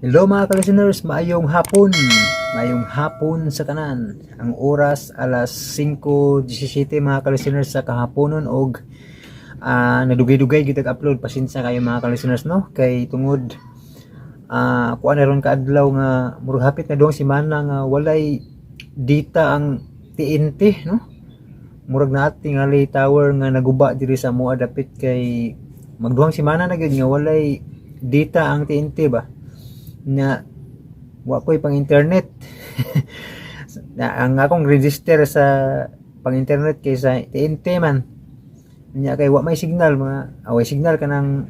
Hello mga ka-listeners, maayong hapon. Maayong hapon sa tanan. Ang oras alas 5:17 mga ka-listeners sa kahaponon og nadugay-dugay gid upload. Pasensya kayo mga ka-listeners no kay tungod kuan na ron kaadlaw nga murag hapit na duang semana nga walay data ang TNT no. Murag na tingali tower nga naguba diri sa moa dapit kay magduang semana na gid nga walay data ang TNT ba. Na wa ko'y pang internet na ang akong register sa pang internet kay sa TNT man nya kay wa may signal mga away signal kanang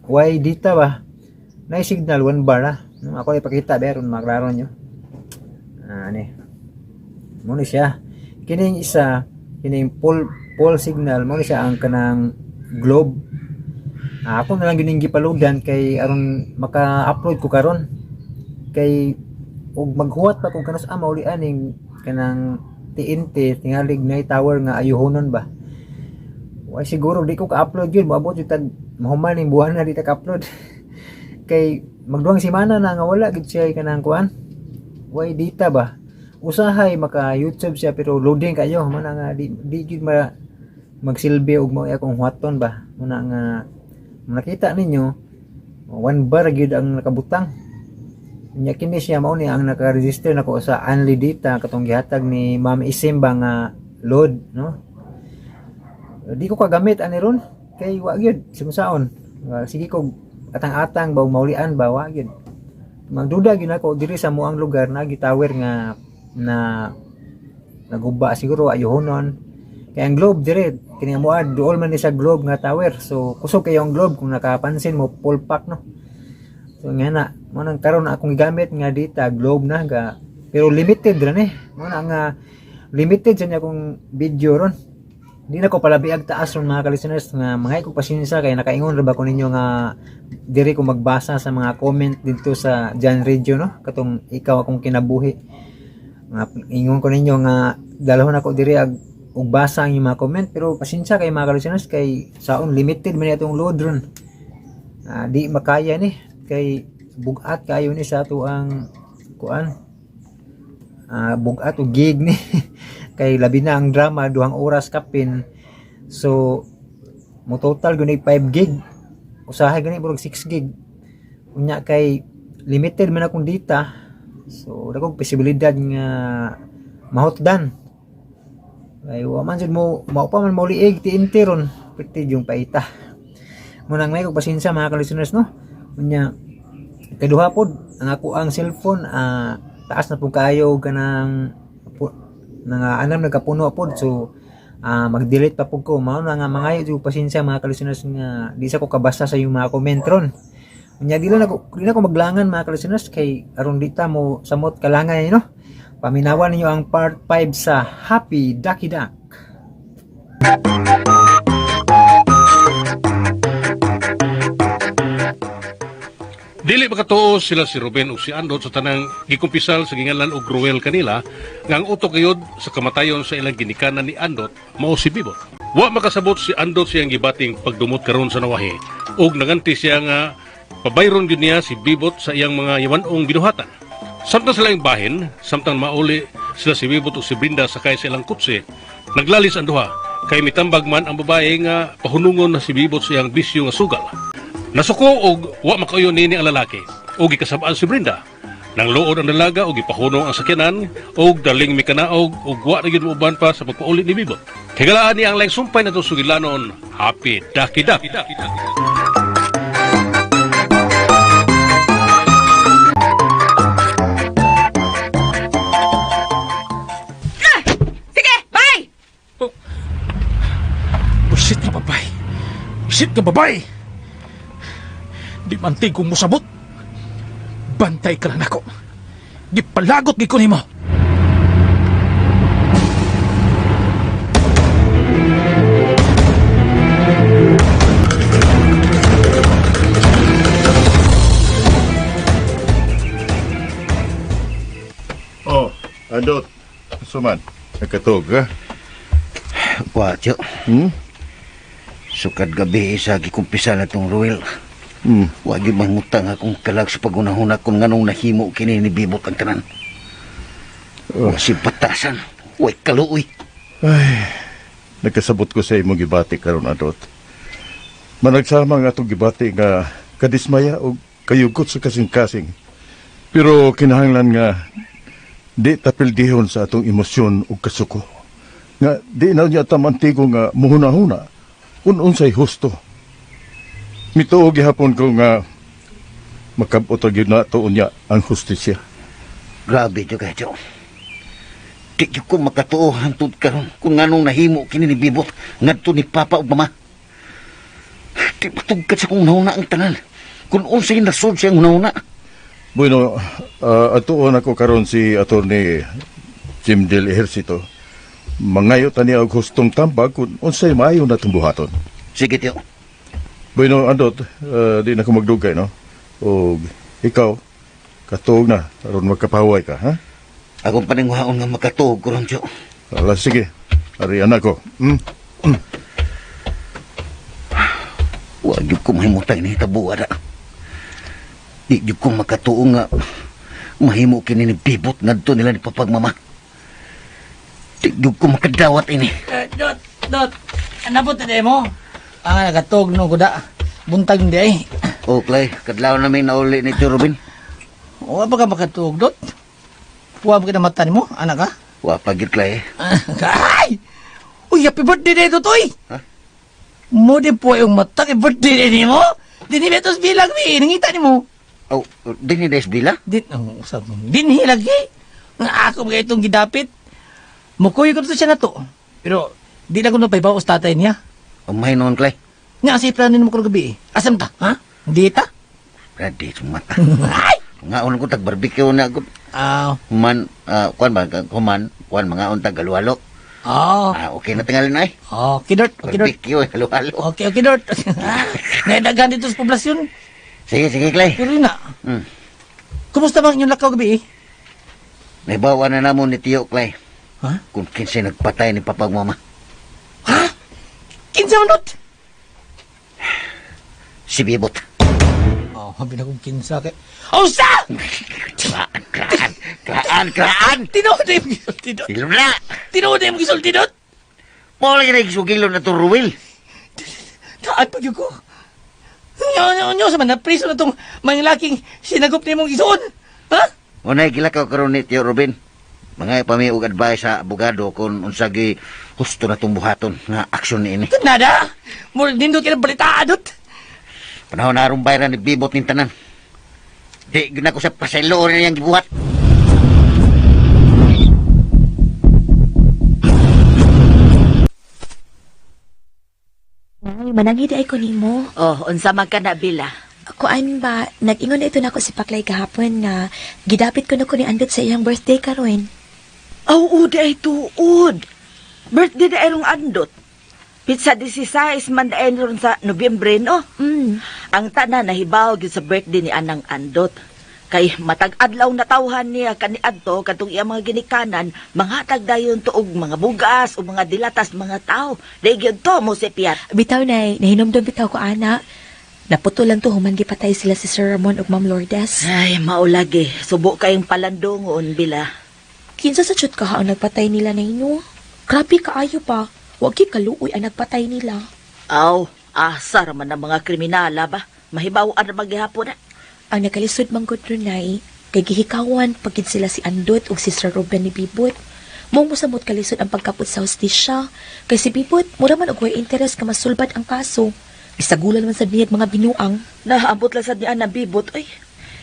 way data ba nay signal 1 bar ako ipakita beron maklaro nyo ani mo ni siya kining isa kining full signal mo ni siya ang kanang globe. Ako na lang gining gipaludan kay aron maka-upload ko karon kay ug maghuwat pa kung kanus mauli aning kanang TNT tingalig na tower nga ayuhonon ba. Wa siguro di ko ka-upload yun moabot jud tag mahuman ning buwan na di ta ka-upload. Kay magduang semana na nga wala gid siya kanang kuan. Way data ba. Usahay maka YouTube siya pero loading kayo man nga di gid magsilbi og mao akong huwaton ba. Muna nga nakita ninyo 1 bar gyud ang nakabutang nya kini siya mao ni ang naka-register nako sa only data katong gihatag ni Ma'am Isimba nga load no. Di ko kagamit ani ron kay wa gyud sumusaon sige ko atang-atang ba maulian ba wa gyud magduda gyud ako diri sa moang lugar na gitower nga na naguba siguro ayuhonon. Kaya ang globe dire kini mo duol man ni sa globe nga tower. So kusog kayo ang globe kung nakapansin mo full pack no. So nga na mo nang karon akong gigamit nga data globe na ga pero limited ra ni. Mo na nga limited sa akong video ron. Di na ko pala biag taas ron mga ka-listeners nga mga ko pasensya kay nakaingon ra ba ko ninyo nga diri ko magbasa sa mga comment dito sa Jan Radio no katong ikaw akong kinabuhi. Nga ingon ko ninyo nga dalahon ako diri ug basa ang mga comment pero pasensya kay mga ka-listeners kay saon limited man itong load ron. Di makaya ni kay bugat kayo ni sa ato ang kuan bugat og gig ni kay labi na ang drama 2 oras kapin so mo total guni 5 gig usahay gani burog 6 gig unya kay limited man akong data so dagog posibilidad nga mahotdan. Ay wa man jud mo pa man mauliig TNT ron piti yung paita. Munang may kog pasensya mga ka-listeners no. Unya kaduha pod ang ako ang cellphone taas na pud kaayo kanang anam nagapuno pod so mag-delete pa pud ko mao na nga mangayo jud pasensya mga ka-listeners nga di sa ko kabasa sa yung mga comment ron. Unya di na ko maglangan mga ka-listeners kay aron dita mo samot kalangan no. Paminawan ninyo ang part 5 sa Happy Ducky Duck. Dili makatuo sila si Ruben ug si Andot sa tanang gikumpisal sa gingalan og Ruel kanila nga ang utok gayud sa kamatayon sa ilang ginikanan ni Andot mao si Bibot. Wa makasabot si Andot siyang gibating pagdumot karon sa nawahi ug naganti siya nga pabayron gyud niya si Bibot sa iyang mga yawanong binuhatan. Samtang sila yung bahin, samtang mauli sila si Bibot o si Brinda sakay sa ilang kutse, naglalis ang duha, kay mitambag man ang babae nga pahunungon na si Bibot sa iyang bisyo nga sugal. Nasuko og wa makayo nini ang lalaki, o gikasabaan si Brinda. Nang luod ang dalaga o gipahunong ang sakyanan, o daling mikanaog, o wa na gyud uban pa sa pagpauli ni Bibot. Higalaan niya ang laing sumpay na itong sugilanon, Happy Ducky Duck. Shit ka babay! Di mantig kong musabot. Bantay ka lang ako. Di palagot di ko ni mo. Oh, Andot. Suman, nagkatog ha? Wa, Tiyo. Sukad gabi sa gikumpisa na tong Ruel. Huwag yung mangutang akong kalag sa pagunahuna kung nganong nahimo kini ni Bibot ang tanan. Huwag si batasan. Huwag kaluoy. Ay, nagkasabot ko sa imong gibati karon Andot. Managsama nga itong gibati nga kadismaya o kayugot sa kasing-kasing. Pero kinahanglan nga di tapildihon sa atong emosyon o kasuko. Nga di na niya tamantigo nga muhuna-huna. Unsay husto. Mituog gihapon ko nga makabot gyud na tuon niya ang hustisya. Grabe jo kayo. Di ko makatuo hantod karon kung nganong nahimo kini ni Bibot ngadto ni Papa ug Mama. Di matugkad sa kong nauna ang tanan. Kung unsay nasod siyang nauna. Bueno, atuon ako karon si Attorney Jim Del Ejercito. Mangayo tani og hustong tambag kung unsay maayo na tumbuhaton. Sige tiyo. Bueno, Andot, di na ko magdugay, no? O ikaw, katuog na, aron magkapahaway ka, ha? Akong paningwaon nga makatuog ko ron, Jo. Ala, sige. Ariyan ako. Huwag yung ko mahimutay ni tabuada. Di yung ko makatuong nga mahimo kini ni Bibot ngadto nila ni Papagmama. Di yung ko makadawat ini. Dot, anabot na mo? Ang nagatog no kuda. Buntag hindi ay. Oh, Clay, kadlaw namin nauli ni Tio Robin. O, pa ka makatug, Dot? Huwag ka na mata mo, anak ka? Wa pagit, Clay. Ay! Uy, happy birthday na ito, Toy! Ha? Mo din po yung mata kay birthday na mo? Dinibetos bilang, mi. Nangita ni mo. Oh, dinides bila? Dinhi lagi. Nga ako mga itong gidapit. Mukuy ko to siya na to. Pero, di na ko na paibawas tatay niya. Umay noon, Clay. Nga, si planin mo ko gabi. Asam ta, ha? Hindi ta? Ready, sumata. Ay! Nga ulo ko tag-barbecue na ako. Human, kuan ba? Kuan, mga untag halo-halo. Okay na tingalin na eh. Okay, Dort. Barbecue, halo-halo. Okay, Dort. Naidagan dito sa poblasyon. Sige, Clay. Pero yun na. Kumusta ba yung lakaw gabi? Naibawa na namon ni Tio, Clay. Ha? Kung kinsay nagpatay ni Papagmama. Ha? Kinsa man, Dort? Si Bibot. Habi na kong kinsa kay... Sa! Kraan! Tinood na yung gisulti, Dot. Silom na! Tinood na yung gisulti, Dot. Mo lagi na igisugilon na itong Ruel. Taan pag ko. Nyo sa man, napriso na itong mga laking sinagop na mong isuon. Ha? Unay gilakaw karon ni Tio Robin. Mga ipamiug advice sa abogado kung unsagi husto na itong buhaton nga aksyon ni ini. Nada. Mula nindot ka ng balitaan, Dot. Panahon na rumbay na ni Bibot ng tanan. Di gina ko sa paselo rin yung gibuhat. Ay, manangidi ay ko nimo. Oh, unsa man ka na bila? Kuan ba, nag-ingon na ito na ako si Paklay kahapon nga gidapit ko na ko ni Andot sa iyang birthday karon. Di ay tuod. Birthday na erong andot. Pizza 16 man na ron sa Nobyembre, no? Ang tanan nahibaw gyud sa birthday ni Anang Andot. Kay matag-adlaw na tawhan niya kaniadto kadtong iya mga ginikanan, mga tagdayon tuog mga bugas o mga dilatas mga tao. Dai gyud to mo si Piat. Bitaw nay, nahinomdom bitaw ko ana. Naputulan to human gipatay sila si Sir Ramon ug Ma'am Lourdes. Ay, maulagi. Subo kayong palandongon bila. Kinsa sa chut ka ang nagpatay nila na inyo? Grabe kaayo pa. Wag ki kaluoy ang nagpatay nila. Aw, asar man ang mga kriminala ba? Mahibaw ang maghihapon na. Ang nakalisod man gud runay kay gihikawan pagkid sila si Andot ug si Sir Ruben ni Bibot. Mo mosamot kalisod ang pagkapot sa hustisya. Kay si Bibot mura man og way interest ka masulbad ang kaso. Bisagulan man sa niyad mga binuang. Naabot lang sa ni Anang Bibot, ay.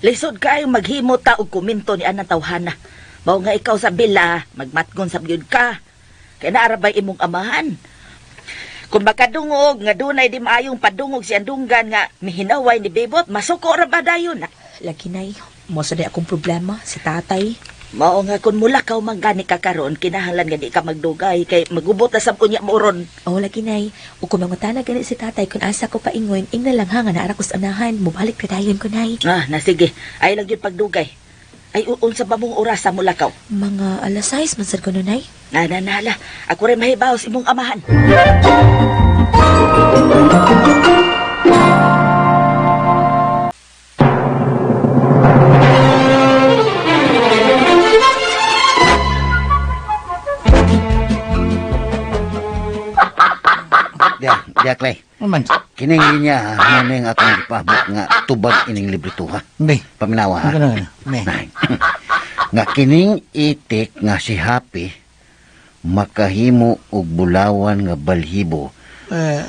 Lisod kayong maghimo ta og komento ni Anang Tawhana. Mao nga ikaw sa bila, magmatgon sa biyod ka. Kaya naarabay imong amahan. Kung makadungog, nga dunay di maayong padungog si Andunggan nga mihinaway ni Bibot, masuko ra ba dayon na? Lagi nay, mo sa akong problema si tatay. Mao nga kung mulakaw man gani ka karon, kinahanglan nga di ka magdugay kay magubot na sab unya mo ron. Oh, lagi nay, ug kung mangutana gani si tatay kung asa ko paingon, ing na lang ha nga naara ko sa anahan, mubalik ka dayon ko nay. Sige. Ay lang yun pagdugay. Ay unsa ba mong oras sa mulakaw? Mga alas 6 man sad ko nun nay. Nala, ako rin mahibaw sa imong amahan. Diya, Clay. Man. Kining linya, ha, ano yung akong ipabot nga tubag ining librito, ha? Be. Paminawa, ha? Ano na? Be. Nay. Nga kining itik nga si Happy, makahimo og bulawan nga balhibo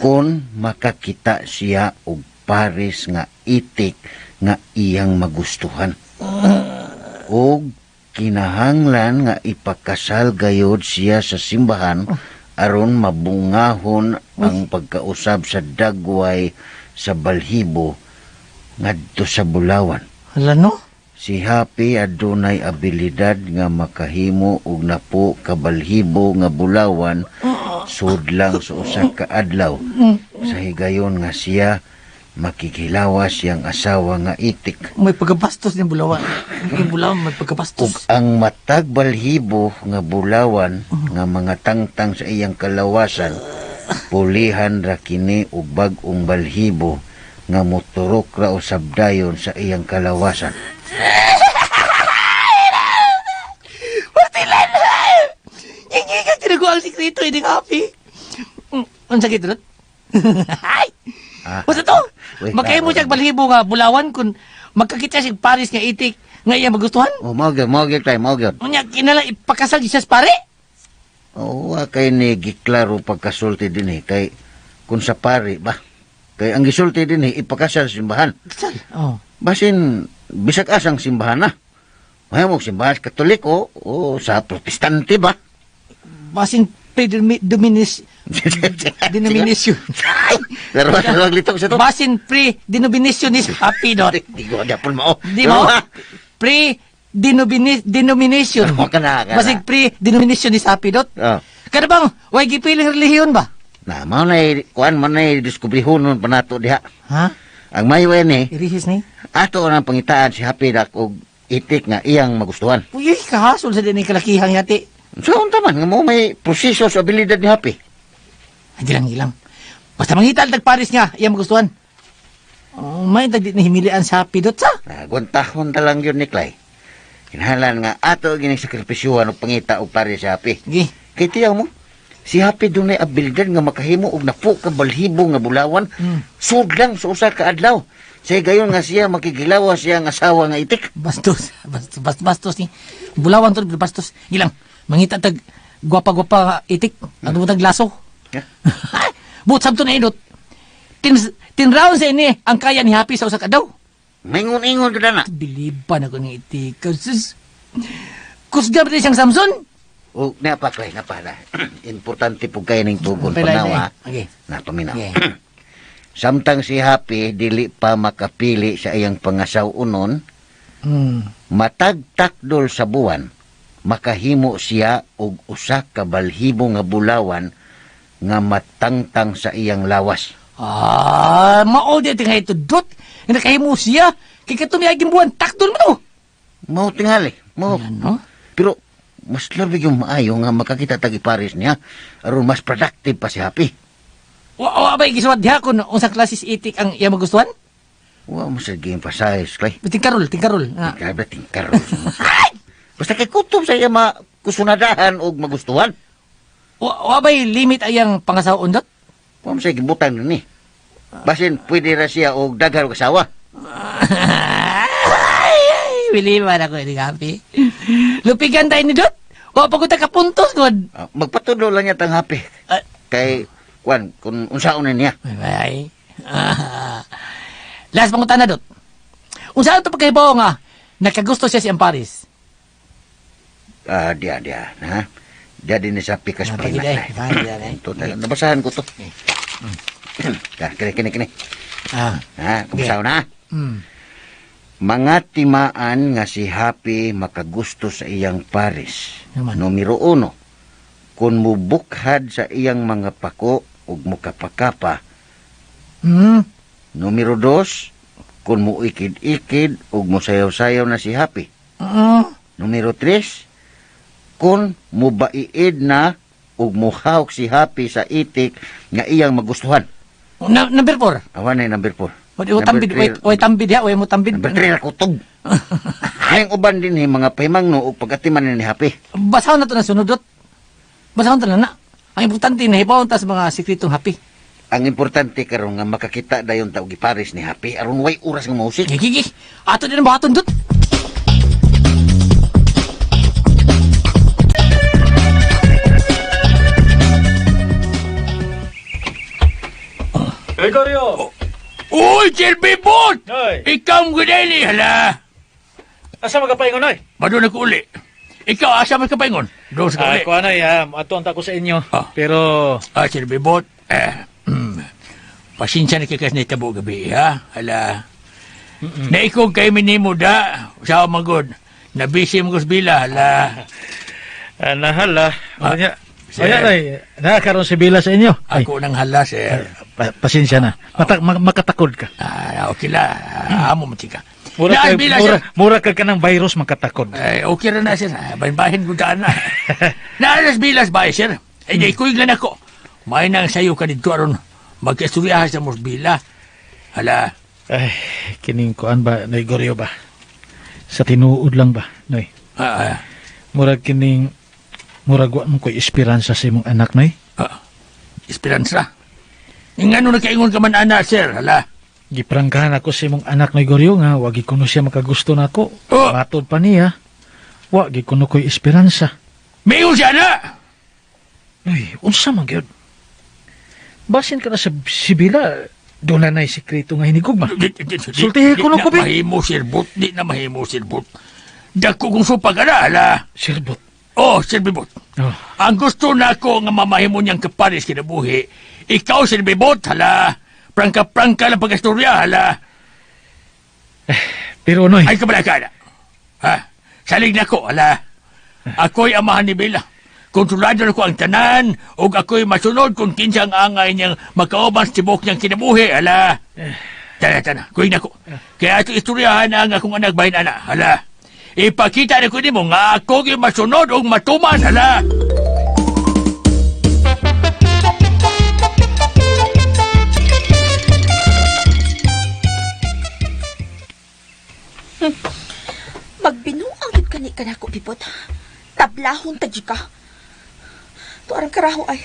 kung makakita siya og pares nga itik nga iyang magustuhan. Og kinahanglan nga ipakasal gayod siya sa simbahan aron mabungahon ang pagkausab sa dagway sa balhibo ngadto sa bulawan. Hala no? Si Happy adunay abilidad nga makahimo og napo ka balhibo nga bulawan sudlang sa usa ka adlaw. Sa higayon nga siya makikilawas siyang asawa nga itik. May pagkabastos ng bulawan. Yung bulawan may pagkabastos. Ug ang matag balhibo nga bulawan nga mga tangtang sa iyang kalawasan pulihan ra kini og bag-ong balhibo nga moturok ra usab dayon sa iyang kalawasan. Partilan! Hindi ka tinago ang sikreto, hindi Happy. Ang sakit rin? Ay! Basta to! Wait, Magkaya mo siyang balhibo nga bulawan kung magkakita siyang pares nga itik nga iya magustuhan. Oh, mao gyud kay mao gyud. Unya, kinala ipakasal siya sa pare. Oo, kay ni giklaro pagkasulti din kay kung sa pari ba. Kay ang gisulti din ipakasal sa simbahan. Kasal? Oo. Basin bisag asang simbahan na. May mo simbahan sa Katoliko o sa Protestante ba? Basin denomination. Laro na litok sa to. Basin pre-denomination is happy dot. Di ko gyapon mo. Di mo? Pre-denomination. Ano ka na? Basin pre-denomination is happy dot. Oh. Kada bang, way gipiling relihiyon ba? Na mao na kuan man na diskubrihon panato diha. Ha? Ang mayo ni Irihis ni? ato ang pangitaan si Happy Dak og itik nga iyang magustuhan. Uy, kahasol sa din kalakihang yati. So, unta man, nga mo may proseso sa abilidad ni Happy. Hindi lang ilang. Basta mangita ang tagparis nga, iya magustuhan. Oh, may tagdi na himilian sa happy dot sa. Guntahon talang yun ni Clay. Kinahanglan nga ato gining sakripisyuhan og pangita og pare si Happy. Gi. Kay tiyaw mo, si Happy dunay abilidad nga makahimo og napo ka balhibo nga bulawan sudlang sa usa ka adlaw. Say gayon nga siya makigilawa siya ang asawa nga itik. Bastos. Bastos ni. Bulawan to, bastos. Ilang. Mangita tag gwapa-gwapa itik. Ano mo tag laso? Yeah. But sabto na idot. Tinraon sa ini ang kaya ni Happy sa usa ka daw. Maingon-ingon ka na. Biliban ako ng itik. Kusga ba siyang Samson? O, napa Clay, napa na. Importante po kayo ng tugon Pila panawa. Okay. Napaminaw. Okay. Samtang si Happy dili pa makapili sa iyang pangasaw unon, matagtakdol sa buwan, makahimo siya og usa ka balhibo nga bulawan nga matangtang sa iyang lawas. Mao di nga ito dot. Nakahimo siya. Kaya katong aging buwan, takdol mo to. Mao tingali, mao. Ano? Pero mas labig yung maayo nga makakita tag ipares niya aron mas productive pa si Happy. Wa ba giswat diha kung unsa klases itik ang iya magustuhan? Wa mo sa emphasize Clay. Tingkarol. Ikaw tingkar. Basta kay kutob sa iya makusunadahan og magustuhan. Wa ba'y limit ayang pangasaon dot? Wa mo sa gibutan ni. Basin pwede ra siya og daghan og asawa. Biliban ako ni Happy. Lupigan tayo ni dot. Wa pa ko ta kapuntos god. Magpatulo lang niya tang Happy. Kay kwan kung unsaon na niya. Bye. Last pangutan na dot. Unsa to pagkaibaw nga nakagusto siya si Amparis? Dia ha. Dia din sa pikas pa Pagid na. Ito talaga nabasahan ko to. Kini. Kung Okay. saan na. Mga timaan nga si Happy makagusto sa iyang pares. Naman. Numero 1, kung mubukhad sa iyang mga pako ug mukapakapa. Numero 2, kung muikid-ikid ug musayaw-sayaw na si Happy. Numero 3, kung mubaiid na ug muhawk si Happy sa itik nga iyang magustuhan. Number 4. Awan na number 4. Way tambid ya, way mo tambid. Number 3 na kutob. Ang uban din mga pahimangno ug pagatiman ni Happy. Basahon na to na sunod dot. Basahon to na. Ang importante na hibaw ta sa mga sikretong Happy. Ang importante karon nga makakita dayon taog gipares ni Happy aron way oras nga mausik. Gigi, ato din ang baton dot. Gregorio! Uy, Sir Bibot! Noy! Ikaw ang gudeli, hala. Asa magapaingon, Noy? Madun ako uli. Ikaw, asa man ka paingon? Doon sa uli. Ako, Noy, ato ang tako sa inyo. Ah. Pero, Sir Bibot, pasensya na kakas na itabo gabi, ha? Hala. Na ikaw kay minimo da, sa magod. Nabisi mo kusbila, hala. nahala. Ah, sir. Noy, nakakaroon si Bila sa inyo. Ay, Ako nang hala, sir. pasensya na. Makatakod ka. Okay la. Amo mo tika. Mura ka, Bila, mura, sir. mura ka ng virus makatakod. Ay, okay na na, sir. Bahin ko daan na. Naalas bilas ba, sir? Ay, di ko yung ako. May nang sayo ka dito aron magkasturyahan sa Morsbila. Hala. Ay, kining kuan ba, Noy Goryo ba? Sa tinuod lang ba, Noy? Murag kining, murag wa mo ko'y esperansa sa imong anak, Noy? Esperanza. Yung ano nakaingon ka man, ana, sir. Hala. Giprangkahan ako sa imong anak, Noy Goryo, nga, wagi ko no siya makagusto na ako. Oh. Matod pa niya, wagi ko no ko'y esperansa. Mayon siya na! Noy, unsa man gyud? Basin ka na sa Sibila, doon na na'y sikreto nga hinigugma. Sultihin ko Di lang ko, na Bi. mahimo, sir Bot. Di na mahimo, sir Bot. Dako kong supag ka na, hala. Sirbot. Oh, sir Bibot. Oh. Ang gusto na ko nga mamahimo niyang kapares kinabuhi, ikaw, sir Bibot, hala. Prangka-prangka lang pag-astorya, hala. Pero Noy, Ay, kabalaka na. Ha? Salig na ko, hala. Ako'y amahan ni Bella. Kontrolado na ko ang tanan, o ako'y masunod kung kinsa ang angay niyang makauban sa tibok niyang kinabuhi, hala. Tana, kuhin na ko. Kaya ito istoryahan na ang akong anak bahin, ana, hala. Ipakita na ko ni mo nga ako'y masunod o matuman, hala. Magbinuang yun kani ka na ko, Bibot. Tablahon tadyo ka. Tuarang karaho ay.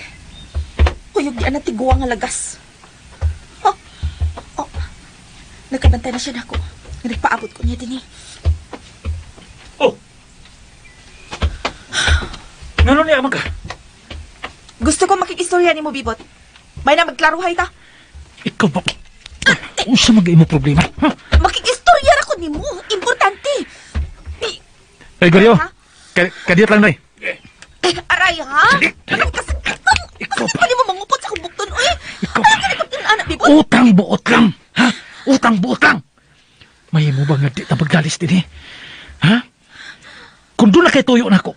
Huyog di na tiguwa nga lagas. Oh, oh. Nagkabantay na siya na ako. Nagpaabot ko niya din eh. oh. Ngano niya man ka? Gusto ko makikistorya ni mo, Bibot. May na magklaruhay ka. Ikaw ba? Unsa magay mo problema? Ha? Makikistorya ra ko ni mo. Importante. Ay, Goryo, Ha? kadiyat lang, Noy. Aray, ha? Dali. Ikaw pa mo mangupot sa akong bukton, oy. Ikaw Ano ka na anak, Bibot? Utang buot lang. Ha? Utang buot lang. May mo ba nga di na pagdalis din eh? Ha? Kung doon na kay tuyo na ako,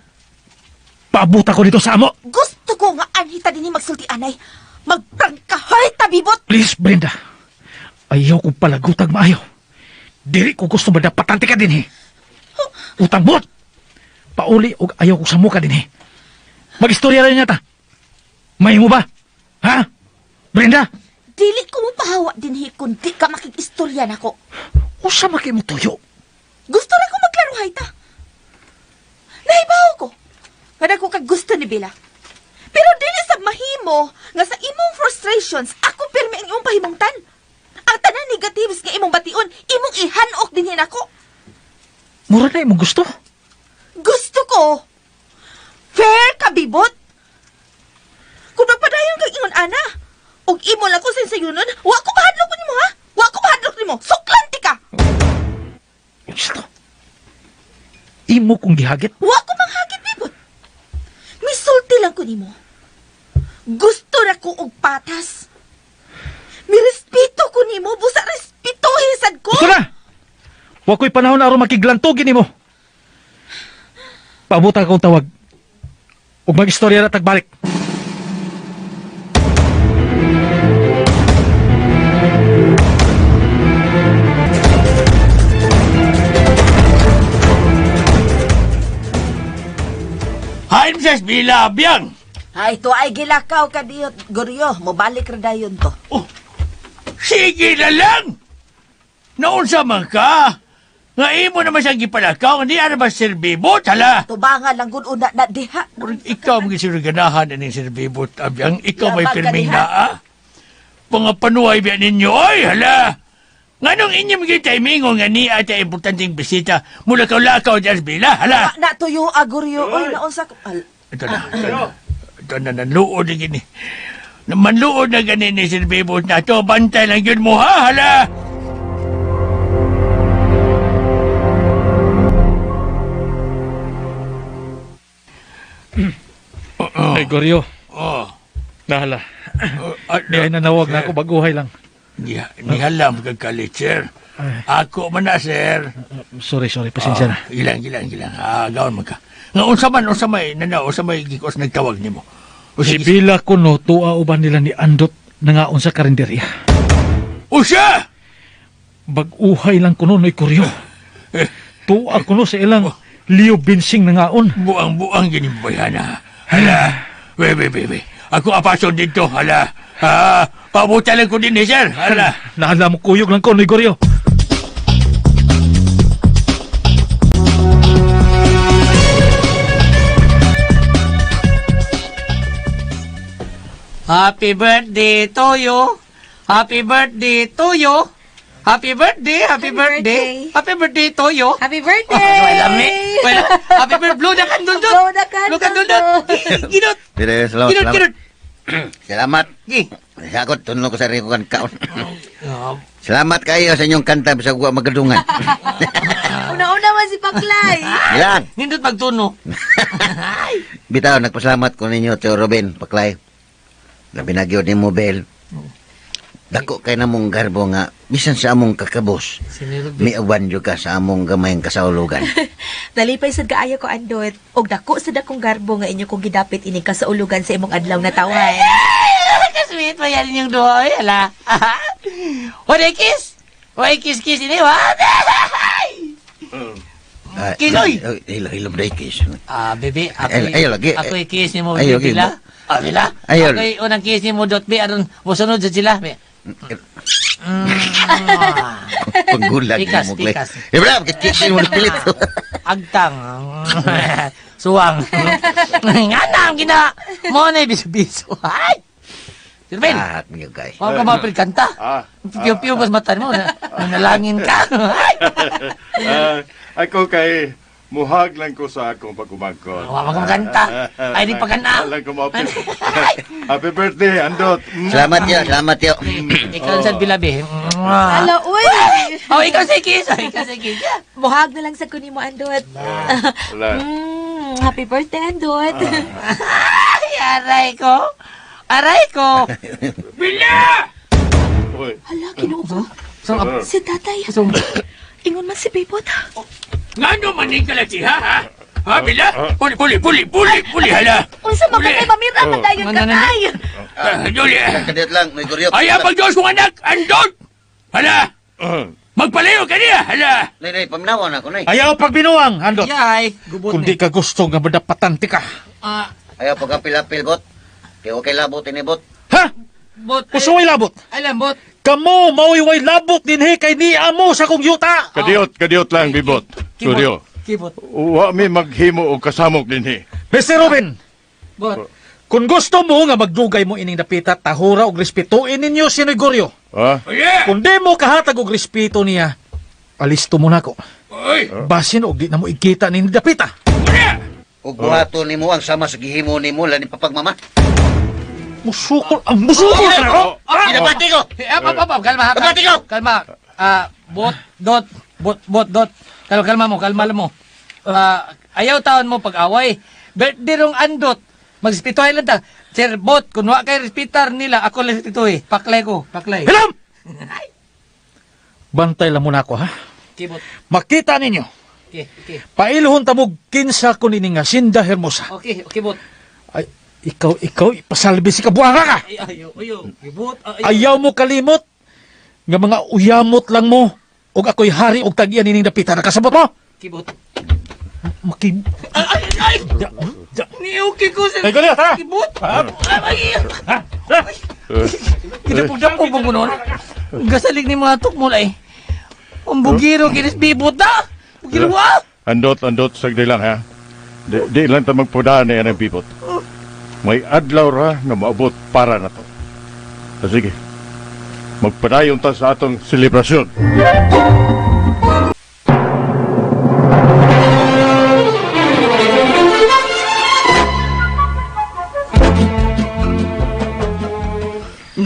paabot ako dito sa amo. Gusto ko nga anhita din ni magsulti anay. Magprangkahoy ta, Bibot. Please, Brenda. Ayaw kong palagutag maayo. Diri ko gusto madapatante ka din eh. Utang buot. Pauli o ayaw ko sa muka din eh. Mag-istorya rin yata. May mo ba? Ha? Brenda? Dili ko mo pahawa din hi kung di ka makikistorya na ko. Usa maki mo tuyo. Gusto na ko magklaruhay ta. Nahibaw ko. Nga ko kag gusto ni Bella. Pero dili sa mahimo nga sa imong frustrations ako pirmi ang imong pahimungtan. Ang tanan negatives nga imong bation, imong ihanok din ako. Mura na imong gusto. Gusto ko. Fair ka, Bibot. Kung magpadayon kang ingon, ana, og imo lang ko sensayunon, wa ko mahadlok ko nimo, ha? Wa ko mahadlok nimo. Suklanti ka. Gusto. Imo kong gihagit. Wa ko manghagit, Bibot. Misulti lang ko nimo. Gusto na ko og patas. Mirespeto ko nimo, busa respetuhin sad ko. Gusto na! Wa ko'y panahon na aron makiglantugin nimo. Paabutan akong tawag. Ug mag-istorya na tagbalik. Hi, Mrs. Bila, biyang! Ay, to ay gilakaw ka diyot, Goryo. Mobalik ra dayon to. Oh, sige na lang! Naunsa man ka? Nga imo naman siyang gipalakaw, hindi ano ba Sir Bibot, hala? Tubangan lang gud una na diha. Murag ikaw ang gisurganahan ng Sir Bibot, abiyang ikaw may Labag ka pirming diha. naa. mga panuay biya ninyo. Ay, hala! Nganong inyong kita imingon nga ni ata importanteng bisita mula kaulakaw dyan sa bila, hala! Natuyo aguryo. Oy, naunsa ko. Ito na. Ito na, nanluod na gini. Manluod na gani ni Sir Bibot na ito. Bantay lang yun mo, ha? Hala! Ay, Goryo. Oh. Nahala. Di ay nanawag na ako, baguhay lang. Nihalam kagkalit, sir. Ako man na, sir. Sorry, pasensya na. Ilang. Gawin mo ka. Nga unsa may gikos nagtawag nimo. Si Bila ko no, tuwa uban nila ni Andot na nga sa karinderya. Usya! Baguhay lang ko no, no'y Kuryo. Tuwa ko no sa ilang Leo Binsing na ngaon. Buang ginimboy, hana. Hala. We. Ako apason dito, hala. Pabuta lang ko din, sir. Hala. Naala mo kuyog lang ko, no'y Kuryo. Happy birthday to you. Happy birthday to you. Happy birthday. Happy birthday to you. Happy birthday! Happy birthday. Blow the candle doon. Blow the candle. Blow candle doon. Ginot. Dire, salamat. Ginot. Salamat. Gi. Ako, tunlo ko sa rin ko kan kaon. Salamat kayo sa inyong kanta sa guwa magadungan. Una-una man si Paklay. Ilan? Nindot magtuno. Bitaw, nagpasalamat ko ninyo, Teo Robin, Paklay. Labi na gyud ni Mobile. Dako kay namong garbo nga bisan sa among kakabos. Miawan jud ka sa among gamayng kasaulugan. Nalipay sad kaayo ko Andot. Og dako sa dakong garbo nga inyo kong gidapit ini ka sa ulugan sa imong adlaw na tawan. Kasweet pa yan yung doy. Hala. Wala kiss. Wala kiss ini. Wala. Kinoy. Hilom day kiss. Bebe. Ayo lagi. Ako i-kiss ni mo. Ayo, Bila. Bila. Ayo. Ako unang kiss ni mo. Dot be. Aron musunod sa sila. Be. Paggulag Tikas, mo, Clay. tikas. Ibra, kikisin mo na pilit. Agtang. Suwang. Nga na, gina. Mo na ibiso-biso. Ay! Sirben, Lahat niyo, guys. huwag ka mapil kanta. Piyo-piyo pas mata mo. Nanalangin ka. Ay! Ako kay muhag lang ko sa akong pagkumangkot. Huwag kang kanta. Ay, di pa kanta. Alam ko mapil. Happy birthday, Andot. Salamat yo. Ikaw sa bilabi. Hala, uy! Oh, ikaw si Kiss. Ikaw si Kiss. Buhag na lang sa kunin mo, Andot. Happy birthday, Andot. Ay, aray ko. Aray ko. Bila! Hala, kinuubo. So, Si tatay. Ingon man si Bibot. Ngano maning kalati, ha? Ha, Bila? Puli, hala. Unsa man kay mamira man dayon ka tay. Juli. Kadit lang, may kuryo. Ay, abang Diyos kong anak, andon! Hala! Magpalayo ka niya, hala! Nay, paminawan ako, nay. Ayaw pagbinuang, Andot. yay. Gubot Kung di ka gusto nga madapatan ti ka. Ayaw pagkapil-apil, bot. Kaya okay labot, ini, bot. Ha? Bot. Usuway labot. Alam, bot. Kamo, mawiway labot din kay ni amo sa kong yuta. Kadiot lang, Bibot. Suryo. Kibot. Wa mi maghimo og kasamok dinhi. Mr. Robin, Bot. kung gusto mo nga magdugay mo ining napita, tahura og respetuin ninyo si Goryo. Ha? Oye! Kung di mo kahatag og respeto niya, alisto mo na ko. Oy! Basin og di na mo ikita ni dapita. Muna! Ug buhato nimo ang sama sa gihimo nimo lani papagmama. Musukol ka na ko. Kinabati ko. Kalma. Kapatid ko! Kalma. Bot, dot. Kalma mo. Ayaw taon mo pag-away. Birthday rong Andot. Mag-respetoy lang ta. Sir, bot, kung wa kay respitar nila, ako lang respetoy. Paklay ko. Hilam! Bantay lang muna ako, ha? Kibot. Makita ninyo. Okay. Pailuhon tamog kinsa ko nini nga Sinda Hermosa. Okay, bot. Ay, ikaw, ipasalbi si kabuanga ka. Ayaw. Kibot. Ayaw mo kalimot nga mga uyamot lang mo og ako'y hari og tagyan nining dapita. Nakasabot mo? Kibot. Ay! Niuki ko sa... Ay, galit, ha? Kibot. Kinapugdapog mo nun. Gasalig ni mga tukmulay. Ang bugiro kinis bibot na. Bugiro wa. Andot, sagdi lang, ha? Di lang ta magpudaan ni anang Bibot. May adlaw ra nga maabot para na to. Sige, magpanayon ta sa atong selebrasyon.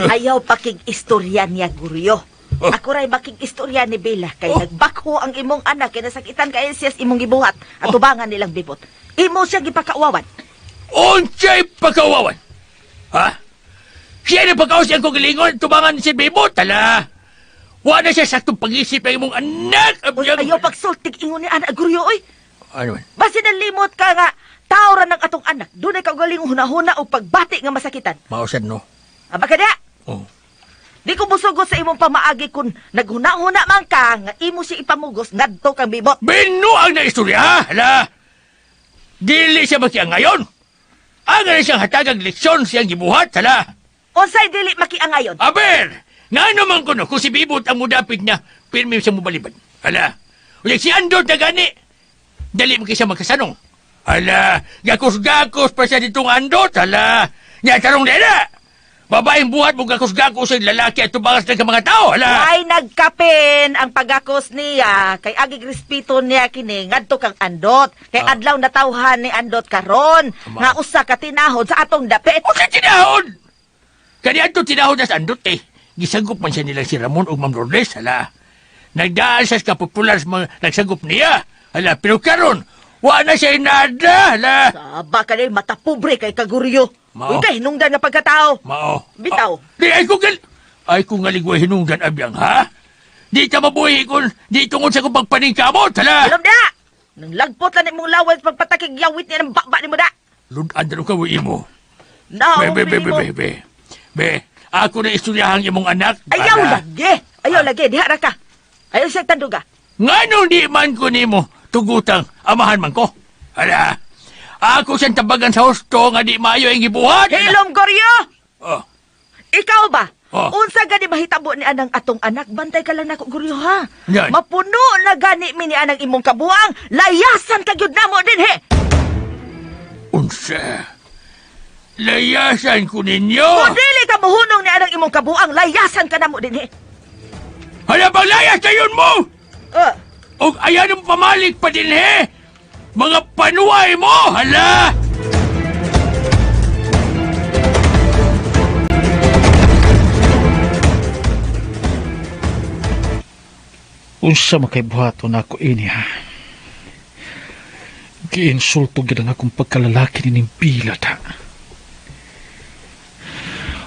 Ayaw pakig-istorya niya, Guryo. Ako ray makig-istorya ni Bella kay nagbakho ang imong anak kay nasakitan kay siyas imong gibuhat at tubangan nilang bibot. Imo siya gipakaawawan. Unsay pagkawawan? Ha? Siya na pagkawas siyang kugilingon, tubangan si Bibot, tala. Wala siya saktong pag-isip ng imong anak. Ayaw pagsultig ingon ni anak, Guryo, oy. Ano man? Basi nalimot ka nga, tao ra ng atong anak. Doon ay kagaling hunahuna o pagbati nga masakitan. Mausan, no? Aba ka na? Oh. Di ko musugot sa imong pamaagi kung naghuna-huna man ka nga imo si ipamugos ngadto kang bibot. Binuang na istorya, ha? Hala. Dili siya makiang ngayon. Ang siyang hatagag leksyon siyang gibuhat, hala. Unsay dili makiangayon? Aber! Nga naman ko no, kung si Bibot ang mudapit niya, pirmi siya mubaliban. Hala. Ulit si Andor na gani. Dali mo siya magkasanong. Hala. Gakos-gakos pa siya ditong Andor, hala. Nga tarong nila. Babaeng buhat mo gakos-gakos sa lalaki at tubangas ng mga tao, hala. Ay nagkapin ang pagakos niya kay agig respeto niya kini ngadto kang Andot. Kay adlaw natawhan ni Andot karon nga usa ka tinahod sa atong dapit. O sa tinahod! Kaniya ito tinahod na sa Andot eh. Gisagop man siya nila si Ramon o Ma'am Lourdes, hala. Nagdaan siya sa kapopular sa mga nagsagop niya. Hala, pero karon, wala na siya nada, hala. Saba ka rin matapobre kay Kaguryo. Mao. Uy kay hinungdan nga pagkatao. Mao. Bitaw. Di ay kung ngaligway hinungdan abyang, ha? Di ka mabuhi kung di tungod sa kong pagpaningkamot, hala. Alam da! Nang lagpot lang mong laway pagpatakig yawit niya ng baba ni mo da. Ludan na ka mo. No, Be, ako na istoryahang imong anak. Ayaw lagi. Ayaw lagi. Diha ra ka. Ayaw siya tanduga. Nga nung di man ko nimo tugutang amahan man ko. Hala. Ako siyang tabagan sa husto nga di maayo ang gibuhat. Hilom Goryo! Oh. Ikaw ba? Oh. Unsa gani mahitabo ni anang atong anak? Bantay ka lang nako Goryo ha. Yan. Mapuno na gani mi ni anang imong kabuang. Layasan ka gyud namo din he. Unsa? Layasan ko ninyo. Kung dili ka muhunong ni anang imong kabuang, layasan ka namo din he. Hala bang layas kayon mo? Uh, O ayan ang pamalik pa din he. Mga panuay mo, hala! Unsa makaibuhaton ako ini ha? Giinsulto gid ang akong pagkalalaki ni ning Pilat ha.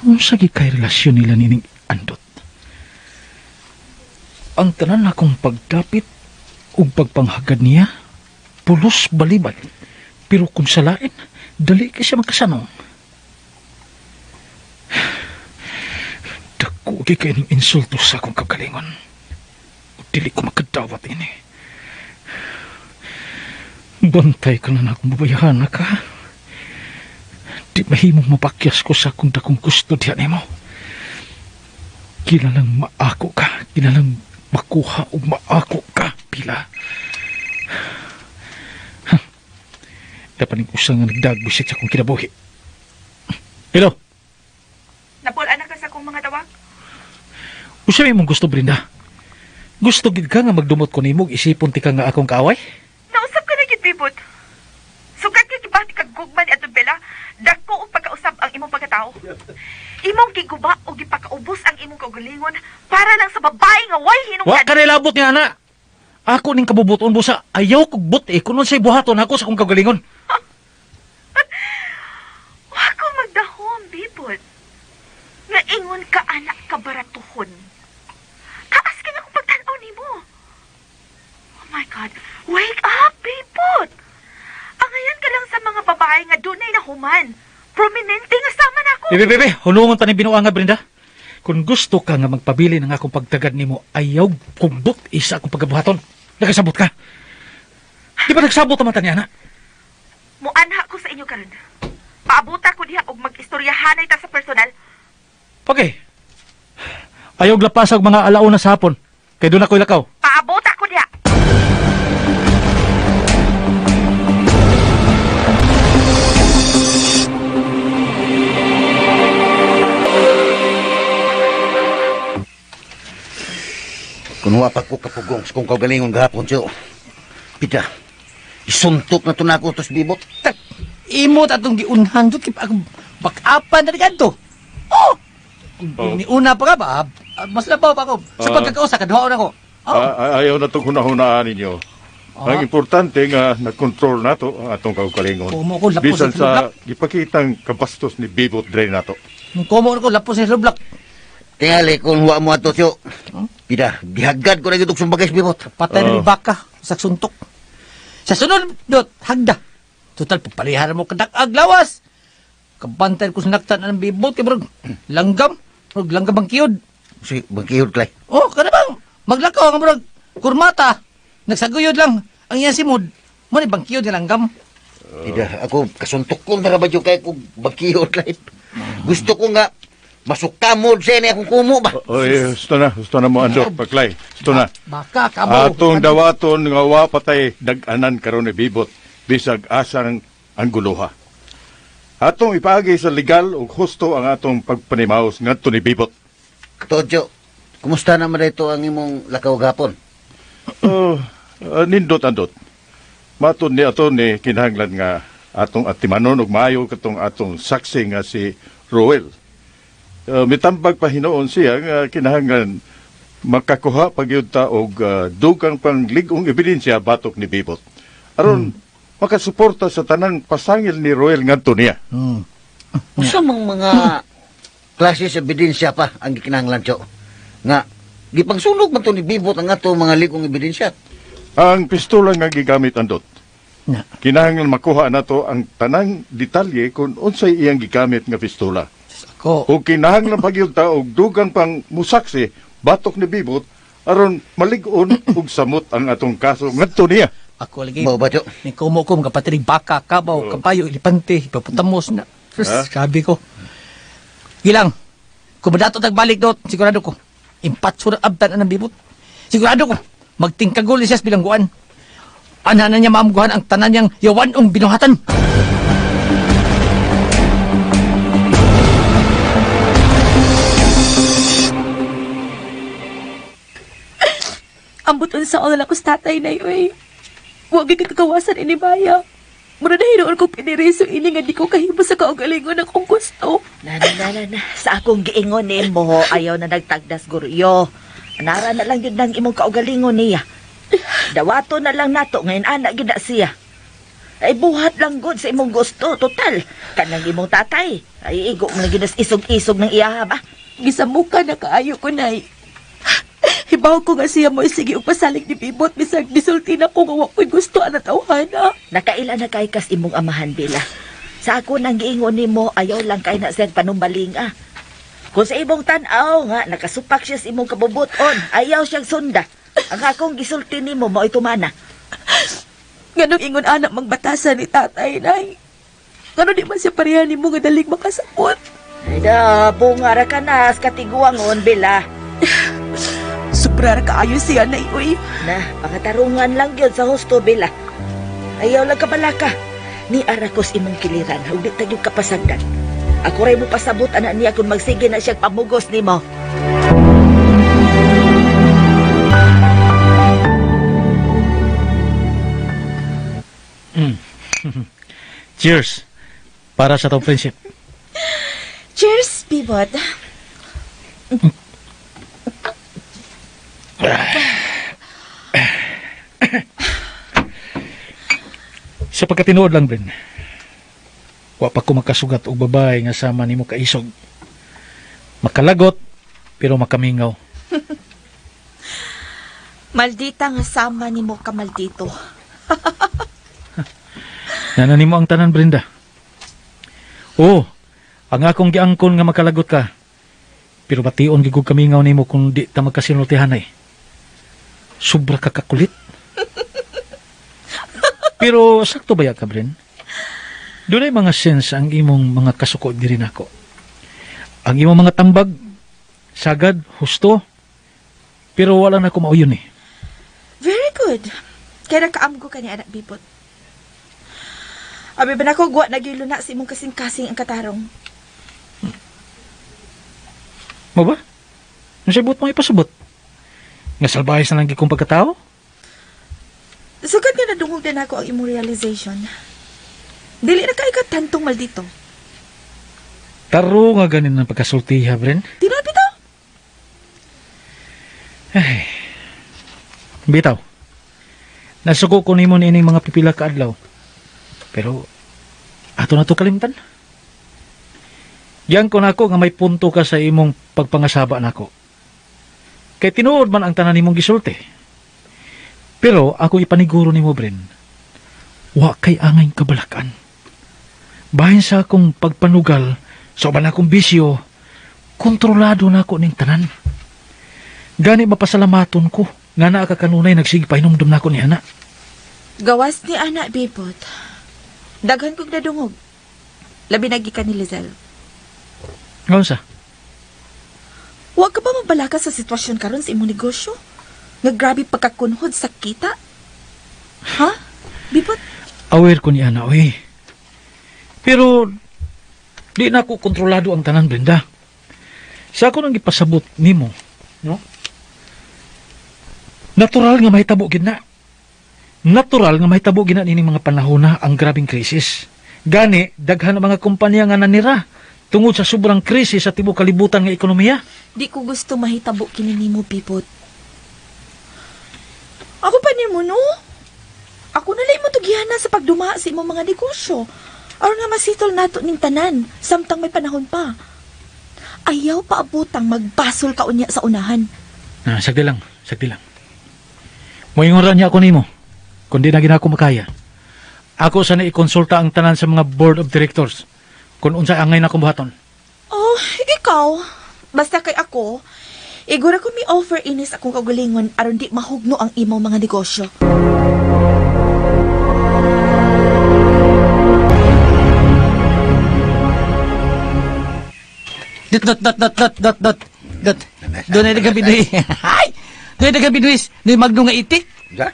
Unsa gi kay relasyon nila ni ning Andot? Ang tanan akong pagdapit ug pagpanghagad niya pulos balibad. Pero kung salain, dali ka siya magkasanong. Dako gi kay ning insulto sa akong kagalingon. Dili ko makadawat ini. Bantay ka na akong babayahan ka. Di mahimong mapakyas ko sa akong dakong gusto diyan mo. Kinalang maako ka. Kinalang makuha o maako ka, Pila. Dapat ning usa nga nagdagbusit sa akong kinabuhi. Hello? Napul-anak ka sa akong mga tawag? Usa may mong gusto, Brenda? Gusto gid ka nga magdumot ko nimo isipon ti ka nga akong kaaway? Nausap ka na gid bibot. Sugat ka gibati kag gugman ni atong Bella, dako og pagkausap ang imong pagkatao. Imong giguba o gipakaubos ang imong kaugalingon para lang sa babae nga way hinungdan. Wa ka nilabot ni ana. Ako ning kabubuton busa ayaw kog buti kunon say buhaton ako sa akong kagalingon. Wa ko magdahom bibot. Nga ingon ka anak ka baratuhon. Taas ka nga kung pagtanaw nimo. Oh my God, wake up bibot. Angayan ka lang sa mga babae nga dunay na human. Prominente nga sama na ako. Bebe, hulungon ta ni binuang nga, Brenda. Kung gusto ka nga magpabili ng akong pagtagad nimo, ayaw kumbot isa akong pagkabuhaton. Nagasabot ka. Di ba nagsabot ang mata niya, na? Muanha ko sa inyo karon. Paabuta ko diha og mag-istoryahanay ta sa personal. Okay. Ayaw lapasag mga alauna sa hapon. Kaya doon ako'y lakaw. Paabuta ko diha. Wa pa ko kapugong sa kung kaugalingon gahapon, Tiyo. Pita, isuntok na to na ako tos bibot. Tak, imo tatong giunhan dot kay ako bakapan na ganto. Oh. Ni una pa ka ba? Mas labaw pa ako. Sa pagkakausa kadhaon ako. Oh. Ayaw na itong hunahunaan ninyo. Ang importante nga nag-control nato ang atong kaugalingon. Kumo ko lapos Bisan sa sa ipakitang kabastos ni Bibot Dre nato. Kumo ko lapos sa lublak. Tingali kung wa mo ato, Tiyo. Pita, gihagad ko na itong sumbagay sa bibot. Patay na ni baka sa suntok. Sa sunod dot hagda. Total papaliharan mo kadak aglawas. Kabantay ko sa naktan ng bibot kay bro. Langgam, bro, langgam ang kiyod. Si Bangkihod, Clay. Oh, kana bang maglakaw ang bro. Kurmata. Nagsaguyod lang ang iya simod. Mo ni bang kiyod nga langgam. Pita, ako kasuntok ko na rabadyo kay kung Bangkihod, Clay. Gusto ko nga masukamod sa ini akong kumo ba? Oy, gusto na mo andot, Paklay. Gusto na. Baka kabaw. Atong dawaton nga wa patay dag-anan karon ni Bibot bisag asang ang guluha. Atong ipaagi sa legal ug husto ang atong pagpanimaos ngadto ni Bibot. Todyo, kumusta naman ito ang imong lakaw gapon? Nindot andot. Matud ni ato ni kinahanglan nga atong atimanon ug maayo katong atong saksi nga si Roel. Mitambag pa hinoon siya nga kinahanglan makakuha pagyud ta og dugang panglig-ong ebidensya batok ni Bibot. Aron makasuporta sa tanang pasangil ni Roel ngadto niya. Usa mang mga klase sa ebidensya pa ang gikinahanglan, Tiyo? Nga gipangsunog man to ni Bibot ang ato mga ligong ebidensya. Ang pistola nga gigamit andot. Na. Kinahanglan makuha nato ang tanang detalye kung unsay iyang gigamit nga pistola. Ko. O kinahanglan pagyud ta og dugang pang musaksi batok ni Bibot aron malig-on ug samot ang atong kaso ngadto niya. Ako lagi. Mao ba, Tiyo? Ni kumo ko mga kapatid baka, kabaw, kapayo, ilipante, ipaputamos na. Sabi ko. Gilang. Kung madato tagbalik dot, sigurado ko. Impat surat abtan ang bibot. Sigurado ko. Magtingkagol siya sa bilangguan. Ana na niya maamuguhan ang tanan niyang yawanong binuhatan. Ambot unsa ako na ko sa tatay na yun. Huwag kakawasan ini baya. Mura na hinoon ko piniriso ini nga di ko kahimo sa kaugalingon na kung gusto. Na. Sa akong giingon ni mo, ayaw na nagtagdas guryo. Anara na lang yun ng imong kaugalingon niya. Dawato na lang nato, ngayon anak yun na siya. Ay buhat lang good sa imong gusto, total. Kanang imong tatay. Ay igo mo lang yun isog-isog ng iyaha ba? Gisamuka na kaayo ko na Hibaw ko nga siya mo sige upasalig ni Bibot bisag bisulti na ko nga wa ko'y gusto ang tawhana. Nakaila na kay kas imong amahan bila. Sa ako nang giingon nimo ayaw lang kay na siyang panumbaling Kung sa imong tan-aw nga nakasupak siya sa imong kabubuton, ayaw siyang sunda. Ang akong gisulti nimo mo tumana. Ganong ingon anak magbatasan ni tatay nay. Ngano di man siya pareha nimo nga dalig makasapot. Ay da, bungara ka na sa katiguangon bila. Sobra kaayo siya nay uy. Na, pakatarungan lang yun sa husto bila. Ayaw lang kabalaka. Ni arakos imong kiliran, huwag di tayo kapasagdan. Ako rin mo pasabot anak niya kung magsige na siyang pamugos ni mo. Cheers. Para sa tong friendship. Cheers, Bibot. Sa pagkatinuod lang, Ben. Wa pa ko makasugat og babae nga sama nimo kaisog. Makalagot, pero makamingaw. Maldita nga sama ni mo ka maldito. Nanan nimo ang tanan, Brenda. Oo, ang akong giangkon nga makalagot ka. Pero bation gigug kamingaw nimo kung di ta magkasinultihanay. Sobra ka kakulit. Pero sakto ba ka, Bren? Doon ay mga sense ang imong mga kasuko diri nako. Ang imong mga tambag, sagad, husto, pero wala na ko mauyon eh. Very good. Kaya nakaamgo ka ni anak Bibot. Abi ba na ko guwa nagilo na si imong kasing-kasing ang katarong. Mo ba? Nasibot mo ipasabot. Nga salbahe sa lang gikong pagkatao? Sugad nga nadungog din ako ang imong realization. Dili na kay katantong maldito. Taro nga ganin ng pagkasultiha, Bren. Tinuod bitaw. Ay. Bitaw. Nasuko ko nimo niining mga pipila ka adlaw. Pero ato na to kalimtan. Yang ko nako nga may punto ka sa imong pagpangasaba nako. Kay tinuod man ang tanan nimong gisulti. Pero ako ipaniguro nimo, Bren. Wa kay angay kabalakan. Bahin sa akong pagpanugal, sa uban akong bisyo, kontrolado na ako ning tanan. Gani mapasalamaton ko, nga naa ka kanunay nagsigpa hinumdum na ako ni Ana. Gawas ni anak bibot. Daghan kog nadungog. Labi na gikan ni Lizelle. Ngayon sa? Huwag ka ba mabalaka sa sitwasyon karon sa imong negosyo? Nga grabe pagkakunhod sa kita? Ha? Bibot? Aware ko ni Ana, oy. Pero, di na ako kontrolado ang tanan, Brenda. Sa ako nang ipasabot nimo, no? Natural nga mahitabo gid na. Natural nga mahitabo gid na nining mga panahon na ang grabing krisis. Gani, daghan ang mga kumpanya nga nanira tungod sa sobrang krisis sa tibuok kalibutan nga ekonomiya. Di ko gusto mahitabo kini nimo, Bibot. Ako pa nimo, no? Ako nalay mo tugihana sa pagduma sa imong mga negosyo. Aron nga masitol nato ning tanan, samtang may panahon pa. Ayaw pa abutang magbasol ka unya sa unahan. Sagdi lang, sagdi lang. Moingon niya ako nimo, kundi na ginako makaya. Ako sana ikonsulta ang tanan sa mga board of directors kung unsa angay na buhaton. Oh, ikaw. Basta kay ako, igura ko mi offer inis akong kagalingon aron di mahugno ang imong mga negosyo. Dot. Doon ay nagang binuhi. Ay! Doon ay nagang binuhis. Doon magno nga itik. Ja?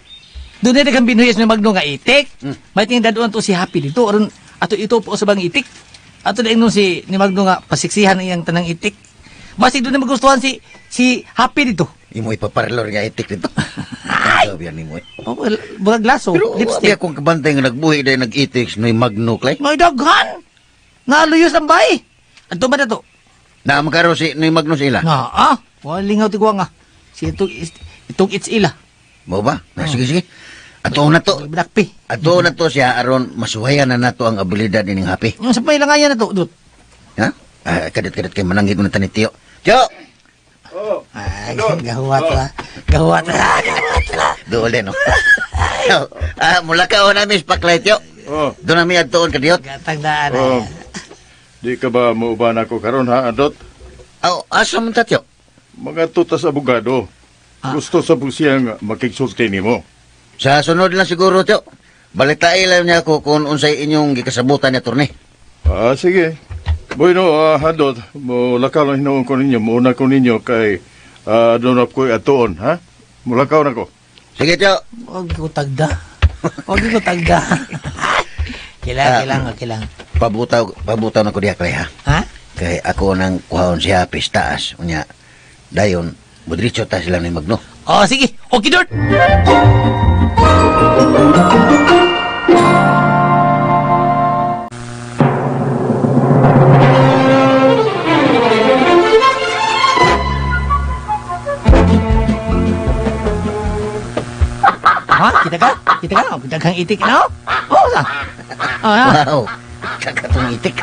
Doon ay nagang binuhis na magno nga itik. May tingin daduan to si Happy dito. Aron ato ito po sa bang itik. Ato na no si ni magno nga pasiksihan iyang tanang itik. Basig doon na magustuhan si Happy dito. Imo ipaparlor nga itik dito. Sabi yan nimo. Oh, burag laso, Pero lipstick. lipstick akong kabantay nga nagbuhi dahil nag-itiks no'y magnuklay. May daghan. Naluyos ang bay. Ato ba na to? Na magkaro si no'y magno sila. Na, walingaw tigwa nga. Si itong it's ila. Mo ba? Sige. Ato na to. Blackpi. Ato na to siya aron masuwayan na nato ang abilidad ining happy. Yung sa pailangayan na to, Dut. Ha? Kadit kay mananggit mo na tani Tiyo. Tiyo! Ay, gahuwat na. Gahuwat na. Doole no. Mula ka o na miss paklay Tiyo. Oh, Doon namin agtuon ka Diyot. Gatang daan. oh. Di ka ba mauban ako karon ha, Adot? Asa mo ta Tiyo? Mga tutas abogado. Gusto sa busiyang makiksulti nimo. Sa sunod lang siguro Tiyo. Balitain lang niya ako kung unsay inyong gikasabutan ni attorney. Sige. Bueno, Adot, mulakaw lang hinoon ko ninyo. Muna ko ninyo kay doon ako atoon, ha? Mulakaw na ko. Sige Tiyo. Huwag ko tagda. Kailang. Pabutaw na ko diya kay ha. Ha? Kay ako nang kuhaon siya pistaas. Unya, dayon, budritso ta sila ni Magno. Oh, sige. Okay, Dut. Ha? Kita ka? Kita kang itik na? Oh, sa? Wow, kakatong itik.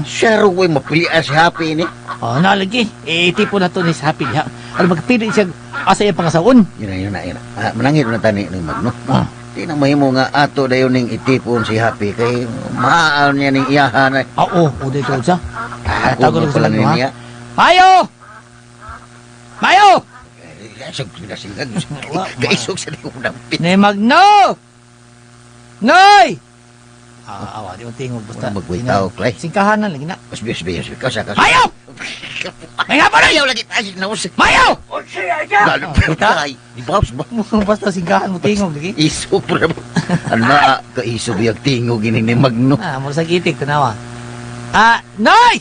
Siya ro ko'y mapilian si Happy ni. Oh, nalagi. Tipo na to ni Happy. Ha? Ano magpili siya asa yung pangasaon? Yun na. Manangit na tani ni Magno. Ah. Di na mahimo nga ato dayon ning itipon si Happy kay maaal niya ning iyahan. Oo, dito siya. Ako mo pala niya. Mayo! Isog na singag. Kaisog sa likod ng pit. Ne Magno! Noy! Awa, di mo tingog basta. Magwitaw, Clay. Singkahanan lagi na. Bias. Kasi. Mayo! May nga pa rin! Ayaw lagi tayo na usik. Mayo! Lalo pa. Ibaws ba? Basta singkahan mo tingog lagi. Iso po na. Ano na, kaiso biyag tingog ini ni Magno. Mura sa gitik, tanawa. Noy!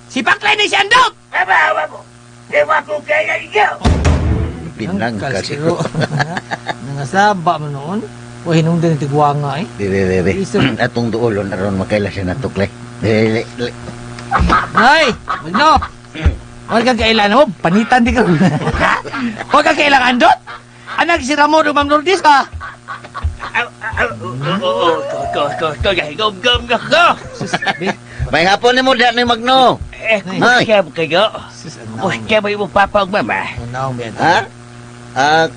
Si Paklay ni si Andok! Pinang Angkal kasi siguro. Nangasaba mo noon. O hinungdan yung tigwa nga eh. Dire. Iso. Atong duolon aron makaila siya na tuklay. Dili. Ay! Magno! Huwag kang kailangan mo. Panitan di ka. Huwag kang kailangan doon. Anak si Ramon o Ma'am Lourdes ka. May hapon ni mo da ni Magno. Ay. Siya kayo. Sus, Siya ba yung papa o mama? Anaw, Beto. Ha?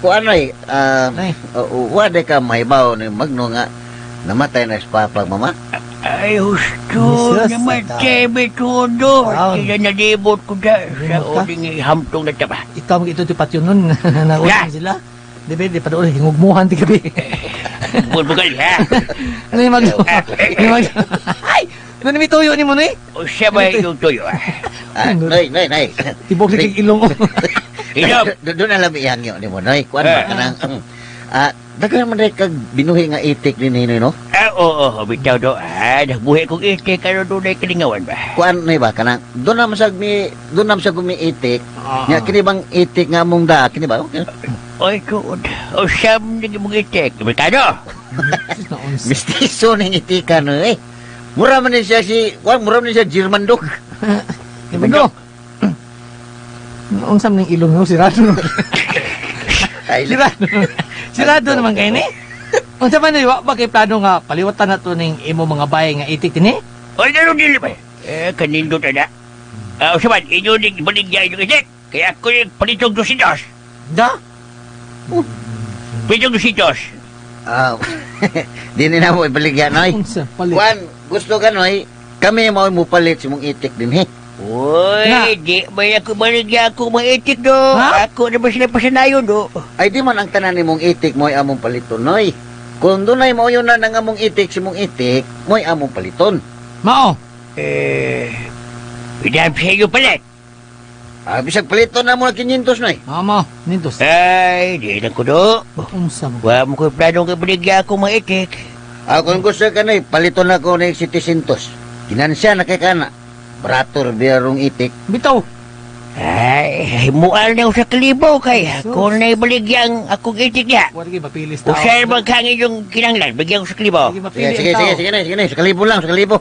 Kuan ay Ay. wala ka mahibaw ni Magno nga namatay na si Papa mama. Ay, husto Jesus, naman ata. siya may todo. Wow. Kaya nalibot ko na sa Ka? oding hamtong na taba. Ikaw mag ito tipat yun nun. Naulan Yeah. sila. Di ba, di pa doon. Hingugmuhan ti gabi. Bulbugal ha. Ano yung Magno? Ay! Ano may tuyo ni mo na eh? O siya ba yung tuyo ah? Nay. Tibok na kong ilong ko. Inom. Doon na lang ihangyo ni mo nay. Kuan ba kanang dagan man kag binuhi nga itik ni Ninoy no? Oo, bitaw do. Nagbuhi kong ite karon doon ay kalingawan ba? Kuan nay ba kanang doon na masag gumi itik. Nya kini bang itik nga mong da kini ba? Oy, tuod. O siyam na mong itik. Bikano? Mistiso ning itikan no eh. Mura man ni siya mura man ni siya German dog. Di ba no? Unsam ng ilong mo, sirado. Ay, Sirado. Sirado naman kayo ni. Unsa man ni wa ba kay plano nga paliwatan na to ning imo mga bahay nga itik ni? Oy, naroon dili ba? Kanindot na. O siya man, inyo ning baligya inyong itik. Kaya ako yung palitong dositos. Da? Palitong dositos. Di na mo ibaligyan noy. Unsa palit? Kuan gusto ka noy kami mo palit si mong itik din he. Uy, Na. di ba ako baligya ako mga itik do? Ha? Ako na ba sila pasanayon do? Ay di man ang tanan ni mong itik mo'y among paliton noy. Kung dunay mo yun na nang among itik si mong itik, mo'y among paliton. Mao. Pinam sa iyo palit. Bisag paliton na mo na 500 noy. Mama, nintos. Ay, di na ko do. Unsa mo? Wa mo ko plano nga baligya ako mga itik. Kung gusto ka noy, paliton na ko na 700. Kinansya na kay kana. Brator biyarong itik. Bitaw. Ay, mual na ako sa kalibo kay ako na ibaligyang akong itik niya. Wa gi mapilis O tao. siya maghangin yung kinanglan, bigyan ko sa kalibo. Sige, Sige, mapili sige, ang tao. sige na. Sa kalibo lang, sa kalibo.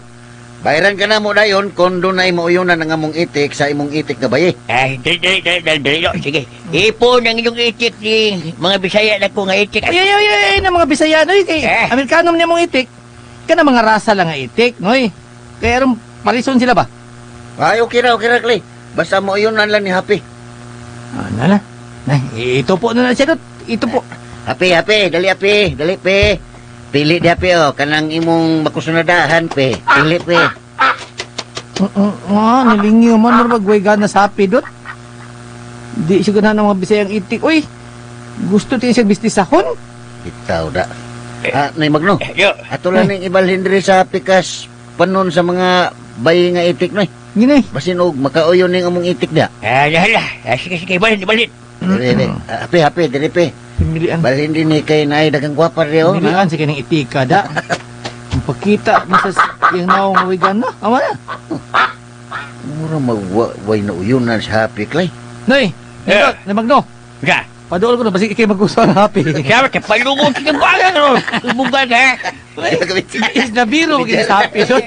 Bayaran ka na mo dayon kung doon ay mauyonan ng among itik sa imong itik na bayi. Ay, dali, sige. Ipon ang inyong itik ni mga Bisaya na ko nga itik. Ay, na mga Bisaya noy kay Amerikano man mong itik. Kana mga rasa lang nga itik, noy. Kaya ron parison sila ba? Ay, okay ra, Clay. Basta mauyonan lang ni Happy. Nala. Nah, ito po na siya dot. Ito po. Happy, dali pe. Pili di Happy kanang imong makusunadahan pe. Pili pe. Nilingyo man mo bagway gana sa happy dot. Di siya ganahan ng mga Bisayang itik. Uy, gusto tiya siya bistisahon. Bitaw da. Nay Magno. Yo, Ato lang ning ibalhin diri sa pikas panon sa mga bayi nga itik noy. Gini. Basin og makauyon ning among itik da. hala. Sige, balit. Dili. Happy, dili pe. Pimilian. Balhin din ni kay naay dagang gwapa riyo. Pimilian sa kining itika da. Ang pagkita mo sa yung naong mawigan na. Awa na. Mura magway na uyonan sa Happy Clay. Noy, Yeah. Magno. Siya, Padool ko na, basi ikay mag-usaw na happy. siya, kapalungon sa bagan ro. Bugan ha. Is na biro kay sa happy yun.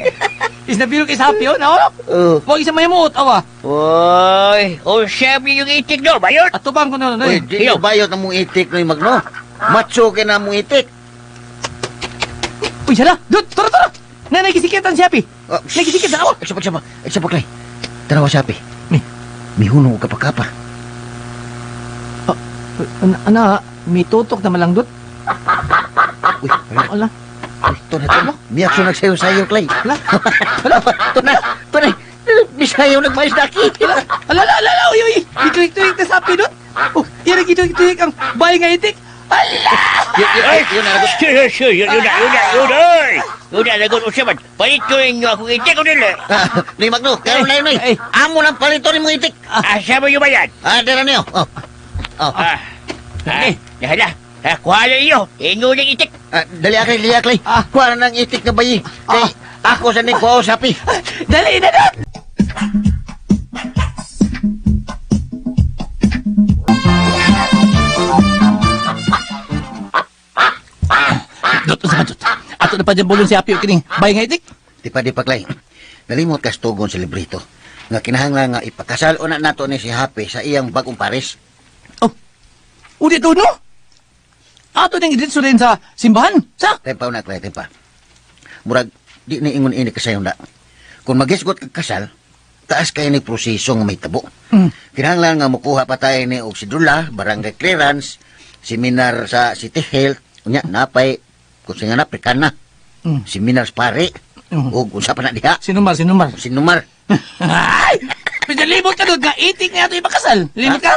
Is na biro kay sa happy yun. Awa. Oh. Huwag isa mayamot, awa. Oy, o siya yung itik do, bayot. At tubang ko na Uy, Noy. di Iyo. bayot ang mong itik no Magno. Macho ka na mong itik. Uy, siya na. Dut, tara. Na, nagkisikitan si happy. Nagkisikitan ako. Isa pa Clay. Tanawa si Happy. Mi. Mihunong ka pa. Ana, may tutok na malang dut. Uy, Ala. ito na. Miyak siya nagsayo-sayo Clay. Ala. Ito na. Bisayaw nagmais daki. Ala, uy. Ituik na sa happy dut. Oh, yan ang ituik ang bahay nga itik. Yun na. Yun na, lagot o siya man. Palit ko ninyo akong itik o nila. Ni Magno, karon na yun Ay. Amo lang palito ni mong itik. Asa mo yung bayan? Dara niyo. Hala. Kuha na iyo. Inyo ng itik. Dali Clay. Kuha na ng itik na bayi. Kay ako sa ni kuha sa Happy. Dali na dut. Dot, usa dot. Ato na pa dyan bulong si Apio kining bay nga itik. Di pa, Clay. Nalimot ka tugon sa librito. Nga kinahanglan nga ipakasal una nato ni si Happy sa iyang bagong pares. Oh, udi to, no? Ato nang idritso rin sa simbahan. Sa? Tempa na, Clay, tempa. Murag, di ni ingon ini kasayon na. Kung magisgot ka kasal, taas kayo ni proseso nga may tabo. Kinahanglan nga mukuha pa tayo ni og sidula, barangay clearance, seminar sa City Health, unya napay, kung singa na, Prikana, seminar sa pare, o kung sa pa na diha, Sinumar. sinumar. Ay! Pinalimot ka doon nga itik nga ito ipakasal. Limot ka?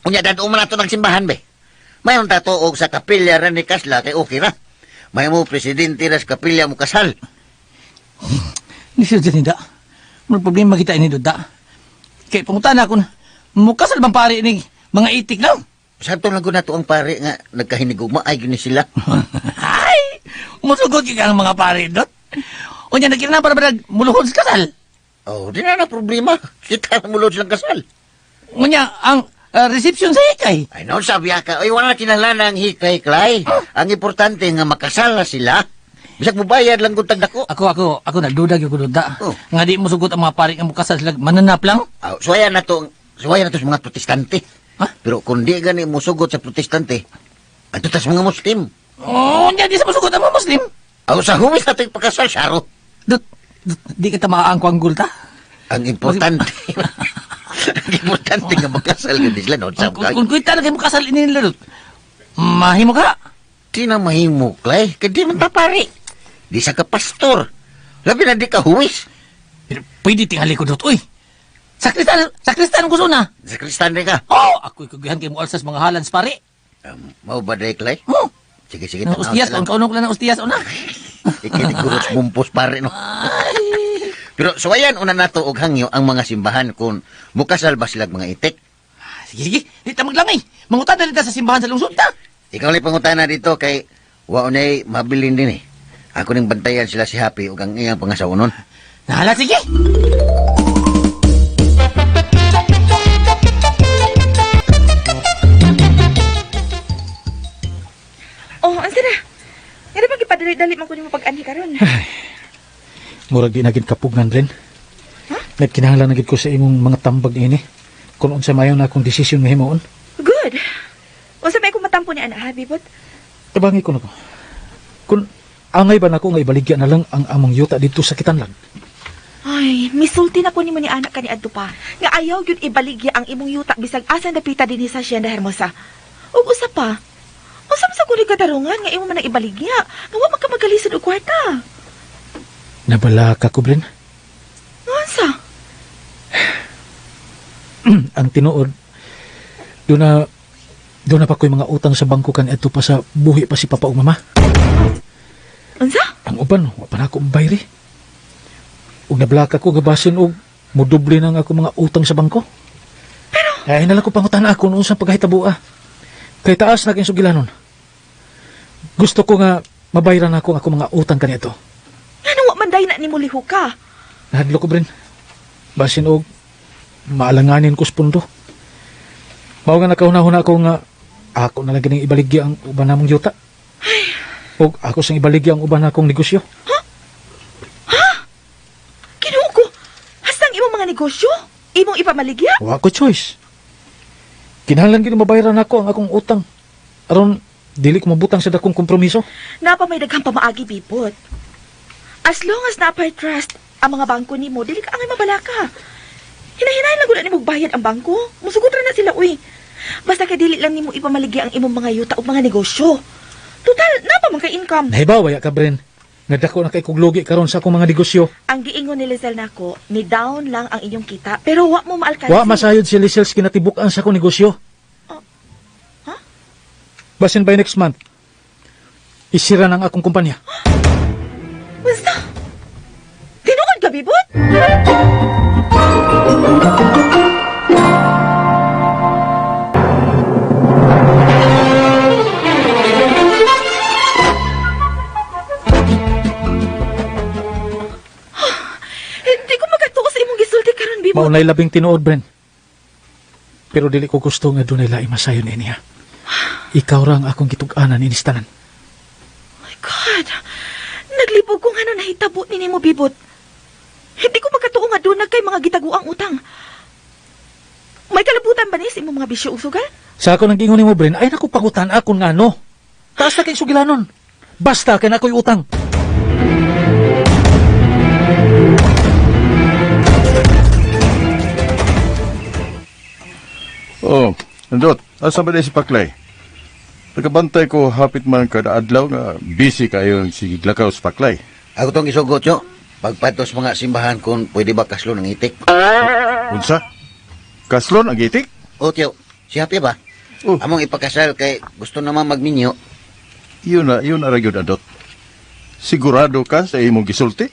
Unya, dadong man nato ng simbahan, be. Mayon tato og sa kapilya rin ni Kasla, kay okay ra. May mo presidente ra sa kapilya mo kasal. Hindi siya dyan, Ida. May problema kita ini, Duda. Kaya pangutan na kung mukasal bang pare ini, mga itik lang. Santo lang ko na to ang pare nga nagkahinigugma ay gini sila. Ay! Musugod ka ang mga pare, Dot. O niya, nagkira na para ba muluhod sa kasal? Oh, di na problema. Kita na mulod silang kasal. O niya, ang reception sa hikay. Ay, no, sabi ka. Ay, wala kinala ang hikay, Clay. Ang importante nga makasal na sila. Bisag mo bayad lang kung tagdako. Ako nagdudag yung Duda. Oh. Nga di mo sugot ang mga pare nga mukasal sila, mananap lang. Oh, suwayan na to sa mga protestante. Ha? Pero kung di gani mo sugot sa protestante, ato tas mga Muslim. O niya, di sa masugot ang mga Muslim. Aw, sa humis natin pagkasal, Sharo. Dot, di kita makaangkwang ta. Ang importante. Ang importante nga magkasal yun sila, no? Kung kita na kayo mukasal ini nila, Dot, mahimo ka. Di na mahimo, Clay. Kaya di man ta pare. Di sa ka pastor. Labi na di ka huwis. Pero pwede tingali ko, Dot, uy. Sakristan ko na. Sa kristan rin ka. Oh, ako'y kagihan kayo mo alsas mga halans, pare. Mau ba day, Clay? Oh, Sige, na ustayas, kung kaunong ko lang na ustayas, una. Ikiniguros mumpos pare, no? Pero suwayan, una nato og hangyo ang mga simbahan kung mukasal ba silang mga itik. Sige, di ta maglangay. Mangutan na rin ta sa simbahan sa lungsod ta. Ikaw lang pangutana dito kay waunay mabilin din eh. Ako ning bantayan sila si Happy ug ang iyang pangasawon. Nahala, sige. Oh, ang sana. Nga ba gipadali-dali man ko nimo pag-anhi karon? Murag di naging kapugngan rin. Nagkinahanglan nagid ko sa imong mga tambag ini. Kung unsa mayon na akong desisyon nga himuon. Good. Unsa may ko matampo ni ana, ha, Bibot? Tabangi ko na ko. Kung angay ba na ko nga ibaligya na lang ang among yuta dito sa Kitanlag. Ay, misulti na ko nimo ni anak kani adto pa. Nga ayaw gyud ibaligya ang imong yuta bisag asa napita dinhi sa Hacienda Hermosa. Ug usa pa. Unsa man sa kulig katarungan nga imo man ang ibaligya? Nga wa man ka magalisod og kwarta. Nabala ka ko, Bren. Unsa? Ang tinuod, doon na pa ko'y mga utang sa bangko kan eto pa sa buhi pa si papa o mama. Unsa? Ang uban, wa pa na ako bayri. Ug nablaka ko gabasin og modoble na nga ako mga utang sa bangko. Pero ay nalang ko pangutan ako noon sa paghahitabo kay taas na kayong sugilanon. Gusto ko nga mabayaran ako mga utang kanito. Ano wa man day na nimo liho ka? Nahadlo ko, Bren. Basin og maalanganin ko sa pundo. Mao nga nakahuna-huna ako nga ako na lang ganing ibaligya ang uban namong yuta. Og ako sang ibaligya ang uban akong negosyo. Kinuo ko. Hastang imong mga negosyo? Imong ipamaligya? Wa ko choice. Kinahanglan gid mabayaran ako ang akong utang. Aron dili ko mabutang sa dakong kompromiso. Napa may daghang pamaagi, Bibot. As long as na trust ang mga bangko nimo, dili ka angay mabalaka. Hinahinay lang gud nimo bayad ang bangko. Musugot ra na sila, uy. Basta kay dili lang nimo ipamaligya ang imong mga yuta ug mga negosyo. Total, napa man kay income. Nahibaw ya ka, Bren. Nga dako na kay kog lugi karon sa akong mga negosyo. Ang giingon ni Lizelle nako, ni down lang ang inyong kita, pero wa mo maalkansi. Wa masayod si Lisels kinatibuk-an sa akong negosyo. Ha? Basin by next month, isira ng akong kumpanya. Basta. Tinuod ka, Bibot? Hindi ko magatuo sa imong gisulti karon, Bibot. Maunay labing tinuod, Bren. Pero dili ko gusto nga dunay laing masayon niya. Ikaw ra ang akong gitug-anan inistanan. My God. God, naglibog ko nga nahitabo ni mo, Bibot. Hindi ko magkatuo nga doon kay mga gitaguang utang. May kalabutan ba ni sa imong mga bisyo usugal? Sa ako nang gingon ni mo, Bren, ay naku pagutan akon nga no. Taas na kayong sugilanon. Basta kay na ako'y utang. Oh, Andot, asa ba na si Paklay? Nagabantay ko hapit man kada adlaw nga busy kayo si Glakaw sa Paklay. Ako tong isugot, yo. Pagpatos mga simbahan kung pwede ba kaslo ng itik? Unsa? Kaslon ang itik? O, tiyo, si Happy ba? Oh. Among ipakasal kay gusto naman magminyo. Yun na ragyod, Andot. Sigurado ka sa imong gisulti?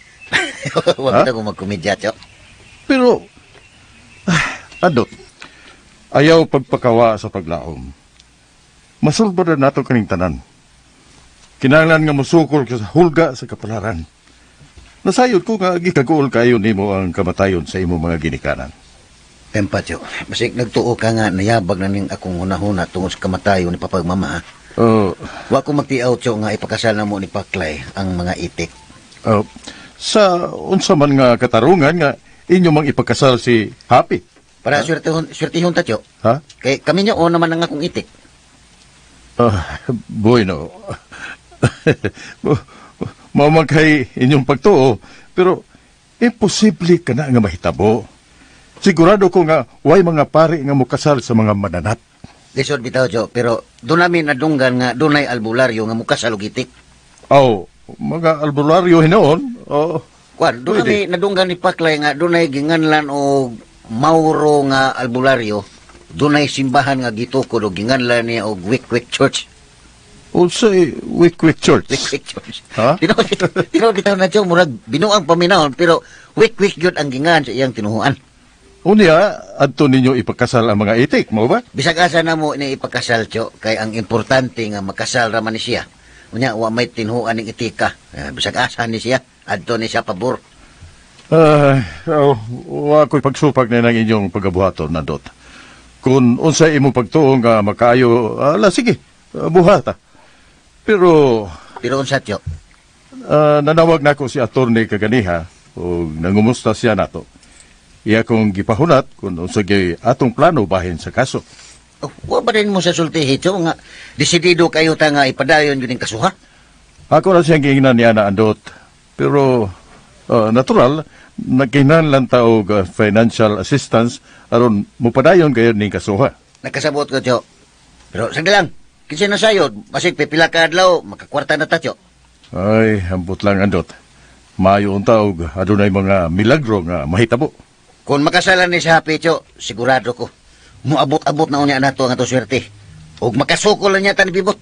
Huwag na kong magkomedya, tiyo. Pero, Andot, ayaw pagpakawa sa paglaom. Masulba na nato kaning tanan. Kinahanglan nga musukol ka sa hulga sa kapalaran. Nasayod ko nga gikaguol kayo nimo ang kamatayon sa imong mga ginikanan. Tempa, tiyo. Masig nagtuo ka nga nayabag na ning akong hunahuna tungod sa kamatayon ni Papagmama, ha? Wa ko magtiaw, tiyo, nga ipakasal na mo ni Paklay ang mga itik. Sa unsa man nga katarungan nga inyo mang ipakasal si Happy. Para swertihon ta, tiyo. Ha? Kay kami niyo o naman ang akong itik. Bueno. Mamang kay inyong pagtuo, pero imposible ka na nga mahitabo. Sigurado ko nga, way mga pari nga mukasal sa mga mananat. Lisod bitaw, tiyo, pero doon namin nadunggan nga dunay albularyo nga mukasal og itik. Mga albularyo hinoon. Kwan, doon Pwede. namin nadunggan ni Paklay nga dunay ginganlan o Mauro nga albularyo. Dunay simbahan nga gitukod o ginganlan niya og Wick Church. Unsay Wick Church. Wick Church. Ha? Tinaw bitaw na, tiyo, murag binuang paminahon, pero Wick yun ang gingan sa iyang tinuhuan. Unya, adto ninyo ipakasal ang mga itik, mo ba? Bisag asa na mo ni ipakasal, tiyo, kay ang importante nga makasal raman ni siya. Unya, wa may tinuhuan ning itika. Bisag asa ni siya, adto ni siya pabor. Wa ko'y pagsupag na ng inyong pagabuhaton, Nandot. Kung unsay imo pagtuo nga makaayo, sige, buhata. Pero, unsa, tiyo? nanawag na ko si attorney kaganiha o nangumusta siya nato. Iya kong gipahunat kung unsay atong plano bahin sa kaso. Wa ba rin mo sa sultihi, tiyo, nga desidido kayo ta nga ipadayon yun yung kasuha? Ako na siyang giingnan niya na Andot. Pero, natural, nagkinahanglan ta og financial assistance aron mupadayon kayo ning kasuha. Nakasabot ko, tiyo. Pero, sagdi lang, kinsa na sayod, basig pipila ka adlaw, makakwarta na ta, tiyo. Ay, ambot lang Andot. Maayo unta og adunay mga milagro nga mahitabo. Kung makasalan ni sa Happy, tiyo, sigurado ko, muabot-abot na unya na to ang ato swerte. Ug makasukol na niya ta ni Bibot.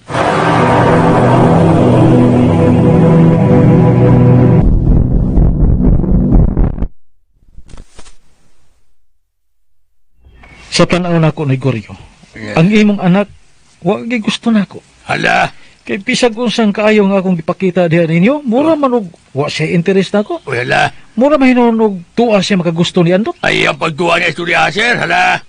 Sa tanaw na ako ni Goryo, ang imong anak, wag gusto na ako. Hala, Kay pisag unsang kaayo nga akong ipakita diha ninyo, mura man og wa siya interest nako. hala. Mura mahinon og tuwa siya makagusto ni Andot. Ay, ang pagtuwa niya istorya, sir, hala.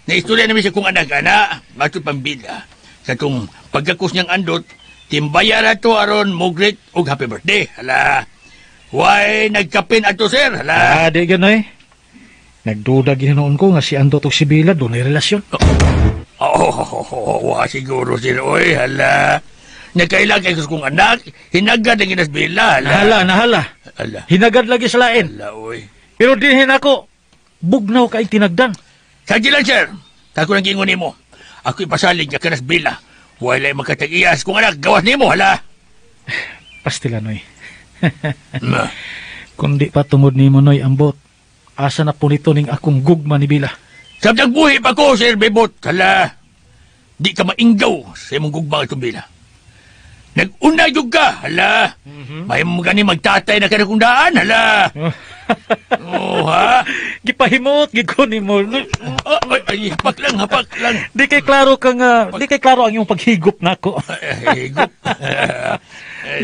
Naistorya namin siya kung anak-anak, matut pambida. Sa itong pagkakus niyang andot, timbaya na to aron mugrit og happy birthday, hala. Why, nagkapin ato, sir, hala. Di ganoy. Nagduda ginoon ko nga si Andot og si Bila doon ay relasyon. Wa siguro, sir, oy, hala. Nagkailang kay kung anak, hinagad ang inasbila, hala. Nahala. Hala, Hinagad lagi sa lain. hala, oy. Pero dinhin ako, bugnaw kay tinagdan. Sadya lang, sir. Tako lang gingon nimo. Ako'y pasalig nga kanas bila. Wala magkatag-iyas kung anak, gawas nimo, hala. Pastila, Noy. Ma. Kundi pa tungod ni mo, Noy, ambot. Asa na po nito ning akong gugma ni Bila. Sabtang buhi pa ko, sir, bebot, hala. Di ka mainggaw sa imong gugbang itong bila. Nag-una yung ka, hala. May mo gani magtatay na kanakundaan, hala. Oh, ha? Gipahimot, gikunin mo. Ay, hapak lang. Di kay klaro ka nga, di kay klaro ang iyong paghigop nako. Higup.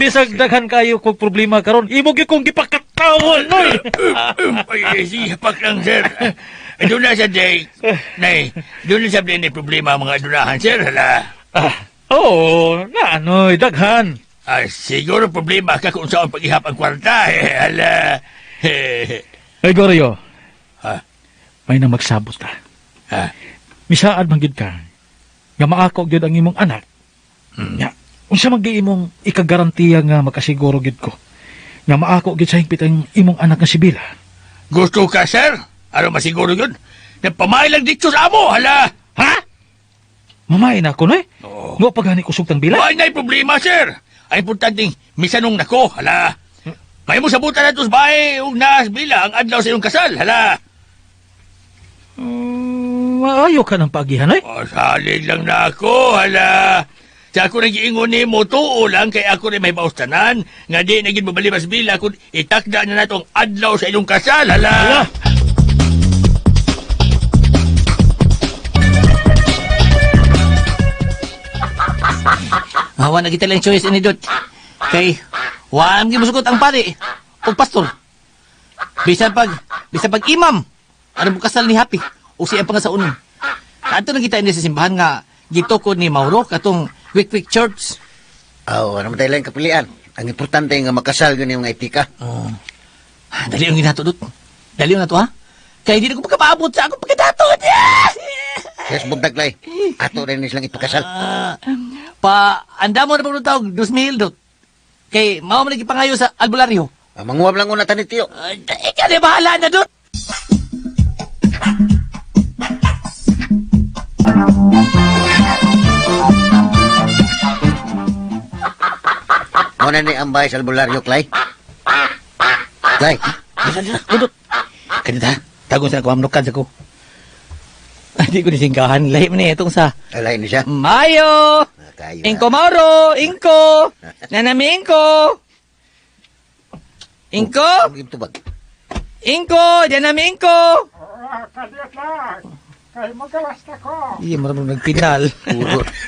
Bisag daghan kayo kung problema karon, imo gyud kong gipakatawan, Noy. Ay, hapak lang, sir. Doon na sa day, nay, doon na sa day na problema ang mga adunahan, sir, hala. Oo, na Noy, daghan. Siguro problema ka kung saan pag-ihap ang kwarta. Ala. Ay, Goryo. Ha? May na magsabot ta. Ha? Misaan man gid ka. Nga maako gyud ang imong anak. Nya, unsa man gyud imong ikagarantiya nga makasiguro gyud ko. Nga maako gyud sa hingpit ang imong anak nga si Bila. Gusto ka, sir? Ano masiguro yun? Nagpamay lang dito sa amo, hala. Ha? Mamain ako na eh. Oo. Nga pagani kusog tang Bila. Wala na problema, sir. Ang importante, misanong nako, hala. May mo sabutan na ito sa bahay, ug naas bila, ang adlaw sa iyong kasal, hala. Maayo ka ng paagihan eh. Salig lang na ako, hala. Sa ako nag-iingon ni mo, tuo lang, kay ako rin may baustanan, nga di naging mabalimas bila, kung itakda na natong adlaw sa iyong kasal, hala. Hawa na kita lang choice ini dot. Kay wa am gimusukot ang pare o pastor. Bisan pag imam. Ano mo kasal ni Happy o siya pa nga sa unon. Ato na kita ini sa simbahan nga gitukod ni Mauro katong Wick Church. Ano man tayo lang kapilian. Ang importante nga makasal yun yung mga etika. Dali yung ginato dot. Dali yung nato ha. Kay di na ko makapaabot sa akong pagkadato. Yes, bugdaglay. Ato rin silang ipakasal. Anda mo na pag tawag, 2,000 dot. Kay mao man gipangayo sa albularyo. Manguwab lang una tanit tiyo. Ikaw na bahala na dot. Muna ni ambay sa albularyo, Clay. Clay. Dudot. Kanita, tagong sa kuamnukan sa ko. Hindi ko nisingkahan. Lahi mo niya itong sa Alay ni siya. Mayo! Kayo. Inko Mauro! Inko! Nanami Inko! Inko! Ang tubag. Inko! Nanami Inko! Iya, maraming nagpinal.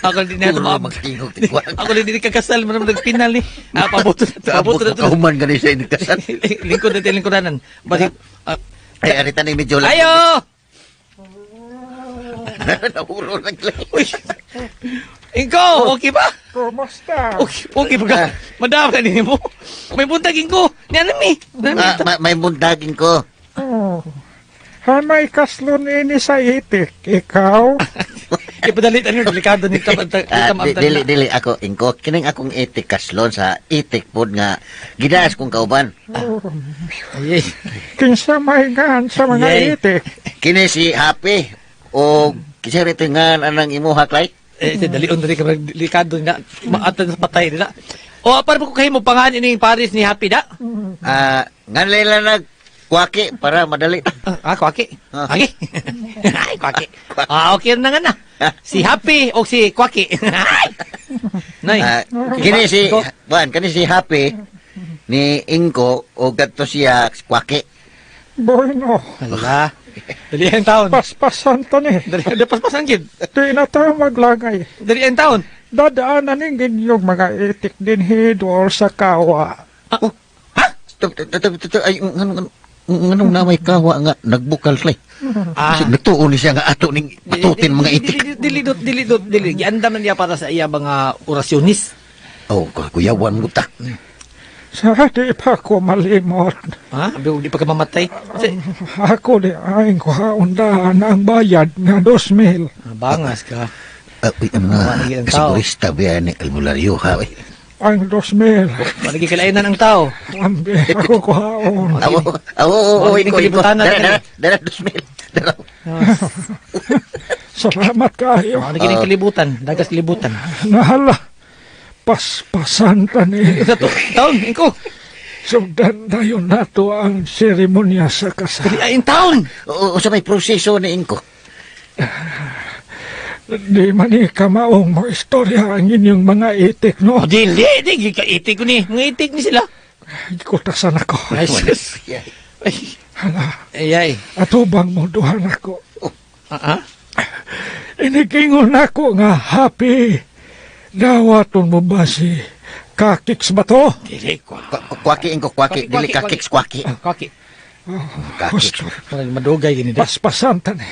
Ako din na Puro tumabag. magtingog tikwag. Ako din kakasal, maraming nagpinal ni. Pabuto na Abot na ito. kauman gani siya inikasal. Lingkod na tayo lingkodanan. Bakit? Ay, arita ni medyo lang. Ayo! Nahuro lang, Clay. Uy! Inko! Okay ba? Kumusta? Okay ba ka? Madama ka din mo. May buntagin ko. Nanami. May mundagin ko. Oh. Hanay kaslon ini sa itik. Ikaw? Ipadalit ano, delikado nito. Dili ako, ingko. Kining akong itik kaslon sa itik pod nga gidaas kong kauban. Ay, Kinsa maingan sa mga Yay. itik. Kini si Happy o kisa rito nga anang imuha, Clay. dalion na rin ka delikado na. Maatan sa patay nila. O, para ko kayo mo pangahan ini Paris ni Happy da? Ngan layla nag kwaki para madali. Kwaki. Kwaki. Ay, Kwaki. Okay na nga na. Si Happy o si Kwaki. Nay. Kini si kani si Happy ni Inko o gadto siya kwaki. Bueno, Hala. Dali ang taon. paspasan to ni. Dali paspasan gid. Di na tayo maglagay. Dali ang taon. Dadaanan ng yung mga itik din hidor sa kawa. Ay nganong namay kawa nga nagbukal, Clay. Kasi nagtuon ni siya nga ato ning patutin mga itik. Dili. Giandam na niya para sa iya mga orasyonis. Oh, kuyawan mo ta. Sa di pa ko malimot. Ha? Abi di pa ka mamatay. Ako di aing ko undahan ang bayad nga 2,000. Bangas ka. Uy, ano nga, Lagi ang tao. sigurista ba ni albularyo, ha? Ang 2,000. Malagi kalainan ang tao. Ambi ako kuhaon. Oo, Mga kalibutan natin. Dara, 2,000. Dara. Salamat kayo. Malagi ng kalibutan. Dagas kalibutan. Nahala. Paspasan ta ni. Isa to. Taon. Inko. Sugdan dayon nato ang seremonya sa kasal. Dali ay taon. Oo, sa may proseso ni Inko. Di man ni kamaong mo istorya ang inyong mga itik, no? Dili. Di. Kaitik ko ni. Mga itik ni sila. Kutasan ako. Ay, sus. Ay. Hala, Ay. atubang mo duhan ako. Ah? Inigingon ako nga happy. Dawaton mo ba si Kakiks ba to? Dili ko. Kwaki, Inko, kwaki. Dili kakiks, kwaki. Kaki. Kakik. Gusto. Madugay gini. Paspasan ta ni.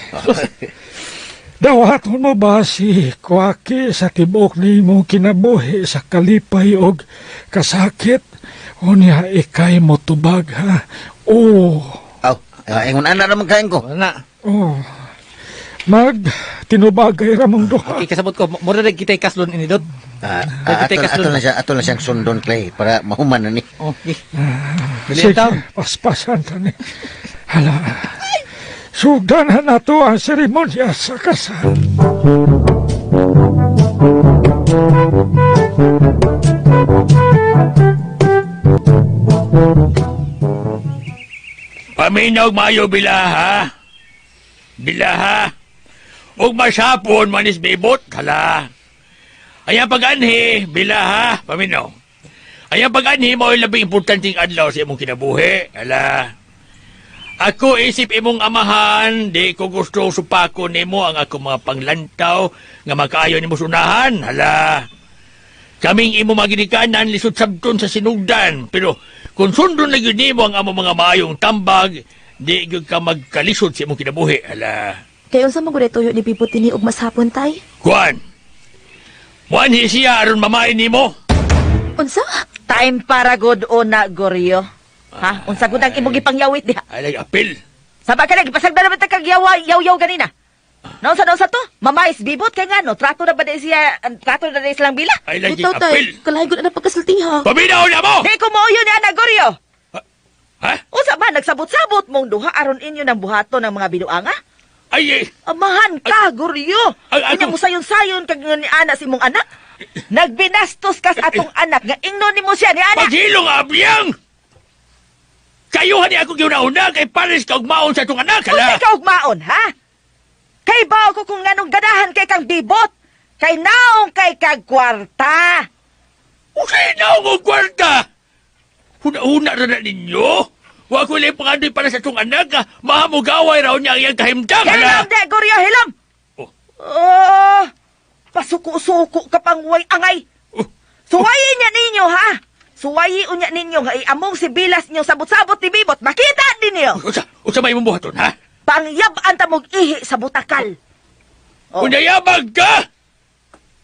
Dawaton mo ba si Kwaki sa tibok ni mo kinabuhi sa kalipay og kasakit? O niya ikay mo tubag ha? Oo. Aw, ingon ana naman kain ko. Wala. Oh. Tinubagay ramong duha. Okay, kasabot ko. Mura rin kita ikaslon ini, Dot. Ato na siyang sundon, Clay, para mahuman na ni. Okay. Bili Sige, itaw. paspasan ta ni. Hala. Sugdanan na to ang seremonya sa kasal. Paminaw mayo bilaha. Bilaha. Ug masapon manis bibot, hala. Ayang pag-anhi, bilaha, paminaw. Ayang pag-anhi mo ay labing importanteng adlaw sa imong kinabuhi, hala. Ako isip imong amahan, di ko gusto supako nimo ang ako mga panglantaw nga makaayo nimo sunahan, hala. Kaming imo maginikanan lisod sabton sa sinugdan, pero kung sundon na yun nimo ang among mga maayong tambag, di gyud ka magkalisod sa imong kinabuhi, hala. Kaya unsa man gud tuyo ni Bibot dinhi og masapon tay? Juan, wanhi siya aron mamain nimo. Unsa? Time para good o na, Goryo. Ha? Unsa gud ang imong gipangyawit diha? Ay, apil. Sabag ka na, gipasagda naman ta kag yaw-yaw ganina. Naunsa to? Mamais bibot kay ngano? Trato na ba na siya, trato na ba silang bila? Ay, lagi Utaw tay, apil. kalahi gud na pagkasultiha. Paminaw na mo! Di ko mauyo ni Ana Goryo. Ha? Unsa ba nagsabot-sabot mong duha aron inyo ng buhato ng mga binuanga? Ay, eh. Amahan ka, Goryo. Ay, Inya mo sayon-sayon kag ni Ana si mong anak. Nagbinastos ka sa atong anak nga ingnon nimo siya ni Ana. Paghilong abyang! Kayuhan ni ako giuna-una kay pares ka ugmaon sa itong anak, Kung hala! ikaw maon, ha? Kay bao ko kung nganong ganahan kay kang bibot. Kay naong kay kag kwarta. Usay na ako kwarta! Huna-huna na ninyo? Wa ko lang pangandoy para sa itong anak, nga mahamugaway raw niya ang iyang kahimtang, hala! Hilom, de, Goryo, hilom! Oh. Oh, pasuko-suko ka pang way angay. Oh. Suwayin niya ninyo, ha? Suwayi unya ninyo nga iamong si Bilas niyo sabot-sabot ni Bibot. Makita din niyo. Usa may mong buhaton, ha? Pangyab-an ta mong ihi sa butakal. Oh. Unayabag ka!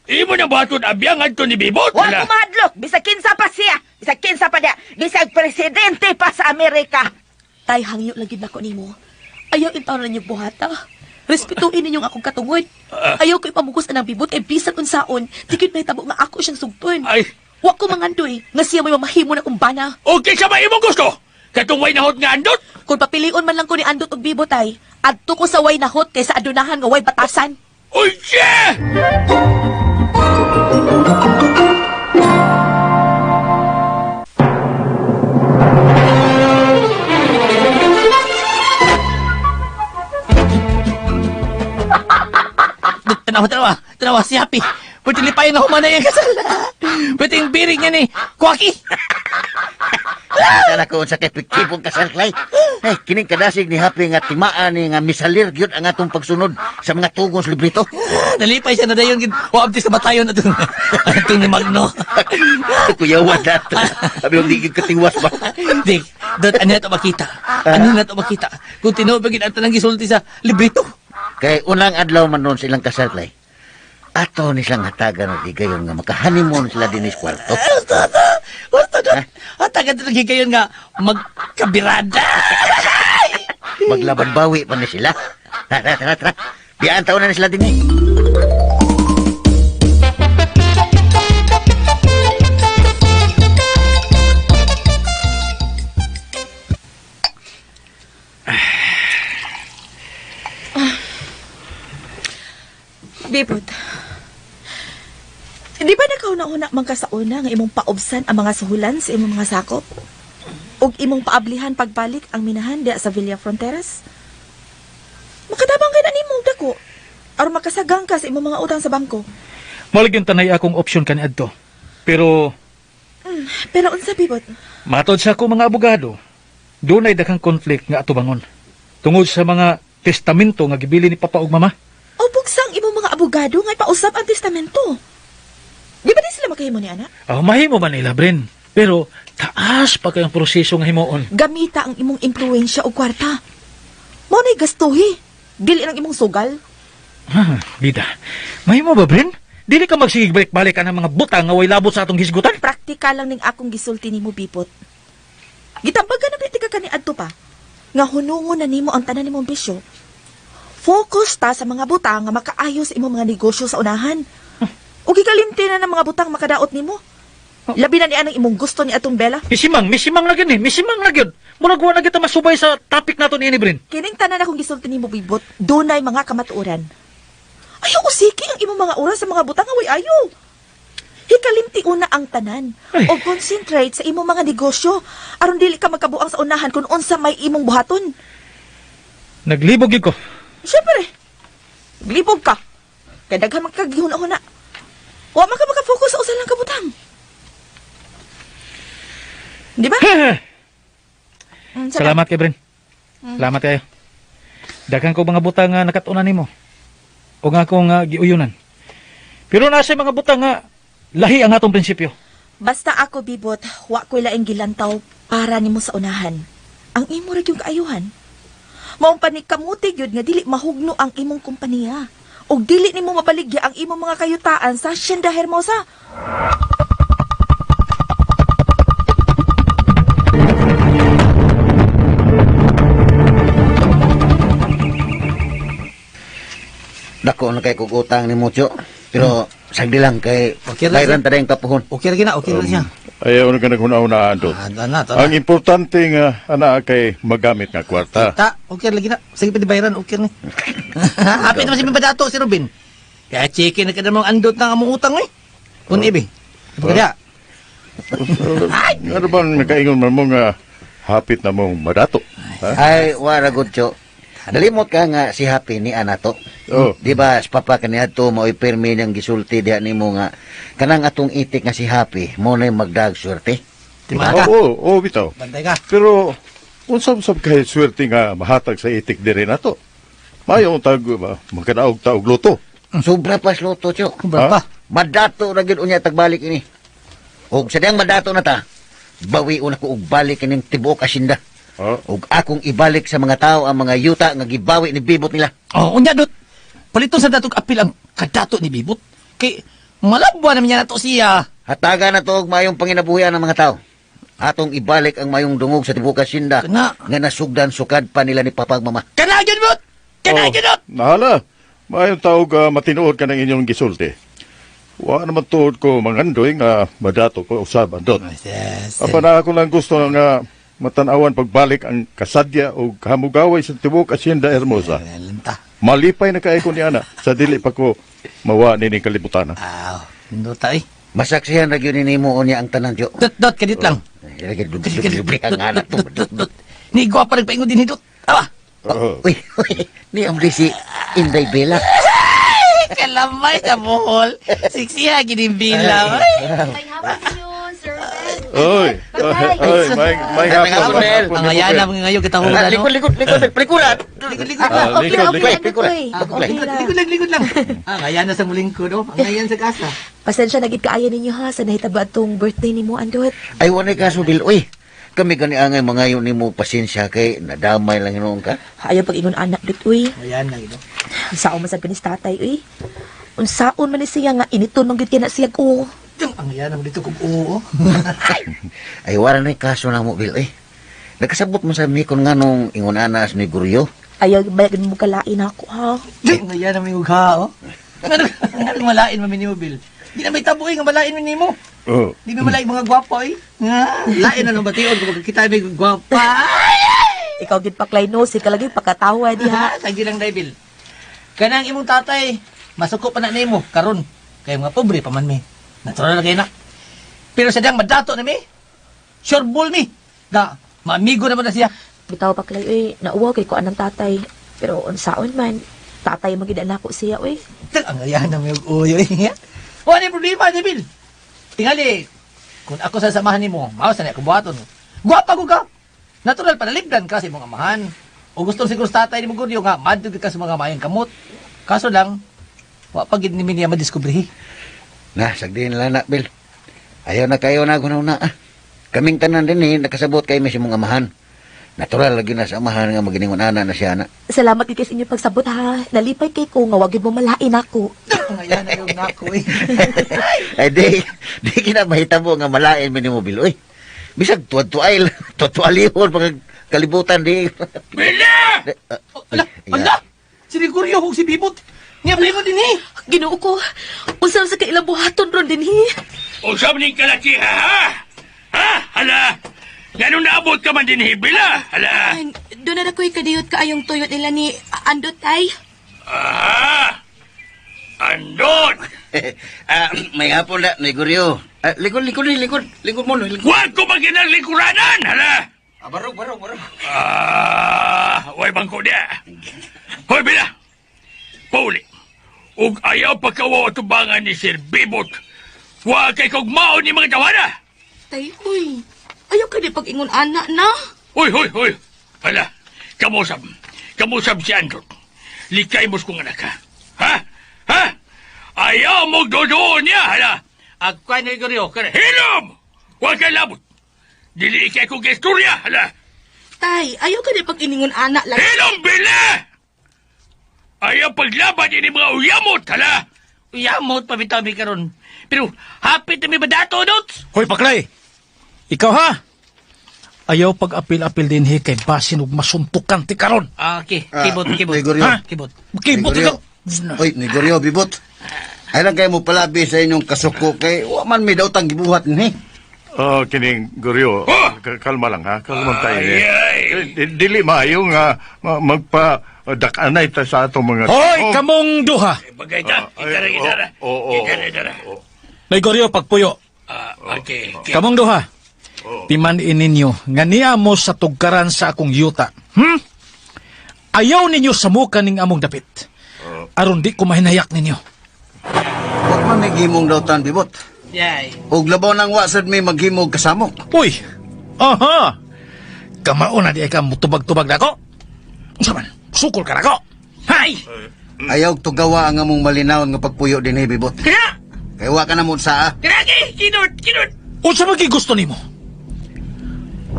Imo na buhaton abyang adto ni Bibot, Huwag hala! kumahadlok. Bisag kinsa pa siya. Bisag kinsa pa niya. Bisag presidente pa sa Amerika. Tay, hangyo lagi nako nimo. Ayaw intaw na niyo buhata. Respetuin ninyong akong katungod. Ayaw ko ipamugos ang Bibot kay bisan unsaon. Dikit may tabo nga ako siyang sugton. Ay, Wa ko mangandoy nga siya may mamahimo na kumbana. okay sa may imong gusto! Katong way nahot nga andot! Kung papilion man lang ko ni Andot og Bibot tay, adto ko sa way nahot kaysa adunahan nga way batasan. Uy, siya! Tanawa, si Happy. Pwede lipayin na humana yung kasal. Pwede yung birig niya ni Kwaki. Kala ko sa kipong kasal, Clay. Ay, kining kadasig ni Happy nga timaan ni nga misalir gyud ang atong pagsunod sa mga tugong sa librito. Nalipay siya na dayon. Waabtis ka batayon na itong ni Magno. Kuyawan nato. Sabi yung digig katiwas ba? Dik, Dot, ano na ito makita? Ano na ito makita? Kung tinubagin at nang gisulti sa librito. Kay unang adlaw man noon silang kasal, Clay. Ato ni silang hatagan ng gigayon nga makahanimon sila din sa kwarto. Basta Dot. At agad lagi kayo nga magkabirada. Maglaban bawi pa ni sila. Tara. Biyaan taon na sila din eh. Bibot. Di ba nakauna-una man ka sa una nga imong paubsan ang mga suhulan sa imong mga sakop? Ug imong paablihan pagbalik ang minahan diya sa Villa Fronteras? Makatabang ka na nimong dako. Aron makasagang ka sa imong mga utang sa bangko. Maligyan tanay akong opsyon kaniadto. Pero Pero unsa Bibot? matod sa ako mga abogado, dunay daghang konflikt nga ato bangon. Tungod sa mga testamento nga gibili ni Papa ug Mama. O bugsang imong mga abogado nga ipausap ang testamento. Di ba di sila makahimo ni ana? Mahimo man nila, Bren. Pero taas pa kayang proseso nga himuon. Gamita ang imong impluwensya o kwarta. Mo na'y gastuhi. Dili ang imong sugal. Bida. May mo ba, Bren? Dili ka magsigig balik-balik ka ng mga butang nga way labot sa atong hisgutan? Praktikal lang ning akong gisulti nimo Bibot. Gitambagan na ka kani adto pa. Nga hunungon na nimo ang tanan nimong bisyo. Focus ta sa mga butang nga makaayos imong mga negosyo sa unahan. Ug gikalimti na ng mga butang makadaot nimo. Labi na ni anang imong gusto ni atong Bella. Misimang na gid ni. Misimang na gyud. Murag wa na kita masubay sa topic nato ni Bren. Kining tanan akong gisulti nimo Bibot, dunay mga kamatuoran. Ayaw ko siki ang imong mga oras sa mga butang nga way ayo. Hikalimti una ang tanan o concentrate sa imong mga negosyo aron dili ka magkabuang sa unahan kung unsa may imong buhaton. Naglibog gyud ko. Siyempre, glibog ka. Kaya daghan magkagihuna-huna. Wa man ka makafocus sa usa lang kabutang. Di ba? Salamat kay Bren. Salamat kayo. Daghang ko mga butang nga nakatuna nimo. O nga akong giuyunan. Pero nasa mga butang nga lahi ang atong prinsipyo. Basta ako, Bibot, wa ko'y laing gilantaw para nimo sa unahan. Ang imo ra yung kaayuhan. Maong panikamutig yun nga dili mahugno ang imong kompanya. O dili nimo mabaligya ang imong mga kayutaan sa Hacienda Hermosa. Dako na kay kog utang ni Mucho. Pero sagdi lang kay Okay lang bayran ta dayong tapuhon. Okay lagi na, okay lang siya. Ayaw na ka naghuna-una, Andot. Ang importante nga, ana kay magamit nga kwarta. Ta, okay lagi na. Sige pa di bayaran, okay na. Hapit naman si Mibadato, si Robin. Kaya chicken na ka namang andot na among utang eh. Kung ibi. Pagkaya. Ano bang nakaingon man mo nga hapit na mong madato? Ha? Ay, wala gud Cho. Nalimot ka nga si Happy ni Anato. Oh. Di ba, sa papa kaniya to, mao'y permi niyang gisulti diha ni mo nga, kanang atong itik nga si Happy, mo na'y magdag swerte. Tima ka. Oo, bitaw. Bantay ka. Pero, unsab-sab kay swerte nga mahatag sa itik dire na to. Mayong tag, magkadaog-taog luto. Sobra pa sloto, Cho. Kubra pa. Madato na gid unya tagbalik ini. Og sadyang madato na ta, bawi una ko og balik kining tibuok asinda. Ug akong ibalik sa mga tao ang mga yuta nga gibawi ni Bibot nila. Oh, unya dot. Palito sa datog apil ang kadato ni Bibot. Kay malabwa naman niya nato siya. Hataga na to og mayong panginabuhian ng mga tao. Atong ibalik ang mayong dungog sa tibuok asinda Kana. nga nasugdan sukad pa nila ni Papag Mama. Kana gyud bot. Kana gyud dot. Nahala, mayong taog matinuod ka ng inyong gisulti. Wa naman tuod ko mangandoy nga madato ko usab Andot. Yes. Apa na ako lang gusto nga matanawan pagbalik ang kasadya o hamugaway sa tibok Hacienda Hermosa. Lenta. Malipay na kay ko ni ana sa dili pa ko mawa ni kalibutan. Aw, nindota eh. Masaksihan ra gyud ni mo unya ang tanan Jo. Dot kadit lang. Libre ang anak to. Ni gwa pa nagpaingon din hidot. Awa. Uy, ni ang si Inday Bella. Kalamay sa buhol. Siksiha ginimbila. May hapon yun, Sir Ben. Oy, may hapon. Ang ayana mga ngayon kita hula no. Likod, pelikulat. Likod lang. Ang ayana sa muling ko no. Ang ayan sa kasa. Pasensya nagit kaayo ninyo ha sa nahitabo atong birthday nimo Andot. Ay, wala kaso, Bill. Uy, kami gani angay mga yun ni mo pasensya kay nadamay lang yun ka. Ayaw pag-ingon anak dit uy. Ayan lang ito. Sao man sad kanis tatay uy. Unsaon man ni siya nga initon man gid na siya ko. Ang ayana mo dito kung oo. Ay, wala na kaso na mo, Bill. Nagkasabot mo sa mikon nga nung ingon anas ni Guryo. Ayaw bayag mo kalain ako ha. Ang ayana mo yung ugha oh. Nga malain mo Bill. Di na may tabuhay nga malain mo nimo. Oh. Di mo malain mga gwapo eh. Nga, lain na nung bation kung kita may gwapa. Ikaw gid paklay no si kalagi pakatawa diha. Sagdi lang dai Bill. Kanang imong tatay, masuko pa na nimo karon. Kay mga pobre pa man mi. Natural na kayo na. Pero sadyang madato na mi. Sure bull mi. Da, maamigo naman na siya. Bitaw paklay uy, nauwaw kay ko anang tatay. Pero unsaon man, tatay magid anak ko siya uy. Ang ayahan na may uyo eh. Wala yung problema, Bill. Tingali, kung ako sasamahan ni mo, mawas na ako buhaton. Guwapa ko ka. Natural, panaligdan ka sa mong amahan. O gusto siguro sa tatay ni mo gudyo nga, madug ka sa mga mayang kamot. Kaso lang, wapagid ni niya madiskubrihi. Na, sagdihin lang na, Bill. Ayaw na kayo na guna-una. Kaming tanan din nakasabot kayo may mong amahan. Natural lagi na sa amahan nga maginingon ana na siya na. Salamat gid sa inyo pagsabot ha. Nalipay kay ko nga wag gyud mo malain ako. Ngayon na yung nako eh. Ay, di kita mahitabo nga malain mo ni mo biloy. Bisag tuwad-tuwalihon pag kalibutan di. Bila! Ala, ala! Siniguryo kong si Bibot. Nga mo din eh. Ginoo ko. Unsa sa kailang buhaton ron dinhi? Usap ni kalaki ha? Ha? Hala! Ganun naabot ka man din Bila? Hala! Doon na ako'y kadiyot ka ayong tuyot nila ni Andot ay. Ah! Andot! May hapon na, Negoryo. Likod mo, likod. Huwag ko maginang likuranan! Hala! Barog. Way bangko dia. Hoy, Bila! Pauli! Ug ayaw pagkawa tubangan ni Sir Bibot. Huwag kay kugmaon ni mga tawana! Tay, uy. Ayaw ka di pag-ingon anak na. Hoy! Hala! Kamusab si Andot. Likay mos kong anak ka. Ha? Ayaw mo dodoon niya, hala! Agkwan ni Goryo. Hilom! Huwag kay labot! Dili ikay kong istorya, hala! Tay, ayaw ka di pag-iningon anak lang. Hilom, Bila! Ayaw paglaban ni mga uyamot, hala! Uyamot pabitabi karon. Pero hapit na may badato, Dots. Hoy, Paklay! Ikaw ha? Ayaw pag-apil-apil din kay basin ug masuntukan ti karon. Okay, kibot. Negoryo. Ha? Kibot. Kibot ikaw. Oy, Negoryo, Bibot. Ay lang kayo mo palabi sa inyong kasuko kay waman may daw tang gibuhat ni. Kining Goryo, kalma lang ha. Kalma tayo. Ay. Dili maayo nga magpa-dakanay ta sa atong mga... Hoy, kamong duha. Bagay ta, ikara. Naigoryo, pagpuyo. Okay. Kamong duha. Timan ininyo, nga niya mo sa tugkaran sa akong yuta. Ayaw ninyo sa muka ning among dapit. Aron di ko mahinayak ninyo. Wa man may gimong daw tan, Bibot. Yay. Og labaw nang wasad may maghimog kasamo. Uy! Aha! Kamao na di ay ka mutubag-tubag na ako? Unsa man? Sukol ka na ako? Hay! Ayaw tugawa ang among malinaw nga pagpuyo din Bibot. Kaya! Kay wa ka na mo sa Kaya! Kinod! Unsa man kay gusto nimo?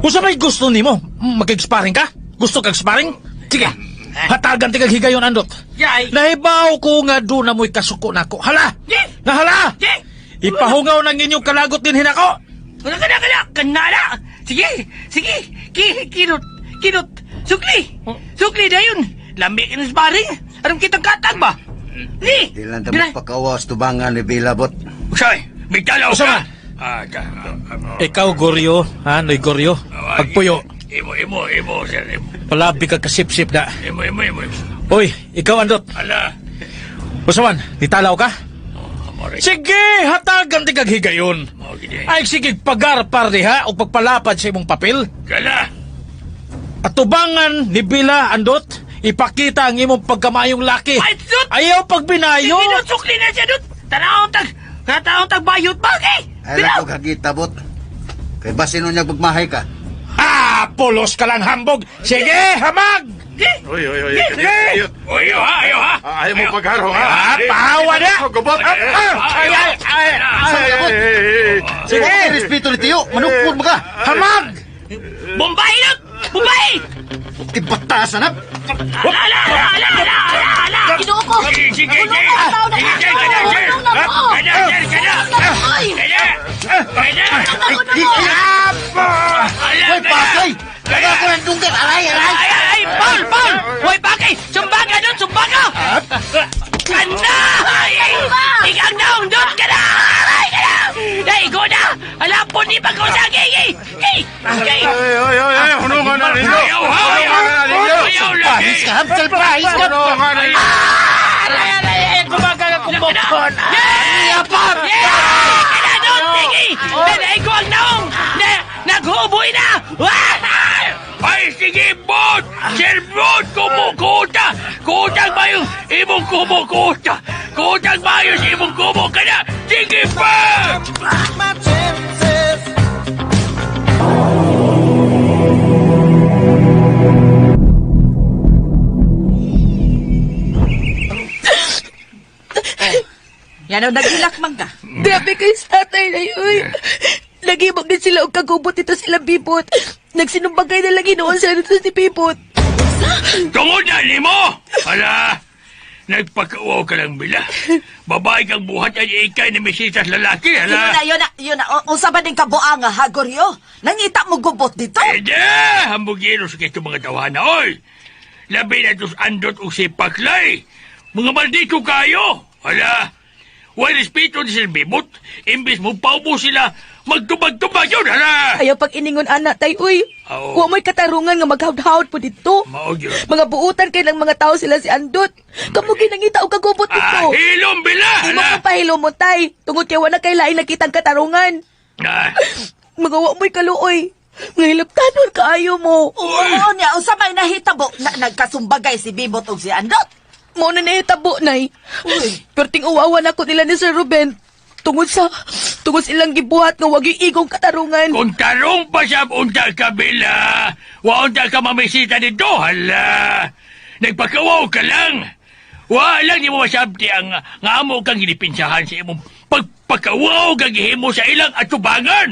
Unsa man gusto nimo? Magkig-sparring ka? Gusto kag sparring? Sige. Hatagan ti kag higayon Andot. Yay! Nahibaw ko nga do na mo'y kasuko nako. Hala! Nahala! Ipahungaw ng inyong kalagot din hinako. Kanala! Sige! Kinot! Sukli dayon! Lambi ka ng sparring! Anong kitang katag ba? Ni! Di lang ta pakawas tubangan ni Bilabot. Usay, may talaw Usama. ka! Ikaw, Goryo. Ha? Noy Goryo. Pagpuyo. Imo, sir. Palabi ka kasip-sip na. Imo. Uy, ikaw Andot. Ala! Usaman, ditalaw ka? Amore. Sige, hatagan ti kag higayon. Ay, sige, pagarpar diha o pagpalapad sa imong papel. Kala! At tubangan ni Bila Andot, ipakita ang imong pagkamayong laki. Ay, Dot! Ayaw pagbinayo. Sukli na siya, Dot! Tanaw tag bayot bagay! Ay lang ko kagitabot. Kay basin niya pagmahay ka. Ha! Pulos ka lang hambog. Sige, hamag! Oy. Ayaw ha! Ayaw mo pagharong ha. Pahawa na! Gubot. Sige, respeto ni Tiyo. Manukpon mo ka. Hamag! Bombay, Dot! Bombay! Tibatasan na. Ala! Ginoo ko. Sige! Hoy, pakay! Taga ko ng dunggat. Alay! Ay, Paul! Hoy, bagay! Sumbaga, Dot! Sumbaga! Kanda! Ikaw daw, Dot! Kada! Ay, go na! Alapon ni Pagkosagi! Ay, hunungan na ninyo. Ayaw lagi! Pahis ka, Hamsel, pahis ka. Hunungan na ninyo. Kumaga ng kumbokon! Yapap! Kada, Dot! Sige! Nanay ko ang naong! Naghuboy na! Ay, sige, Bot! Sir Bot, kumukuta! Kutang ba yung imong kumukuta? Kutang ba yung imong kumukana? Sige pa! Yan ang nagilak man ka. Grabe kay satay na yun. Nagibog din sila og kagubot ito sila Bibot. Nagsinumbagay na lagi noon sa ito si Bibot. Tungod na ni mo! Hala! Nagpakauaw ka lang bila. Babae kang buhat ay ikay ni misitas lalaki, hala! Yun na. Usa ba din kabuanga, ha, Goryo? Nangita mo gubot dito? Ede! Hambugiro sa kito mga tawana, oy! Labi na tos andot o si Paklay! Mga maldito kayo! Hala! Why respeto ni Sir Bibot? Imbis mo paubo sila, magtubag-tubag yun, hala! Ayaw pag iningon anak tay, uy. Oo. Wa mo'y katarungan nga maghawd-hawd po dito. Mao yun. Mga buutan kay lang mga tao sila si Andot. Kamu ginangita og kagubot dito. Hilom bila, Di mo hala! ko pahilo mo tay. Tungod kay wala kay lain nakitang katarungan. Ah, Mga wa mo'y kaluoy. Nga hilaptanon kaayo mo. Oo niya, usa may nahitabo. Nagkasumbagay si Bibot og si Andot. Mo na nahitabo, nay. Perting uwawan ako nila ni Sir Ruben. Tungod silang gibuhat nga wag yung igong katarungan. kung tarong pa sa unta kabila, waunta ka mamisita dito, hala! Nagpakawaw ka lang! Walang di mo masabti ang nga amo kang ginipinsahan sa imong pagpakawaw gagihimo sa ilang atubangan!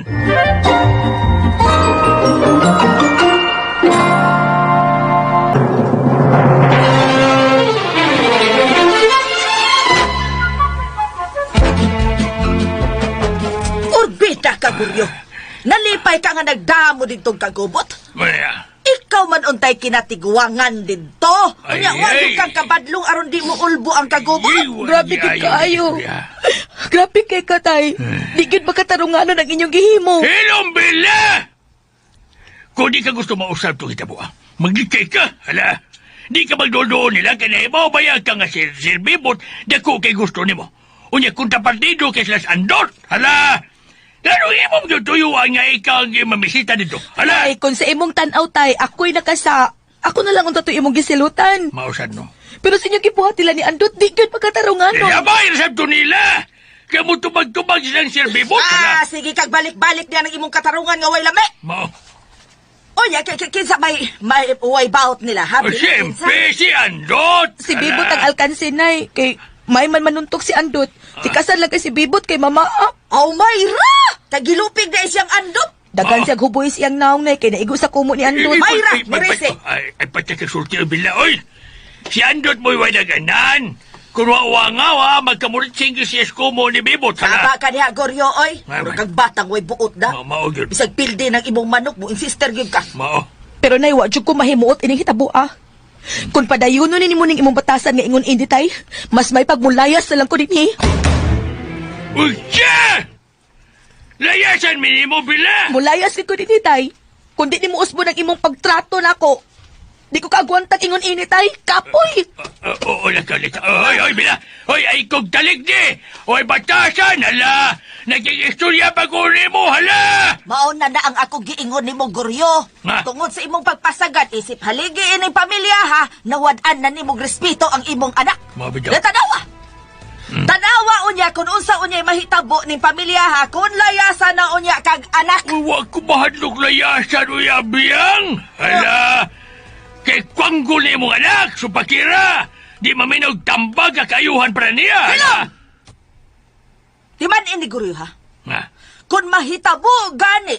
Urbita ka, Goryo. Nalipay ka nga nagdamo dito kagubot. Maya, Ikaw man untay kinatiguangan dito. Ay, Unya, wag ay. kang kabadlong aron di mo ulbo ang kagubot. Grabe kay kaayo. Grabe kay katay. Di gid makatarunganon ang inyong gihimo. Hilom bila! Kung di ka gusto mausap itong hitabo, maglikay ka, hala! Di ka magdodoon nila, kaya maubayag ka nga Sir Bibot, dako kay gusto nimo. Unya kung tapartido kay sila andot, hala! Lalo imong tutuyuan nga ikaw ang mamisita dito, hala! Ay, kung sa imong tanaw tay, ako'y nakasa. Ako na lang ang tatoy imong gisilutan. Mausad no. Pero sa inyong gibuhat nila ni Andot, di gid makatarunganon. Kaya ba, resepto nila? Kaya mo tubag-tubag silang Sir Bibot, hala! Sige kag balik-balik niya ng imong katarungan nga way lami. Mao. Oya, kinsa may way bout nila, ha? O siyempre, si Andot! Si Bibot ang alkansinay. Kay may man manuntok si Andot. Si kasal lang kay si Bibot kay Mama. Oh, Mayra! Kagilupig na siyang Andot. Dagan siya huboy siyang naong na kay naigo sa kumo ni Andot. Mayra, Marese. Ay, patya kang sulti ang bila, oy! Si Andot mo'y way naganan! Kung wa magkamulit singil si Escomo ni Bibot, hala! Saba ka niya, Goryo, oy. May- Puro kag batang way buot na. Mao yun. Bisag pildi ng imong manok mo, insister gyud ka. Mao. Pero nay, wa jud ko mahimuot ining hitabo ah. Kung padayuno ni mo ning imong batasan nga ingon indi tay, mas may pagmulayas na lang ko dinhi. Uy, siya! Layasan minimo bila! Mulayas ko dinhi tay. Kung di nimo usbo ng imong pagtrato nako, di ko kaagwantan ingon ini tay. Kapoy. Oo, nakalit. Oy, bila! Oy, ay kong talig di! Oy, batasan, hala! Naging istorya pa ko mo, hala! Mauna na ang ako giingon nimo, Goryo. Ha? Tungod sa imong pagpasagad, isip haligi ining pamilya, ha? Nawad-an na nimong respeto ang imong anak. Mabidyo. Tanawa! Tanawa unya kung unsa unya'y mahitabo ning pamilya, ha? Kung layasan na unya kag anak. Huwag ko mahadlok layasan, uy, abiyang! Hala! Kay kwanggo ni mong anak, supakira! Di maminog tambag ka kayuhan para niya, hala! Di man ini, Goryo, ha? Ha? Kung mahitabo gani.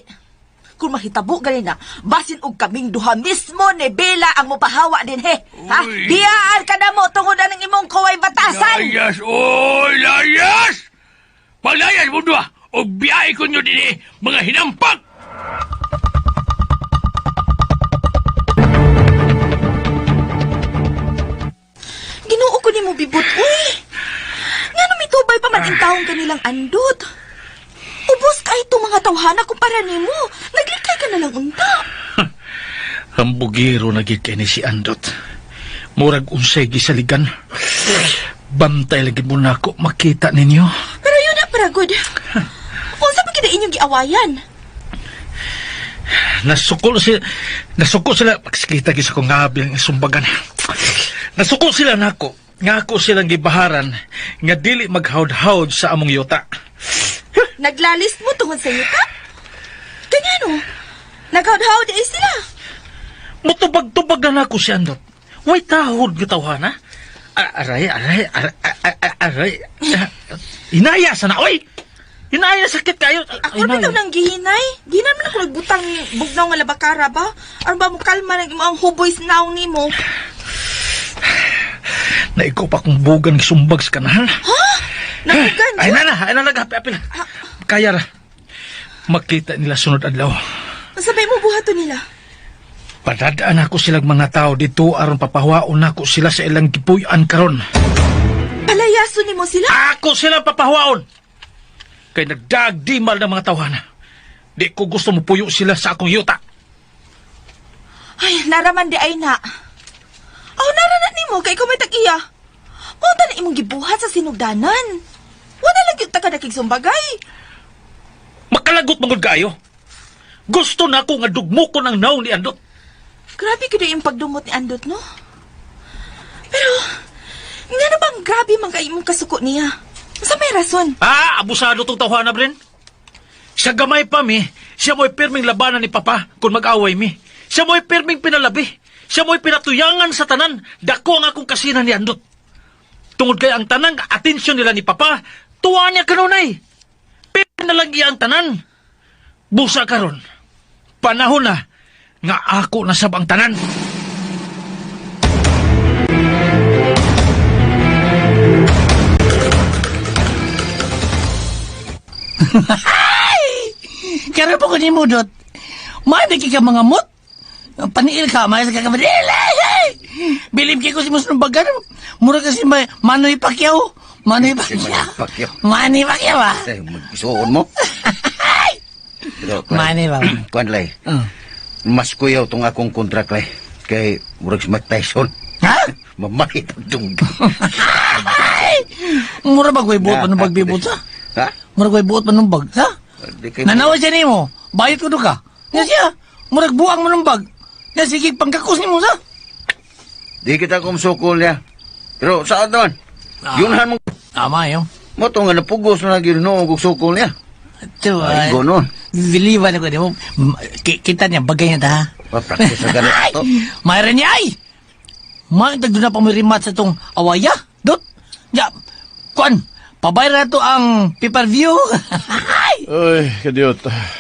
Kung mahitabo gani na, basin og kaming duha mismo ni Bella ang mopahawa din, he. Ha? Uy. Biyaan ka na mo tungod ng imong kaway batasan. Layas, oy, layas! Paglayas mo doon, o biyahe ko nyo din mga hinampak! Ginoo ko ni mo, Bibot. Uy! Nga nung mitubay pa man ang taong kanilang Andot. Ubos ka itong mga tawhana kumpara ni mo. Naglikay ka na lang unta. Hambugiro na gid kay ni si Andot. Murag unsay gisaligan. Bantay lagi mo na ako makita ninyo. Pero yun na, Paragod. Unsa pa kita inyong giawayan? Nasukol sila pagsikita gisa ko nga ang sumbagan. Nasukol sila nako. Nga ako silang gibaharan nga dili maghawd-hawd sa among yuta. Naglalis mo tungod sa yuta? Kanya no? Naghaud-haud eh sila. Mutubag-tubag na nako si Andot. Way tahod nga tawhana. Aray. Inaya sa na, oy! Hinay na sakit kayo. Ako rin bitaw nang gihinay. Di naman ako nagbutang bugnaw nga labakara ba? Aron ba mo kalma ng imong huboy sa naong nimo? Na ikaw pa kung bugan sumbag sa kanahan. Ha? Nabugan Ay na, happy na. Kaya ra. Makita nila sunod adlaw. Sabay mo buhato nila. Padadaan ako silang mga tao dito aron papahuaon ako sila sa ilang gipuy-an karon. Palayaso nimo sila? Ako sila papahuaon. Kay nagdagdimal ng mga tawhana. Di ko gusto mo puyo sila sa akong yuta. Ay, naraman di ay na. Oh, naranan nimo kay ikaw may tag-iya. Punta na imong gibuhat sa sinugdanan. Wala lang yung taga-dakig sumbagay. Makalagot mangod kayo. Gusto na ako nga dugmo ko ng naong ni Andot. Grabe ko yung pagdumot ni Andot, no? Pero, nga na bang grabe man kayo mong kasuko niya? Sa may rason. Abusado tong tawhana, Bren. Sa gamay pa mi, siya mo'y pirming labanan ni Papa kung mag-away mi. Siya mo'y pirming pinalabi. Siya mo'y pinatuyangan sa tanan. Dako ang akong kasinan ni Andot. Tungod kay ang tanang atensyon nila ni Papa, tuwa niya kanunay. Pinalang iya ang tanan. Busa karon. Panahon na nga ako nasabang tanan. Kaya po ko ni mo, Dot. Manik ka mga mot. Paniil ka, may sa kakamadil. Bilib ko si Muslim Bagan. Mura kasi may Manoy Pacquiao. Manoy Pacquiao. Manny Pacquiao, ah. Magsuon mo. Pero, Manny ba? Kuan lay. Mas kuyaw tong akong kontrak lay. Kay murag si Mike Tyson. Ha? Mamay pagdung. Mura ba ko'y buot manong bagbibot, ha? Ha? Mura ko'y buot manong bag, ha? Di kay Nanawa siya ni mo. Bayot ko do ka. Nga siya. Murag buang manong bag. Nga sige pangkakos ni mo, sa? Di kita kumsukol niya. Pero saan doon? Yunhan mo. Tama yun. Mo to nga napugos na ginuno og sukol niya. Ito, Ay, gonon. Biliban ako di mo. Kita niya, bagay niya ta, ha? Pa-practice na ganit Ay! ato. Mayroon niya, ay! Maintag doon na pa may rematch sa itong awaya, Dot. Ya, kuan, pabayra na to ang pay-per-view. Ay, kadiyot.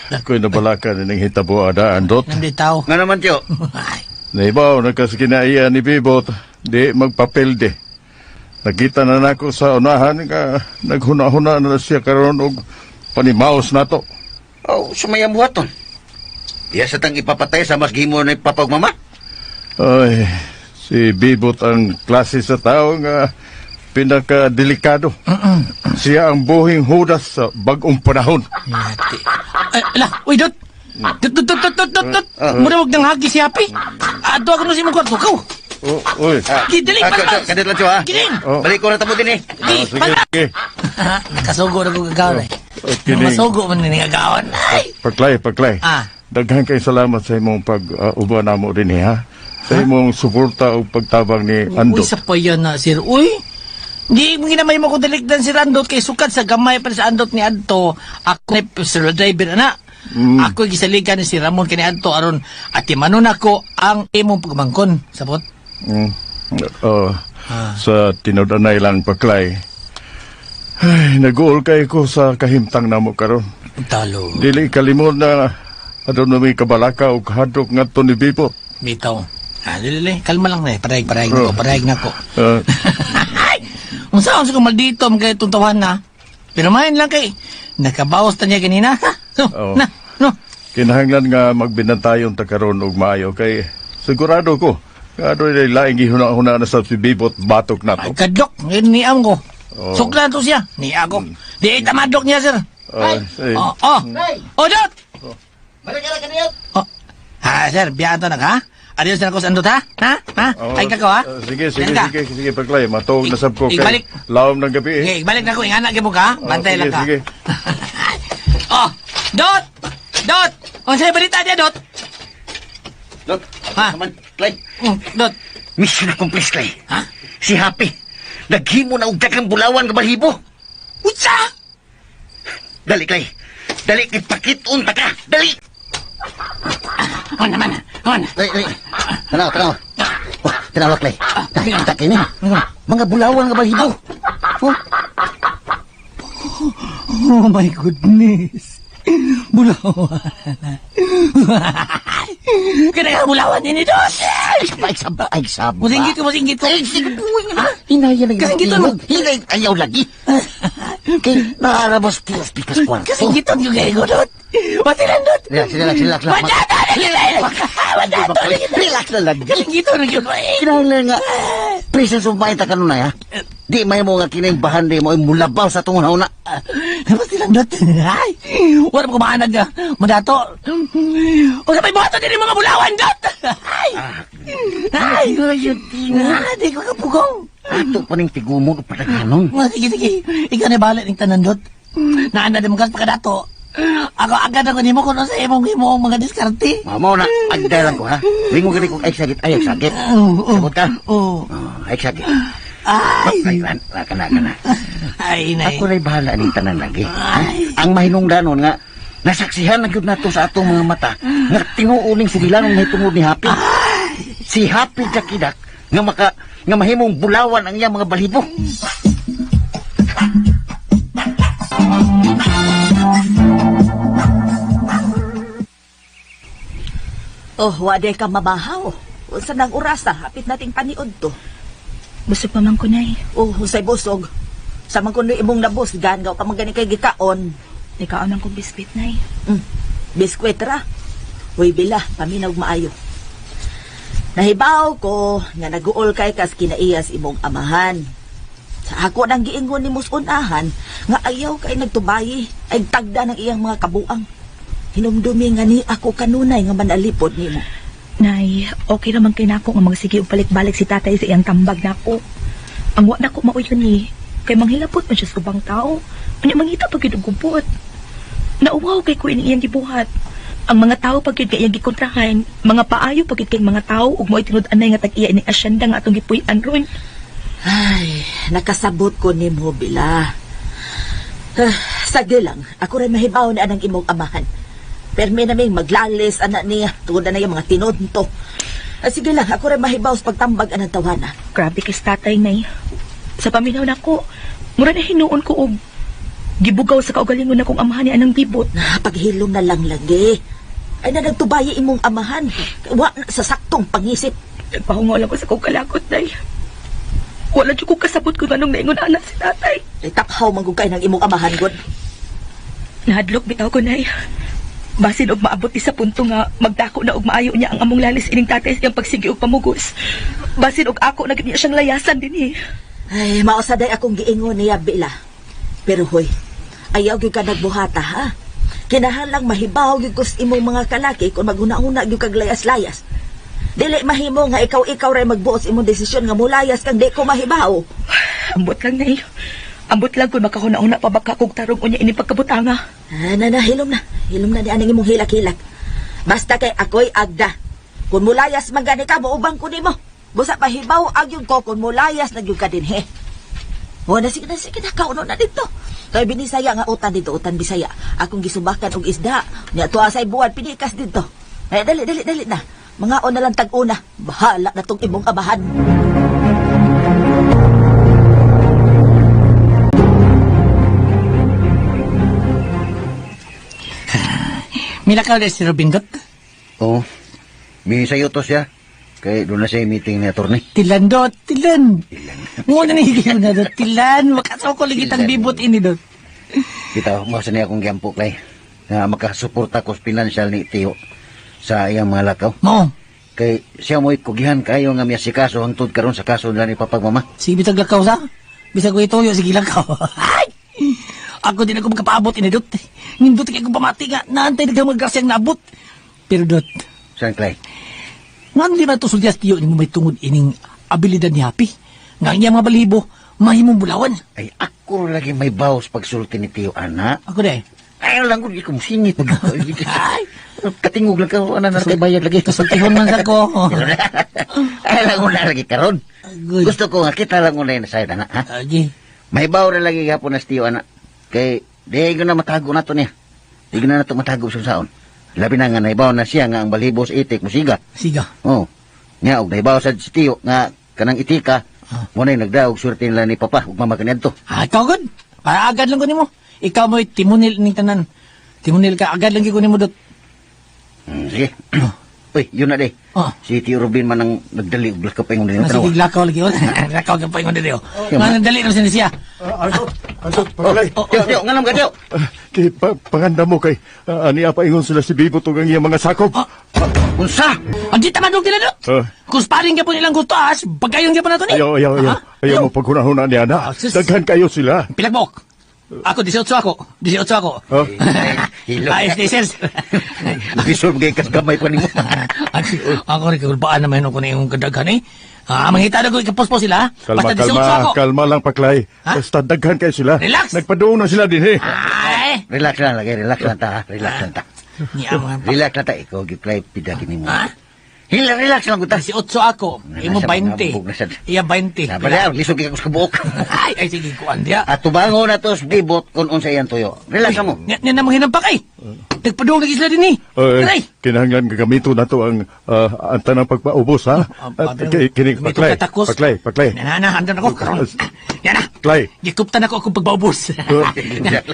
Ako'y nabalaka na ng hitabo ada, Andot. Nanditaw. Nga naman, Tiyo. Ay, Naibaw, nagkaskinaiya ni Bibot. Di magpapelde. Nakita na nako sa unahan nga naghuna-huna na siya karon og panimaos nato. Oh, sumayang buhaton. Iya sa tang ipapatay sa mas gimo na ipapagmama. Ay, si Bibot ang klase sa tao nga pinakadelikado. Siya ang buhing hudas sa bagong panahon. yati. Ay, ala, uy, Dot. Dot. Mura wag nang hagi si Happy. Ato ako na si mong kwarto, kau. Uy. Kidiling, palpas. Kadit lang, Tiyo, ha? Kidiling. Oh. Balik ko na tamo din, eh. Di, Sige, sige. Nakasugo na ko gagawin, eh. Kining. Masugo man ni gagawin. Ay! Paklay. Ah. Daghan kay salamat sa imong pag-uba namo rin ha. Sa imong suporta o pagtabang ni Andot. Uy, sa pa yan na, sir. Uy, di mo ginamay mo ko dalikdan si Andot kay sukat sa gamay pa sa Andot ni Adto. Ako na personal driver, ana. Ako gisaligan ni si Ramon kani Adto aron atimanon ako ang imong pagmangkon. Sabot? Sa tinudanay lang paklay. Ay, nag-uol kay ko sa kahimtang namo karon. Talo. Dili kalimod na adon na may kabalaka o kahadok nga to ni Bibot. Bitaw. Dili. Kalma lang na eh. Parahig na ko. Unsa ko maldito ang kay tuntawan na. Pero main lang kay nakabawas ta niya kanina. So, Oo. no. Kinahanglan nga magbinantayon ta karon og maayo kay sigurado ko adoy laing gihuna-huna na sa si Bibot batok na to. Kadlok, niam ko. Oh. Suklan to siya. Niya ko. Di tamadok niya, sir. Ay. Dot! Balik ka na kaniyot. Sir, biyaan to na ka? Adios na ako sa Andot, ha? Ha? Ay ka ko, ha? Sige, Ayan ka. paklay. Matawag na sab ko kay Ibalik. lawom ng gabi. Okay, balik na ko. Ingana mo ka. Bantay lang ka. Sige. Dot! O, sa'yo balita niya, Dot? Dot, Ha? naman, Clay. Dot. Mission accomplished, Clay. Ha? Si Happy, naghimo na og daghang bulawan nga balhibo. Utsa! Dali, Clay. Dali, kay pakit-un ta ka. Dali! Naman. Dali. Tanaw. Oh, tanaw, Clay. Nakikita kayo niya. Mga bulawan nga balhibo. Oh. Oh my goodness. Bulawan. Kaya nga bulawan din ito. Ay, sabay. Musinggit ko. Ay, sige po. Hinaya lang Kasi gito, yung hinay, ayaw lagi. Kay, nakarabas tilas di kas kwarto. Kasi gito yung gaya ko doon. Matilan doon. Relax. Relax na lang. Kasi gito na yun. Kinahanglan nga, presence of mind ka nun na, di may mo nga kinimbahan di mo, ay mulabaw sa tungon na. Matilan doon. Ay, wala mo kumaanad ka. Madato. O sa may boto din yung mga bulawan doon. Ay, di ko kapugong. Ato pa ning tigumog pa ganon. Sige. Ikaw na balik ng tanandot. Naanda din mo kasi pagkadato. Ako agad ako ni mo kung sa imong mga diskarte. Mamaw na, agday lang ko ha. Ringo gani kong ay sakit. Sabot ka? Oo. Ay sakit. Ay. Kana. Ay, nay. Ako rin bahala ning tanan lagi. Ang mahinungdanon nga, nasaksihan na gyud nato sa atong mga mata nga tinuuling sugilanon na hitungod ni Happy. Si Happy Jakidak nga mahimong bulawan ang iyang mga balibo. Oh, waday ka mabahaw. Unsa nang orasa, hapit nating paniod to. Busog pa man ko, Nay. Oh, husay busog. Sa man kuno imong nabus, gangaw pa magani kay gikaon. Ikaw nang kong biskwit, Nay. Biskwit ra. Uy, bila, paminaw maayo. Nahibaw ko nga naguol kay kas kinaiyas imong amahan. Sa ako nang giingon ni musunahan nga ayaw kay nagtubayi ay tagda ng iyang mga kabuang. Hinumdumi nga ni ako kanunay nga manalipod nimo. Nay, okay naman kay nako nga magsige og balik-balik si tatay sa iyang tambag nako. Ang wa nako mauyon ni kay manghilapot man siya sa ubang tao. Unya mangita pag gyud og gubot. Nauwaw kay ko ini iyang gibuhat. Ang mga tao pag gyud kay iyang gikontrahan, mga paayo pag gyud kay mga tao ug mo'y tinud-anay nga tag-iya ni asyenda nga atong gipuy-an ron. Ay, nakasabot ko nimo bila. Sagdi lang, ako rin mahibaw ni anang imong amahan. Permi naming maglalis anak niya tungod na yung mga tinodto. Sige lang, ako rin mahibaw sa pagtambag anang tawana. Grabe kay tatay, Nay. Sa paminaw nako, mura na hinuon ko og gibugaw sa kaugalingon akong amahan ni anang bibot. Paghilom na lang lagi. Ay na nagtubayi imong amahan. Wa na sa saktong pangisip. Nagpahungo lang ko sa kong kalakot, Nay. Wala dyan ko kasabot kung anong naingon anak si tatay. Ay takhaw manggugay ng imong amahan, God. Nahadlok bitaw ko, Nay. Basin og maabot sa punto nga magdako na og maayo niya ang among lalis ining tatay sa iyang pagsigi og pamugos. Basin og ako na niya siyang layasan din Ay, mausaday akong giingon niya, Bila. Pero hoy, ayaw gyud ka nagbuhata, ha? Kinahanglang mahibaw gyud kus imong mga kalaki kung maguna-una gyud kag layas-layas. Dili mahimo nga ikaw ray magbuot imong desisyon nga mulayas kang di ko mahibaw. Ambot lang, Nay. Ambot lang kung makahuna-una pa baka kong tarong unya ini pagkabutanga. Hilom na di anang imong hilak-hilak. Basta kay ako'y agda. Kung mulayas magani ka, maubang ko nimo. Busa mahibaw agyong ko kung mulayas na gyud ka din, he. O, sige na, kauno na dito. Kay binisaya nga utan dito, utan bisaya. Akong gisubakan og isda. Nya tuwa say buwan pinikas dito. Ay, dali na. Mga na lang tag-una. Bahala na tong imong amahan. Milakaw na si Robindot. Oo. Bisayo to siya. Kay doon na siya meeting ni attorney. Tilan. Muna na higil na dot. Tilan. Makasaw ko ligit ang bibot ini dot. Kita, masa niya akong giampo, Clay. Na makasuporta ko sa financial ni Tio sa iyang mga lakaw. Mo. Kay siya mo'y kugihan kayo nga miya si kaso hangtod karon sa kaso nila ni Papagmama. Sige, bisag lakaw sa. Bisag ko itoyo, sige lakaw. Ay! Ako din ako magkapaabot ini dot. Nindot kay ko pamati nga. Naantay na kang magkasyang naabot. Pero dot. Saan, Clay? Nga di ba ito sulyas tiyo ni mo may tungod ining abilidad ni Happy? Nga niya mga balibo, mahimong bulawan. Ay, ako lagi may bawas pagsulti ni Tio, anak. Ako na Ayaw lang ko, di ko musingit. Katingog lang ka, ano na kay bayad lagi. Kasultihon man sa ko. Ayaw lang ko na lagi karon. Good. Gusto ko nga, kita lang ko na yun sa anak, ha? Agi. May bawa na lagi hapon na si Tio, anak. Kay, di ko na matago na to niya. Di ko na matago sa saon. Labi na nga, naibaw na siya nga ang balibo sa itik, musiga. Siga. Oo. Nga, og naibaw sa si Tio, nga kanang itika, muna yung nagdaog, surti nila ni Papa, ug mamakanyan to. Ikaw good. Para agad lang ko ni mo. ikaw mo'y timunil ning tanan. Timunil ka, agad lang gikunin mo dot. Sige. Uy, yun na de. Oh. Si Tio Robin man ang nagdali og lakap ingon din. Sige, lakaw lagi. Lakaw ka pa yung dito. Mga dali na siya. Andot, paglay. Tio, nganam ka, Tio? Kay panganda mo kay ani apa ingon sila si Bibot ug ang iyang mga sakop. Unsa? Ang di tamadog nila do. Kung sparring ka po nilang gutas, bagayon ka pa na to ni. Ayaw mo paghunahuna niya na. sis. Daghan kayo sila. Pilagbok. Ako, 18 ako. 18 ako. Oh. Hilo. Ayos, license. Bisog gay kas gamay pa nimo. Ako rin, kulbaan naman ako na yung kadaghan eh. Mangita na ko, ikapospos sila. Basta 18 ako. Kalma lang paklay. Ha? Basta daghan kayo sila. Relax. Nagpaduong na sila din eh. Ay! Relax lang lagi, relax lang ta. Relax lang ta. Niya mga Relax lang ta, ikaw giplay pidaki nimo. Ha? Relax lang gutas. 18 ako. Imo 20. Iya 20. Sabala, lisog ka sa buok. Ay, sige, kuan dia. At tubango na to sa Bibot kung unsa yan tuyo. Relax lang mo. Yan na mga hinampak eh. Nagpaduong lagi sila din eh. Aray! Kinahanglan gagamito na to ang tanang pagpaubos ha. Kini paklay. Yan na, andan ako. Karon. Yan na. Paklay. Gikuptan ako akong pagbaubos.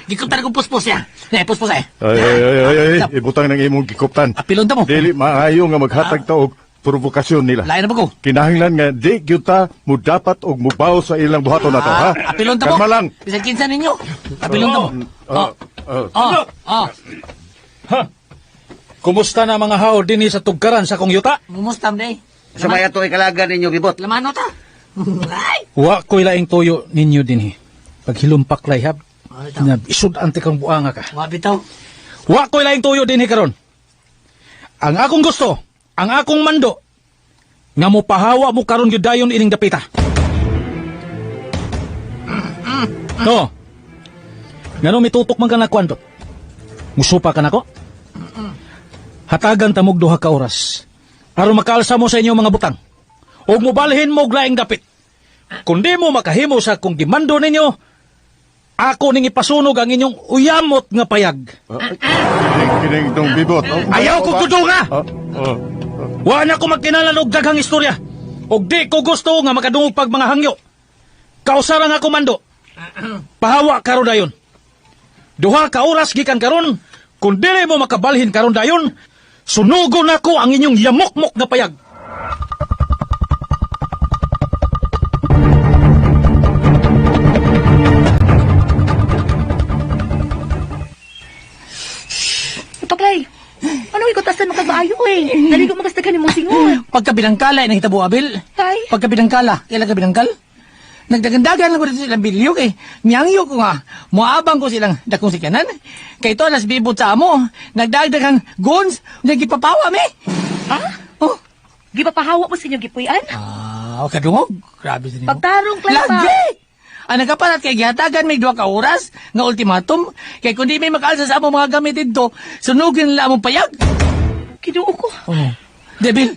Gikuptan akong puspos ya. Puspos eh. Ay, ibutang ng imong gikuptan. Apilon ta mo. Dili maayo nga maghatag ta og provokasyon nila. Lain na ba ko? Kinahanglan nga di gyud ta mo dapat og mubaw sa ilang buhaton nato ha. Apilon ta mo. Kalma lang. Bisan kinsa ninyo. Apilon ta mo. Kumusta na mga hao din sa tugkaran sa kong yuta? Mumustam day. Sa maya to ikalaga ninyo Bibot. Lamano ta. Ay! Wa ko'y laing tuyo ninyo din Paghilumpak layhab. Isud ante kang buanga ka. Wa bitaw. Wa ko'y laing tuyo din karon. Ang akong gusto, ang akong mando, nga mo pahawa mo karon gyud dayon ining dapita. No. Ngano mitutok man ka na kwento? Musupa ka nako? Hatagan tamog duha ka oras. Aron makaalsa mo sa inyo mga butang. Og mobalhin mo og laing dapit. Kundi mo makahimo sa kung gimando ninyo, ako ning ipasunog ang inyong uyamot nga payag. Kining dong Bibot. Ayaw ko kudunga! Wa na ko magkinalan og daghang istorya. Og di ko gusto nga makadungog pag mga hangyo. Kausara nga komando. Pahawa karon dayon. Duha ka oras gikan karon, kung dili mo makabalhin karon dayon, sunugon ako ang inyong yamok-mok nga payag. Paklay, ano ikotasan makabaayo eh? Naligo makastagan ni mong singon. Pagkabilangkala, nahitabo abil. Tay. Pagkabilangkala, kailan ka bilangkal? Nagdagandagan lang ko dito silang bilyo kay niyangyo ko nga. Muabang ko silang dakong sikanan. Kay ito, nas bibot sa amo. Nagdagdagang guns, nagipapawa me. Ha? Oh. Gipapahawa mo sa inyong gipuyan? Kadungog. Grabe sa nimo. Pagtarong, Clay, pa. Lagi! Ang nagkapalat kay gihatagan may 2 ka oras nga ultimatum. Kay kundi may makaalsa sa among mga gamit dito, sunugin nila among payag. Kinuo ko. Debil.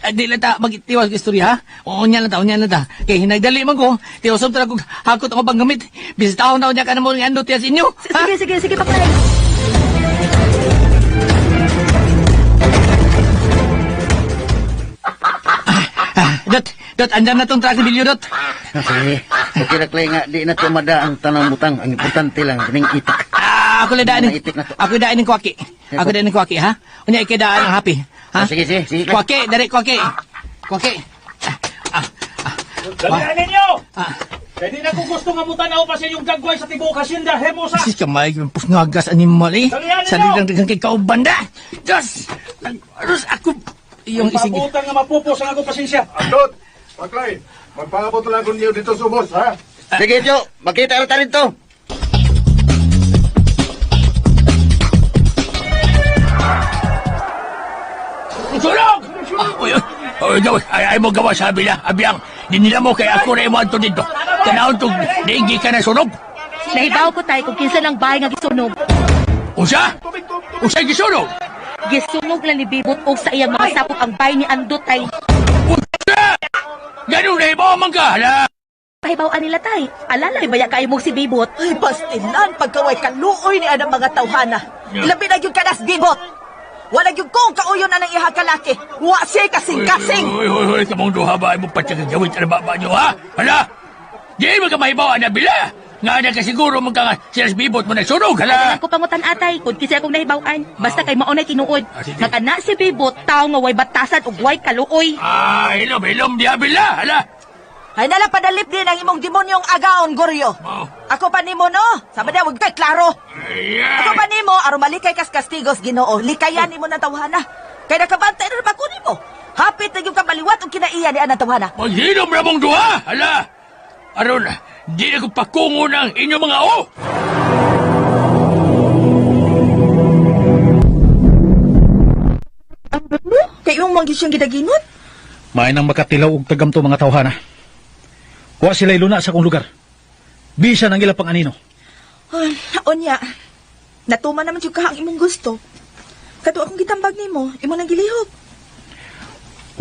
Di lang ta magtiwas ka istorya, ha? Oo, niya lang ta. Kaya hinagdali man ko, tiwasom ta kong hakot ako bang gamit. Bisitaon na niya ka na mo ng ando tiya sa inyo. Ha? Sige, Paklay. Dot, andyan na tong track ni Bilyo, Dot. Sige. Okay na Clay nga di na tumada ang tanang butang. Ang importante lang kining itak. Ako lang daan Itik na to. Ako daan ng kwaki. Ako daan ng kwaki, ha? Unya ikidaan ang happy. Ha? Sige. Kwaki, dari kwaki. Kwaki. Dalihan ninyo! Kaya di na ko gusto nga mutanaw pa sa inyong gagway sa tibuok hasinda, hemosa! Sis kamay, pusngagas animal eh. Dalihan ninyo! Saligang dagang kay kaubanda. Diyos! Arus ako. Yung isig. Magpaputang nga mapupos ang akong pasensya. Andot, paklay. Magpangabot lang ko niyo dito sa ubos ha. Sige, Tio. Makita rin tayo to. Sunog! Ay mo gawa sabi niya, abiyang, dinila mo kay ako na imuan to dito. Tanawon to, daigi ka na sunog. Nahibaw ko tayo kung kinsa lang bahay nga gisunog. Usa? Usa gisunog? Gisunog lang ni Bibot og sa iyang mga sapok ang bahay ni Andot tay. Usa! Ganun na ibaw man ka, hala! Pahibaw-an nila tay. Alalay baya kayo mong si Bibot. Ay, pastilan, pagkaway kaluoy ni anang mga tawhana. Ilabi na yung kanas Bibot. Wala yung kong kauyo na ng iha kalaki. Wa siya kasing-kasing. Uy, kamong duha ba mo pa siya gagawin sa baba nyo, ha? Hala! Di mo ka mahibaw na bila! Nga na kasiguro mo ka nga sila si Bibot mo nagsunog, hala. Ako pangutan atay, kung kasi akong nahibawan. Basta kay maunay tinuod. Sige. Nakana si Bibot, tao nga way batasan ug way kaluoy. Ilom di abila, hala. Ay nala padalip din ang imong demonyong agaon, Goryo. Oh. Ako pa nimo, no? Sabi na, huwag kay klaro. Ako pa nimo, aron malikay kas kastigos, Ginoo. Likayan nimo ng tawhana. Kaya nakabantay na naman ko nimo. Hapit na yung kabaliwat o kinaiya ni Anang tawhana. Maghinom na mong duha, hala. Aron, di na ko pakungo ng inyong mga o. Andot mo? Kay imong manggis siyang gidaginot? Maay nang makatilaw og tagamto mga tawhana. Wa sila iluna sa akong lugar. Bisa nang ila pang anino. Ay, onya. Natuman naman yung kahang imong gusto. Kato akong gitambag nimo, imo nang gilihok.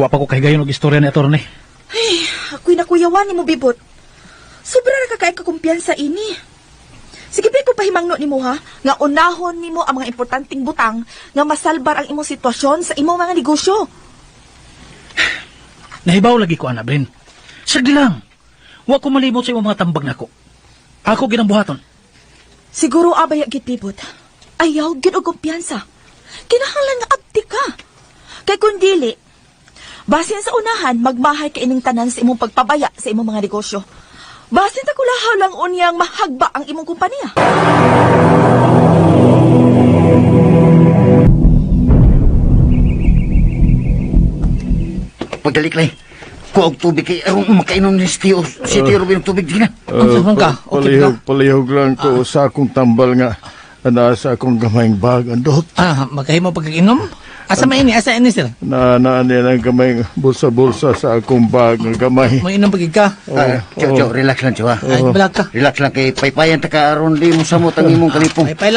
Wa pa ko kahigayon og istorya ni attorney. Ay, ako'y nakuyawan ni mo, Bibot. Sobra na kakay kakumpiyansa ini. Sige, ba ko pahimangno ni mo, ha? Nga unahon ni mo ang mga importanteng butang nga masalbar ang imong sitwasyon sa imong mga negosyo. Nahibaw lagi ko, Ana Bren. Sagdi lang. Wa ko malimot sa imong mga tambag nako. Ako ginambuhaton. Siguro abay agit, Bibot. Ayaw, gid og kumpiyansa. Kinahanglan nga abdi ka. Kay kung dili, basin sa unahan, magmahay ka ining tanan sa imong pagpabaya sa imong mga negosyo. Basin ta kulahaw lang unyang mahagba ang imong kumpanya. Pagdalik lang. Kuog tubig kay aron makainom ni si Tio Ruben ng tubig din na. Saan ka? Okay ka? Palihog lang ko sa akong tambal nga sa akong gamayng bag, Andot. Magkahimo pagkakinom? Asa ini, sir? Naan ang gamayng bulsa-bulsa sa akong bag ng gamay. May inom pagig ka? Cho, relax lang, Cho, ha? Ay, balag ka. Relax lang kay paypayan ta ka aron di mo samot ang imong kalipong. Paypay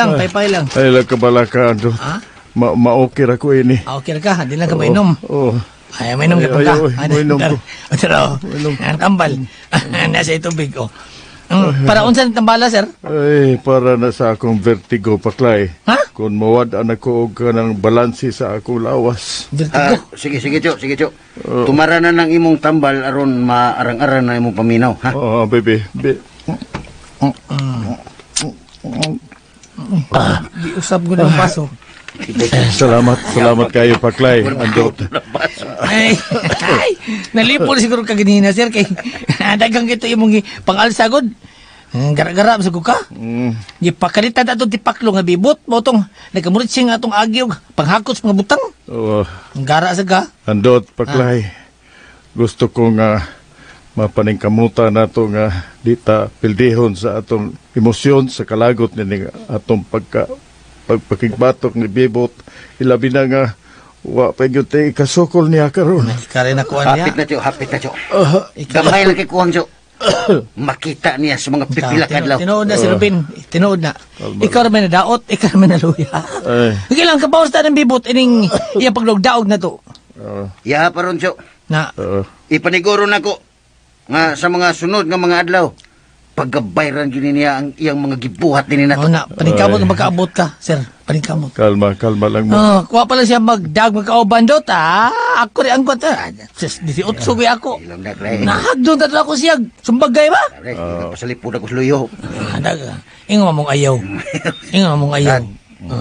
lang. Ay, lagkabalaka, Andot. Ma-okay ra ko ini. Okay ka, di lang ka mainom. Oo. Ay, mainom ka pa ka. Mainom ko. Pero, ang tambal. Nasa itubig, oh. Para unsan tambala, sir? Ay, para na sa akong vertigo, Paklay. Ha? Kung mawad ako og kanang balansi sa akong lawas. Vertigo. Sige, Cho. Tumara na ng imong tambal aron maarang-arang na imong paminaw, ha? Oo, baby. Di usab ko ng paso. Salamat kayo, Paklay. Andot. Ay, nalipol siguro ka ganina, sir. Kay dagang ito yung mga pang-alsagod. Gara-gara, masag ka. Di pakalita na itong tipaklo nga bibot. Motong, nagkamurit siya nga itong agiw. Panghakot sa mga butang. Oo. Gara sa ka. Andot, Paklay. Gusto ko nga mapaningkamuta na ito nga dita pildihon sa atong emosyon sa kalagot ni atong pagpakigbatok ni Bibot. Ilabi na nga wa pa gyud tay kasukol niya karon. Kare na kuha niya. Hapit na, Cho. Gamay lang kay kuwang, Cho. Makita niya sa mga pipila kadlaw. Tinood na si Ruben. Tinood na. Ikaw naman na daot. Ikaw naman na luya. Sige lang, kapawas na ng bibot. Ining iya paglogdaog na to. Ya pa ron, Cho. Na. Ipaniguro na ko nga sa mga sunod nga mga adlaw. Paggabayran yun niya ang iyang mga gibuhat din na to. Na, paningkamot nga magkaabot ka, sir. Paningkamot. Kalma lang mo. Kuha pala siya magdag magkaobandot, Ako rin ang kwanta. Disi utsugoy ako. Ilang na, Clay. Nahagdon na ako siya. Sumbagay ba? Clay, pasalipod ako sa luyo. Ingo mong ayaw.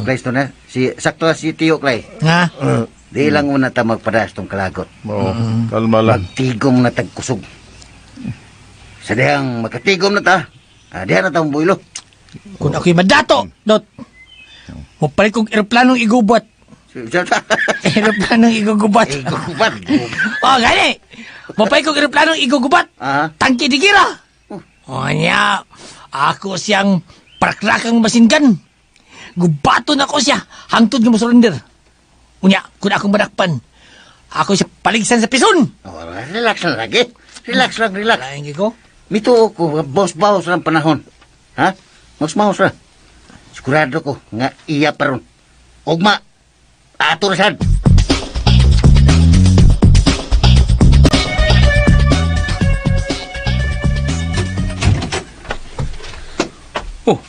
Clay, ito na. Sakto si Tio, Clay. Nga? Di lang muna ta magpadas tong kalagot. Oo, kalma lang. Magtigom na tagkusog. Sa dihang magkatigom na ta, dihan na ta ang builo. Kung ako'y madato, Dot. Mapalit kong aeroplanong igubot. Aeroplanong igugubat. Igugubat. Gani. Mapalit kong aeroplanong igugubat. Tangki di kira. Niya, ako siyang prakrakang masingan. Gubaton ako siya. Hangtod nga mo surrender. Unya, kung akong madakpan, ako siya paligsan sa pison. Relax lang lagi. Relax. Laing ko. Mituo ko, boss-baos lang panahon. Ha? Boss-baos lang. Sigurado ko, nga iya pa ron. Ugma, ato rasad. Oh,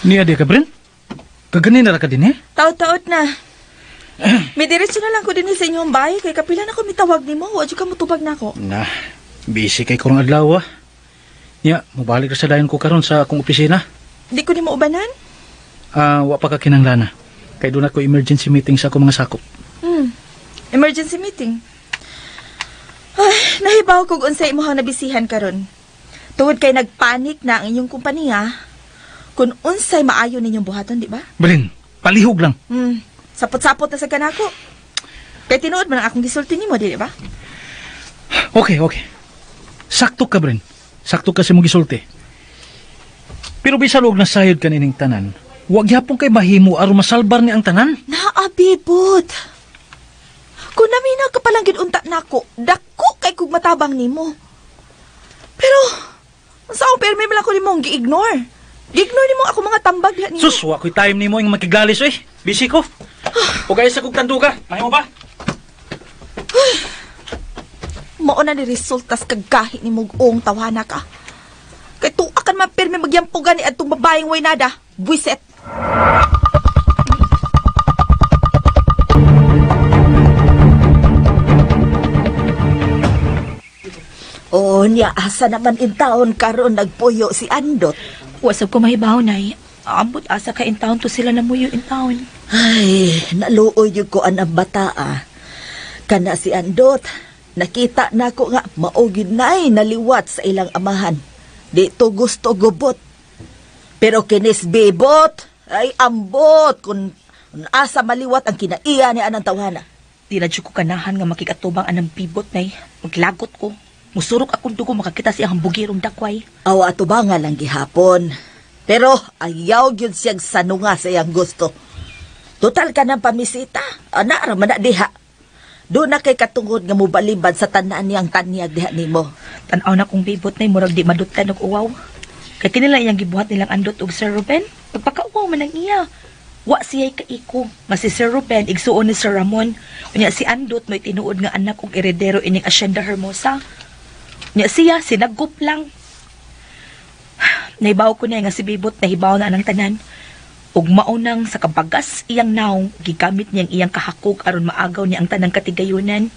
niya di ka, Bren? Kaganin na ka din, eh? Taot-taot na. May diretsyo na lang ko din sa inyong bahay. Kay kapila na ko mitawag ni mo. Wadyo ka mutubag na ako. Na, busy kay kurang adlaw, Ya, mabalik ka sa dayon ko karon sa akong opisina. Di ko ni maubanan. Wa pa ka kinanglana. Kay doon ako emergency meeting sa akong mga sakop. Emergency meeting. Ay, nahibaw kog unsay imong nabisihan karon. Tungod kay nagpanik na ang inyong kumpanya. Kung unsay maayo ninyong buhaton, di ba? Brin, palihog lang. Sapot-sapot na sa kanako. Kay tinuod man ang akong gisulti nimo, di ba? Okay. Sakto ka, Brin. Sakto ka si mong gisulti. Pero bisan og nasayod ka nining tanan, wag yapon kay mahimo aron masalbar ni ang tanan. Naabibot. Kung naminaw ka palang gidunta nako, dako kay kog matabang nimo. Pero, sa akong permi man ako nimong gi-ignore. Gi-ignore nimo ako mga tambag diha nimo. Sus, wa ko'y time nimo yung makigalis, oy. Busy ko. O kaya sa kong tanduga. Mahimo ba? Mao na ni resultas kag gahi ni mugong tawana ka. Kay tuwa kan mapirmi magyampugan ni adtong babaeng way nada. Buiset. Oh, niya asa naman in taon karon nagpuyo si Andot. Wasab ko mahibaw, Nay. Ambot asa ka in town to sila namuyo in town. Ay, naluoy yung ko ang bataa. Kana si Andot, nakita na ko nga maugid na'y naliwat sa ilang amahan. Di to gusto gubot. Pero kinis bibot, ay ambot kung asa maliwat ang kinaiya ni anang tawhana. Di na ko kanahan nga makikatubang anang bibot, Nay. Maglagot ko. Musurok akong dugo makakita siyang bugirong dakway. Awa ato ba nga lang gihapon. Pero ayaw gyud siyang sanunga sa iyang gusto. Total ka ng pamisita. Ana raman na diha. Doon na kay katungod nga mubalibad sa tanan niyang tanyag diha nimo. Tanaw na kong bibot, Nay, murag di madutan og uwaw. Kay kinila iyang gibuhat nilang Andot og Sir Ruben. Pagpakauwaw man ang iya. Wa siya'y kaiko. Nga si Sir Ruben, igsuon ni Sir Ramon. Unya si Andot may tinuod nga anak og eredero ining Hacienda Hermosa. Nya siya, sinagop lang. Naibaw ko na nga si Bibot, nahibaw na anang tanan. Ug maunang sa kabagas iyang naong, gigamit niyang iyang kahakog aron maagaw niya ang tanang katigayunan.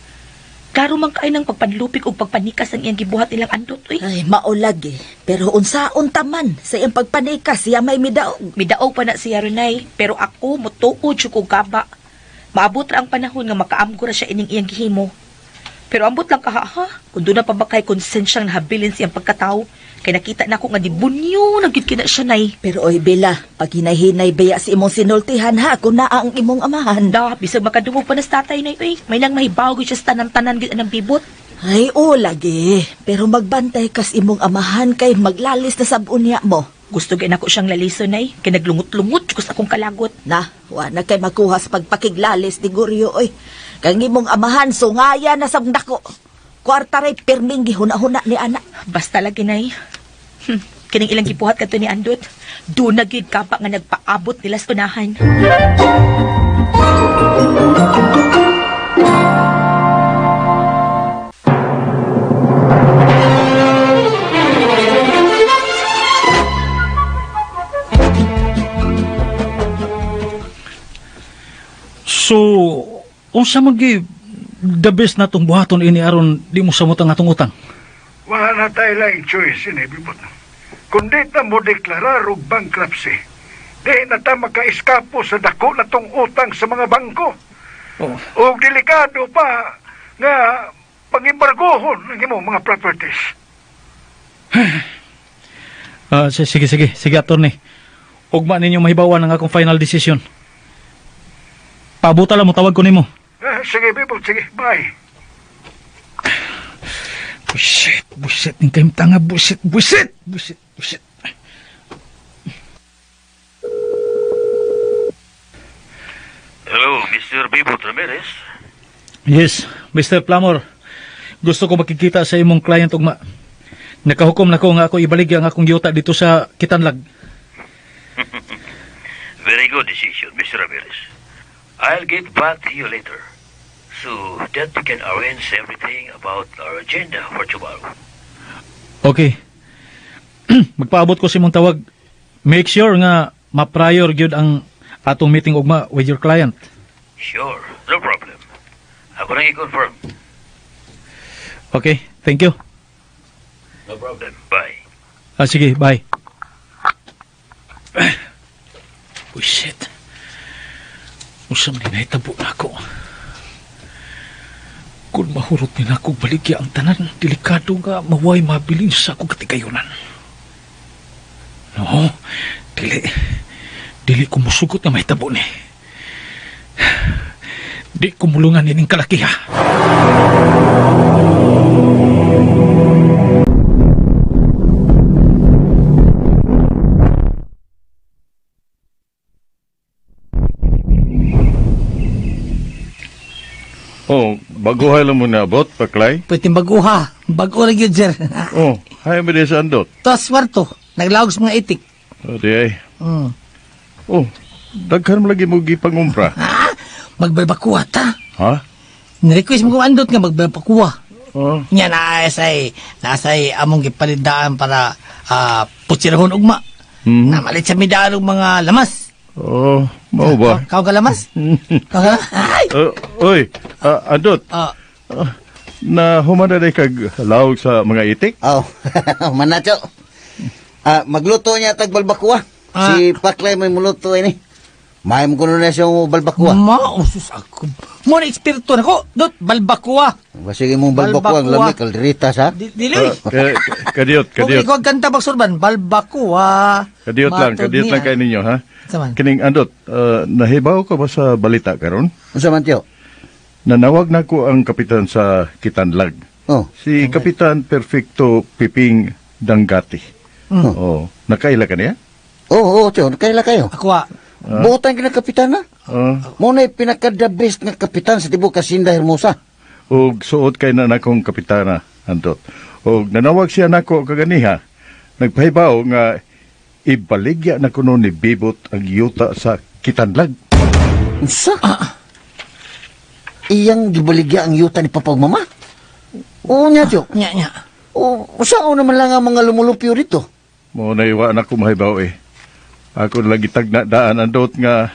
Klaro man kaay ng pagpanlupig ug pagpanikas ang iyang gibuhat ilang Andot, uy. Ay, maulag eh. Pero unsaon taman sa iyang pagpanikas, siya may midaog. Midaog pa na siya Renay, pero ako mutuod siya kong kaba. Maabot ra ang panahon nga makaamgo ra siya ining iyang gihimo. Pero ambot lang kaha, kung doon na pa ba kay konsensyang nahabilin siyang pagkatao, kay nakita na ako nga di bunyo, nagkit kina siya, Nay. Pero oy, Bella, pag hinahinay baya si imong sinultihan ha, kung naa ang imong amahan. Da, bisag makadungog pa na sa tatay, Nay, uy. May nang mahibaw siya sa tanan-tanan gid ng bibot. Ay, o, lagi. Pero magbantay kas imong amahan kay maglalis na sabunya mo. Gusto gay nako siyang laliso, Nay. Kay naglungot-lungot kus akong kalagot. Na, wala kay makuhas pagpakiglalis ni Guryo, oy. Kang imong amahan, sungaya na sa dako. Kwarta ray pirming gihuna-huna ni anak. Basta lagi, Nay. Kining ilang gipuhat kadto ni Andot. Doon na gid kapa nga nagpaabot nila sa unahan. So, unsa magi the best natong buhaton ini aron di mo samot ang atong utang? Wala na tayo lang choice ini, Bibot. Kundi na mo deklarar og bankruptcy, di na ta makaiskapo sa dako na tong utang sa mga bangko. Oh. O delikado pa nga pangimbargohon ng imong mga properties. Sige, attorney. Ugma ninyo mahibawan ang akong final decision. Pabuta lang mo, tawag ko nimo. Sige, Bibot, sige, bye. Buset, ning kayong tanga, buset. Hello, Mr. Bibot Ramirez. Yes, Mr. Plummer. Gusto ko makikita sa imong client ugma. Nakahukom na ko nga ako ibalik ang akong yuta dito sa Kitanlag. Very good decision, Mr. Ramirez. I'll get back to you later so that we can arrange everything about our agenda for tomorrow. Okay. Magpaabot ko si mong tawag. Make sure nga ma-prior gyud ang atong meeting ugma with your client. Sure, no problem. Ako nang i-confirm. Okay, thank you. No problem. Bye. Sige, bye. Shit. Usam din ay tabo na ako. Kung mahurot nila akong baligya ang tanan, delikado nga maway mabilin sa akong katigayunan. No, dili ko musugot na may tabo ni. Di ko mulungan nining kalakiha. Oh, baguhay lang mo na abot, Paklay. Pwede baguha. Bago rin yun, sir. Oh, hay mo din sa andot. Tos, warto. Naglawag sa mga itik. O, di ay. Mm. Oh, daghan mo lagi mo gipangumpra. Magbalbakuha ta. Ha? Nirequest mo kung andot nga magbalbakuha. Oh, Nya nasay among gipalidaan para putsirahon ugma. Na malit sa midaan og mga lamas. oh, mau ba? Kau ka lamas? Kau ka? Ay! Oy, andot. Ah, Na humana na kag lawag sa mga itik? Oh, manacho. Magluto niya tag balbakuha. Si Paklay may muluto ini. May mo kuno na siyang balbakuha. usus ako. Mo na espiritu nako, dot balbakuha. Sige mong balbakuha ang lamig kalderita sa. Dili. Kadiot, Kung kadiot. ikaw kanta bagsurban, balbakuha. Kadiot lang kayo ninyo, ha? Saman. Kining andot, nahibaw ka ba sa balita karon? Unsa man tiyo? Nanawag na ko ang kapitan sa Kitanlag. Oh. Si Kapitan Perfecto Piping Dangati. Oh, nakaila ka niya? Oo, tiyo, kaila kayo. Ako Buotan ka na kapitan na. Mo na pinaka-the best nga kapitan sa tibuok Kasinda Hermosa. Og suot kay na nakong kapitana, andot. Og nanawag siya nako kaganiha. Nagpahibaw nga ibaligya na kuno ni Bibot ang yuta sa Kitanlag. Unsa? Iyang gibaligya ang yuta ni Papagmama? Oo niya, tiyo. nya. O, saan naman lang ang mga lumulupyo rito? Mo na iwa na kumahibaw eh. Ako lagi tagnadaan andot nga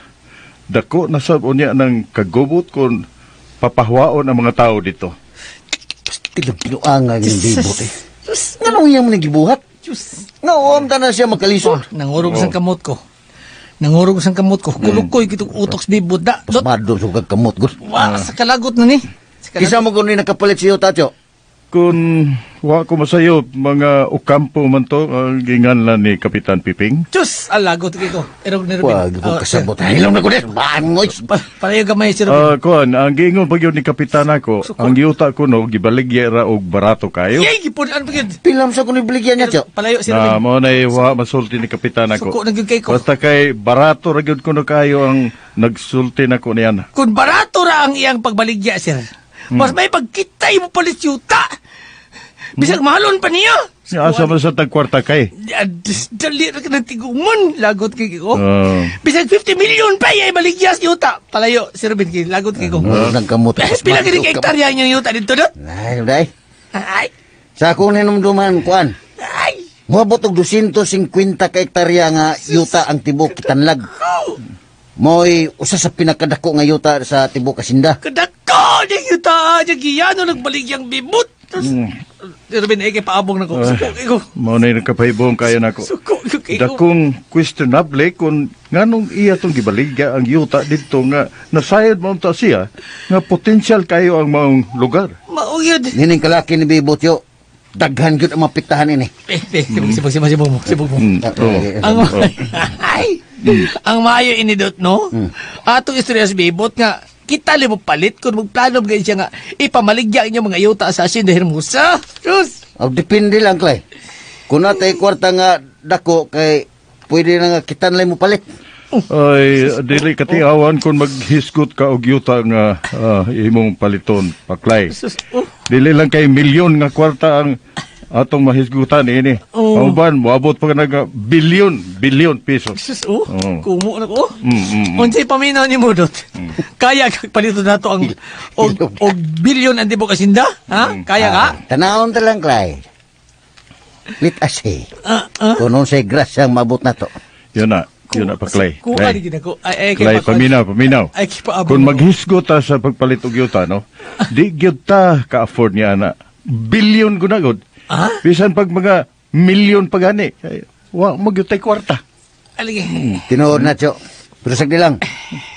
dako na sab unya ng kagubot kon papahwaon ang mga tao dito. Tiluang ang bibot eh. Anong iyang manigibuhat? Nga uam na siya makalisod. Nangurog sang kamot ko. Kulukoy kitong utok sa bibod da. Dot. Madom sa kamot, Gus. Wa sa kalagot na ni. Kisa mo kunin nakapalit siyo, Tacho? Kung wa ko masayo, mga ukampo man to, ang ginganlan ni Kapitan Piping. Diyos! Alagot kito. Erog ni Ruben. Wag ko kasabot. Hilong na ko din. Bangoy. Parayo gamay si Ruben. Kuan, ang gingon pag yun ni Kapitan ako, ang yuta ko no, gibaligya ra og barato kayo. Yay! Gipunan pa yun. Pilam sa kunin biligyan niya, Tacho. Palayo si Na Ruben. mo na iwa masulti ni Kapitan ako. Suko nagyud kay ko. Basta kay barato ra gyud kuno kayo ang nagsulti nako niyan. Kung barato ra ang iyang pagbaligya, sir. Mas may pagkitay mo palit yuta. Bisag mahalon pa niya. Asa man sa tagkwarta kay? Dali ra ka ng tiguman. Lagot kay ko. Oh. Bisag 50 million pa ay baligya sa yuta. Palayo si Ruben kay lagot kay ko. Nang kamot. Pila kini ka hektarya yung yuta dito dot? Ay, day. Ay. Sa akong hinumduman, kuan. Ay. Muabot og 250 ka hektarya nga yuta ang tibok Kitanlag. Mo'y usa sa pinakadako nga yuta sa tibok Kasinda. Kadako yung yuta. Yung giyano nagbaligyang bibot. Ruben ay kay paabong na ko. Suko kay ko. Mo na nagkapahibong kayo nako. Suko kay ko. Dakong questionable kung nganong iya tong gibaligya ang yuta dito nga nasayad mo ta siya nga potential kayo ang maong lugar. Mauyod. Nining kalaki ni Bibotyo, daghan gyud ang mapiktahan ini. Sibog mo. Ang ay. Ang maayo inidot no. Atong istorya sa bibot nga kita mo palit kung magplano gayon siya nga ipamaligya niya mga yuta sa Hacienda Hermosa. Diyos! Depende lang, Clay. Kung natay kwarta nga dako, kay pwede na nga kitanlay mo palit. Ay, dili katiawan kung maghisgot ka og yuta nga imong paliton, Paklay. Dili lang kay milyon nga kwarta ang atong mahisgutan ini. Kauban, moabot pa nga bilyon pesos. Sus, kumo na ko. Unsay paminaw ni Mudot? Kaya palito na to ang og bilyon ang tibo Kasinda? Ha? Kaya ka? Tanawon ta lang, Clay. Let us see. Kung say grasya ang mabot na to. Yun na, Paklay. Kung ano gina ko. Ay, Clay, paminaw. Ay, kipaabot. Kung maghisgot ta sa pagpalit og yuta, no? Di gyud ta ka-afford niya na. Bilyon gunagod. Bisan pag mga milyon pa gani. Ay, wa magyutay kwarta. Aligi. Tinuod na, Cho. Pero sagdi lang.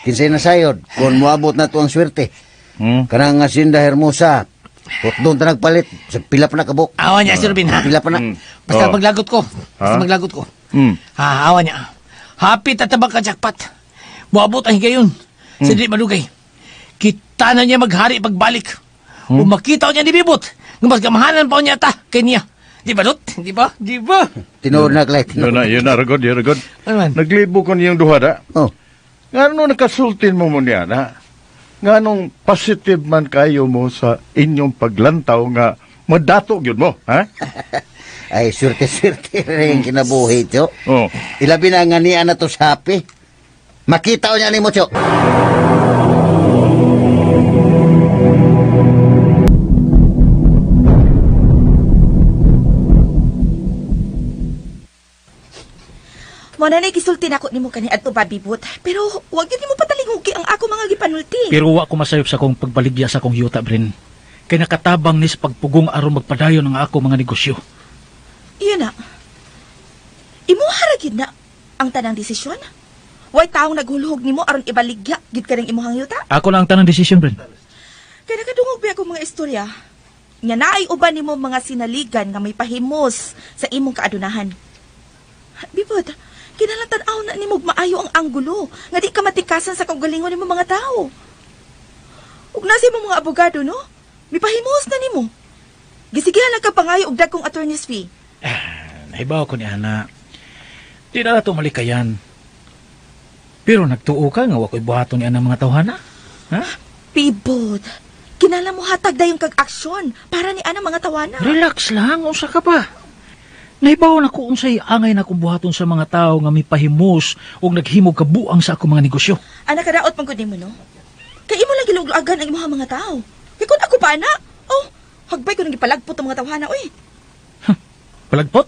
Kinsay na sayod. Kung muabot na to ang swerte. Kanang Hacienda Hermosa. Kut doon ta nagpalit. Sa pila pa na kabok. Awa niya si Ruben, ha? Pila pa na. Basta Oh. maglagot ko. Basta Ha? maglagot ko. Hmm. Ha, awa niya. Happy tatabang ka jackpot. Muabot ang higayon. Sa di malugay. Kita na niya maghari pagbalik. Kung makita niya ni Bibot, nga mas gamahanan pa niya ta kay niya. Di ba, Dot? Di ba? Di ba? Tinuod na, Clay. Yun na, ragod, yun, ragod. Ano man? Naglibo ko niyong duha da. Oh. Nga nung nakasultin mo niya na, nga nung positive man kayo mo sa inyong paglantaw nga madato yun mo, ha? Ay, swerte-swerte rin kinabuhi, Cho. Oh. Ilabi na nga niya na to sa happy. Makita ko niya ni mo, Cho. Mo na gisulti na ako nimo kani adto Bibot. Pero wag gyud nimo patalingugi ang ako mga gipanulti. Pero wa ko masayop sa kong pagbaligya sa kong yuta, Bren. Kay nakatabang ni sa pagpugong aron magpadayon ng ako mga negosyo. Iyon na. Imuha ra gyud na ang tanang desisyon. Way taong naghulhog nimo aron ibaligya gid kanang imuhang yuta. Ako lang ang tanang desisyon, Bren. Kaya nakadungog ba ako mga istorya. Nga naay uban nimo mga sinaligan nga may pahimos sa imong kaadunahan. Bibot, kinalatan-aw na nimo maayo ang anggulo nga di ka matikasan sa kaugalingon nimo mga tao. Ug nasi mo mga abogado, no? Mipahimos na nimo. Gisigihan lang ka pangayo og dagkong attorney's fee. Nahibaw ko ni Ana. Di na ito malikayan. Pero nagtuo ka nga wako'y buhaton niya ng mga tawhana. Ha? Bibot, kinala mo hatag dayong kag-aksyon para ni ana mga tawana. Relax lang, unsa ka pa. Nahibaw na ko unsay angay na kong buhaton sa mga tao nga may pahimos o naghimog kabuang sa ako mga negosyo. Ana kadaot man gud nimo, no? Kay imo lang giluglagan ang imong mga tao. Kay kun ako pa ana, oh, hagbay ko nang gipalagpot ang mga tawhana, oy. Palagpot?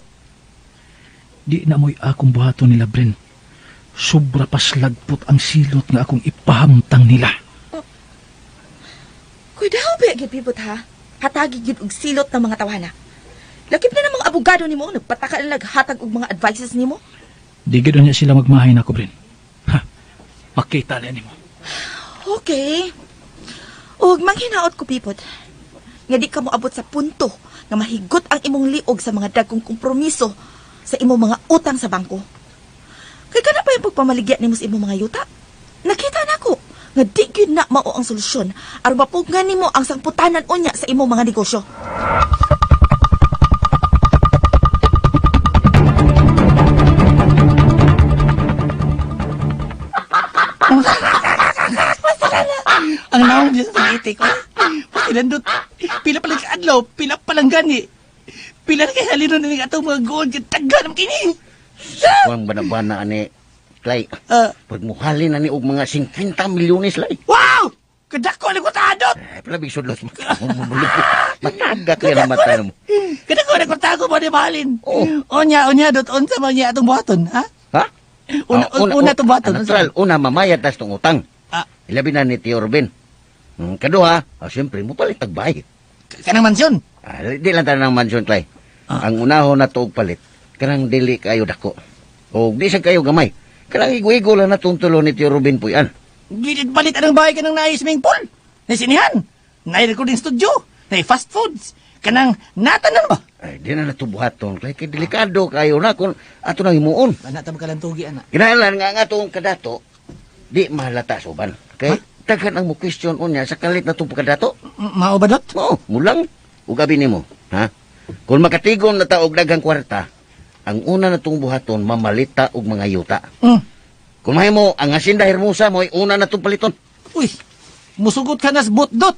Di na mo'y akong buhaton nila, Bren. Sobra pas lagpot ang silot nga akong ipahamtang nila. Kuy daw ba gid Bibot, ha? Hatagi gid og silot ng mga tawhana. Lakip na ng mga abogado nimo nagpataka na naghatag og mga advices nimo. Di gid niya sila magmahay na ko, Bren. Ha, makita niya nimo. Okay. Og manghinaot ko, Bibot. Nga di ka mo abot sa punto nga mahigot ang imong liog sa mga dagkong kompromiso sa imong mga utang sa bangko. Kay kana pa yung pagpamaligya nimo sa imong mga yuta. Nakita na ko nga di gyud na mao ang solusyon aron mapugngan nimo ang sangputanan unya sa imong mga negosyo. Ang naong dyan sa itik ko. Pinandot. Pila palang kaadlaw. Pila palang gani. Pila na kay halino na atong mga gold. Taga naman kini. Huwag banabana ani, Clay. Ah, Pagmuhalin na ni og mga 50 milyones, Lay. wow! Kadako na ko taadot. Ay, palabig sudlos. Mataga kayo na mata mo. Kadako na ko tago mo ni Mahalin. Oo. Onya, dot, unsa man niya atong buhaton, ha? Ha? Una itong buhaton. Natural, una mamayad tas tong utang. Ah. Ilabi na ni Tio Ruben. Kaduha, siyempre, mo palit tagbay. Kanang mansyon. Di lang tayo ng mansyon, Clay. Ang unahon na to og palit, kanang dili kayo dako. O di sa kayo gamay. Kanang igo-igo lang na tulo ni Tio Ruben po yan. Gilid balit anong bahay ka ng na-swimming pool. Na-sinihan. Na-recording studio. Na-fast foods. Kanang natanan ba? Ay, di na natubuhaton, Clay. Kaya delikado kayo na kung ato nang himuon. Anak tamo kalantugi, anak. Kinahanglan nga itong kadato, di mahalata suban. Kay daghan ang mo question unya sa kalit na itong kadato. Mao ba, Dot? Oo, mulang. Ugabi nimo, ha? Kung makatigon na taog daghang kwarta, ang una na itong buhaton, mamalita og mga yuta. Kung mahimo, ang Hacienda Hermosa mo, una na itong paliton. Uy, musugot ka na sa bot, Dot.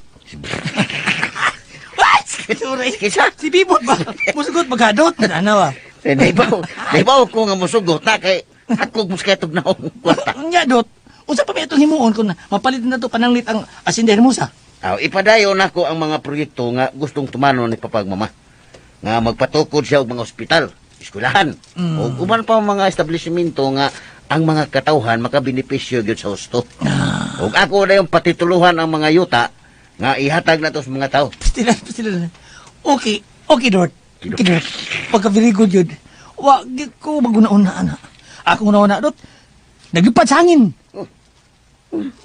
What? Sorry. Kisa? Si Bibot ba? Musugot magadot. Ano ba? Naibaw ko nga musugot na kay ako musketog na akong kwarta. Nya, Dot. Unsa pa may itong himuon kung mapalit na ito pananglit ang Hacienda Hermosa? Ipadayon nako ang mga proyekto nga gustong tumano ni Papagmama. Nga magpatukod siya og mga ospital, eskwelahan, o uban pa mga establishmento nga ang mga katawhan makabenepisyo gyud sa husto. Ug ako na yung patituluhan ang mga yuta nga ihatag na to sa mga tao. Pastilan. Okay, Dot. Kaya, pagka very good yun, wag ko maguna-una, ana. Ako una-una, dot, nagipad sa hangin.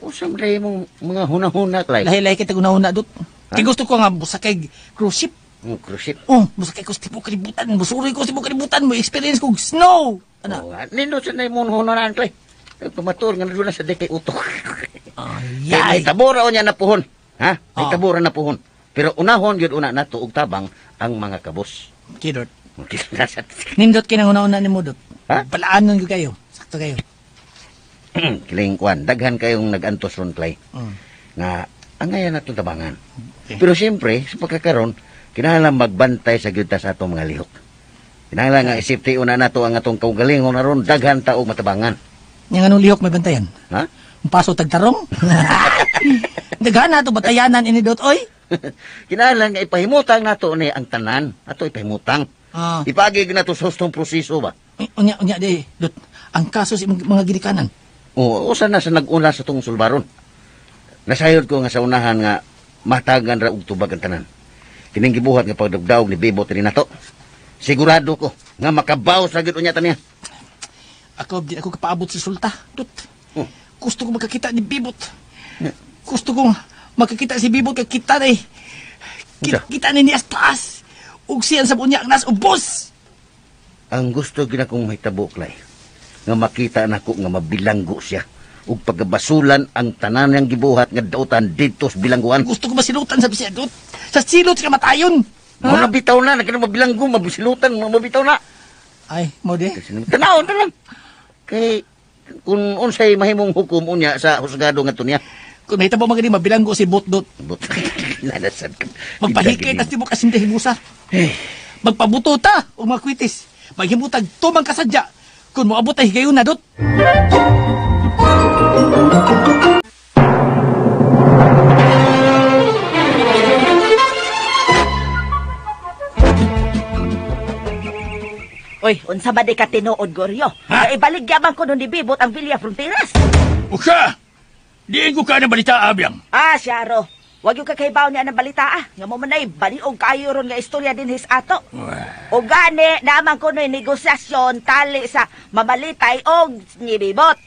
Usam rin mong mga hunahuna, Clay. Lahi-lahi kita una-una, dot. Kaya gusto ko nga, busakay cruise ship. Cruise ship. Oh, busakay ko sa tipo kalibutan, busuri ko sa tipo kalibutan, mo experience ko, snow. Ana. Nindot sa na yung hunahuna, Clay. Pumatur nga na sa dekay utok. Ay, May tabura o niya na puhon. Ha? May tabura na puhon. Pero unahon yun una na tuog tabang ang mga kabos. Kidot. Nindot kinanguna-una ni mo, dot. Ha? Palaanon ko kayo. Sakto kayo. Kiling kwan, daghan kayong nag-antos ron, Clay. Nga, angayan na itong tabangan. Okay. Pero siyempre, sa pagkakaroon, kinahanglan magbantay sa gyuta sa atong mga lihok. Kinahanglan nga isipti una na to ang atong kaugalingon na ron, daghan taog matabangan. Yang anong lihok may bantayan? Ha? Ang paso tagtarong? Daghan na ito, batayanan ini, dot, oy. Kinahanglan nga ipahimutang na to ni ang tanan. Ato ipahimutang. Ipagig na to sa hustong proseso ba? Unya, di, dot. Ang kaso sa mga ginikanan. Oo, usa na sa nag-una sa tong sulbaron. Nasayod ko nga sa unahan nga matagan ra og tubag ang tanan. Kining gibuhat nga pagdugdaog ni Bibot rin nato. Sigurado ko nga makabaw sa gid unya taniya. Di ako kapaabot si Sulta, dot. Gusto ko magkakita ni Bibot. Gusto ko makakita si Bibot kay kita na kita na niya sa taas. Ug siyan sa bunya ang nas ubos. Ang gusto gina kong mahitabo, Clay, nga makita nako nga mabilanggo siya ug pagabasulan ang tanan niyang gibuhat nga dautan dito sa bilangguan. Gusto ko masilutan sa bisya, dot. Sa silot sa kamatayon. Mo na bitaw na, nagkano mabilanggo, mabisilutan, mabitaw na. Ay, mo di. Tanaw na lang. Kay kung unsay mahimong hukom unya sa husgado nga niya. Kung mahitabo magani mabilanggo si Bot, dot. Nalasan ka. Magpahikay tas tibok asin himusa. Magpabuto ta o makwitis. Maghimutag tumang kasadya. Kung moabot ay higayon na, dot. Oy, unsa ba di ka tinuod, Goryo? Ha? Ibalik yaman ko nun ni Bibot ang Villa Fronteras. Usa! Diin ko ka ng balita, Abyang. Syaro. Wag yung kakaibaw niya ng balita, Nga mo manay, baliog kayo ron nga istorya din his ato. O gani, naman ko nun negosasyon tali sa mamalitay og ni Bibot.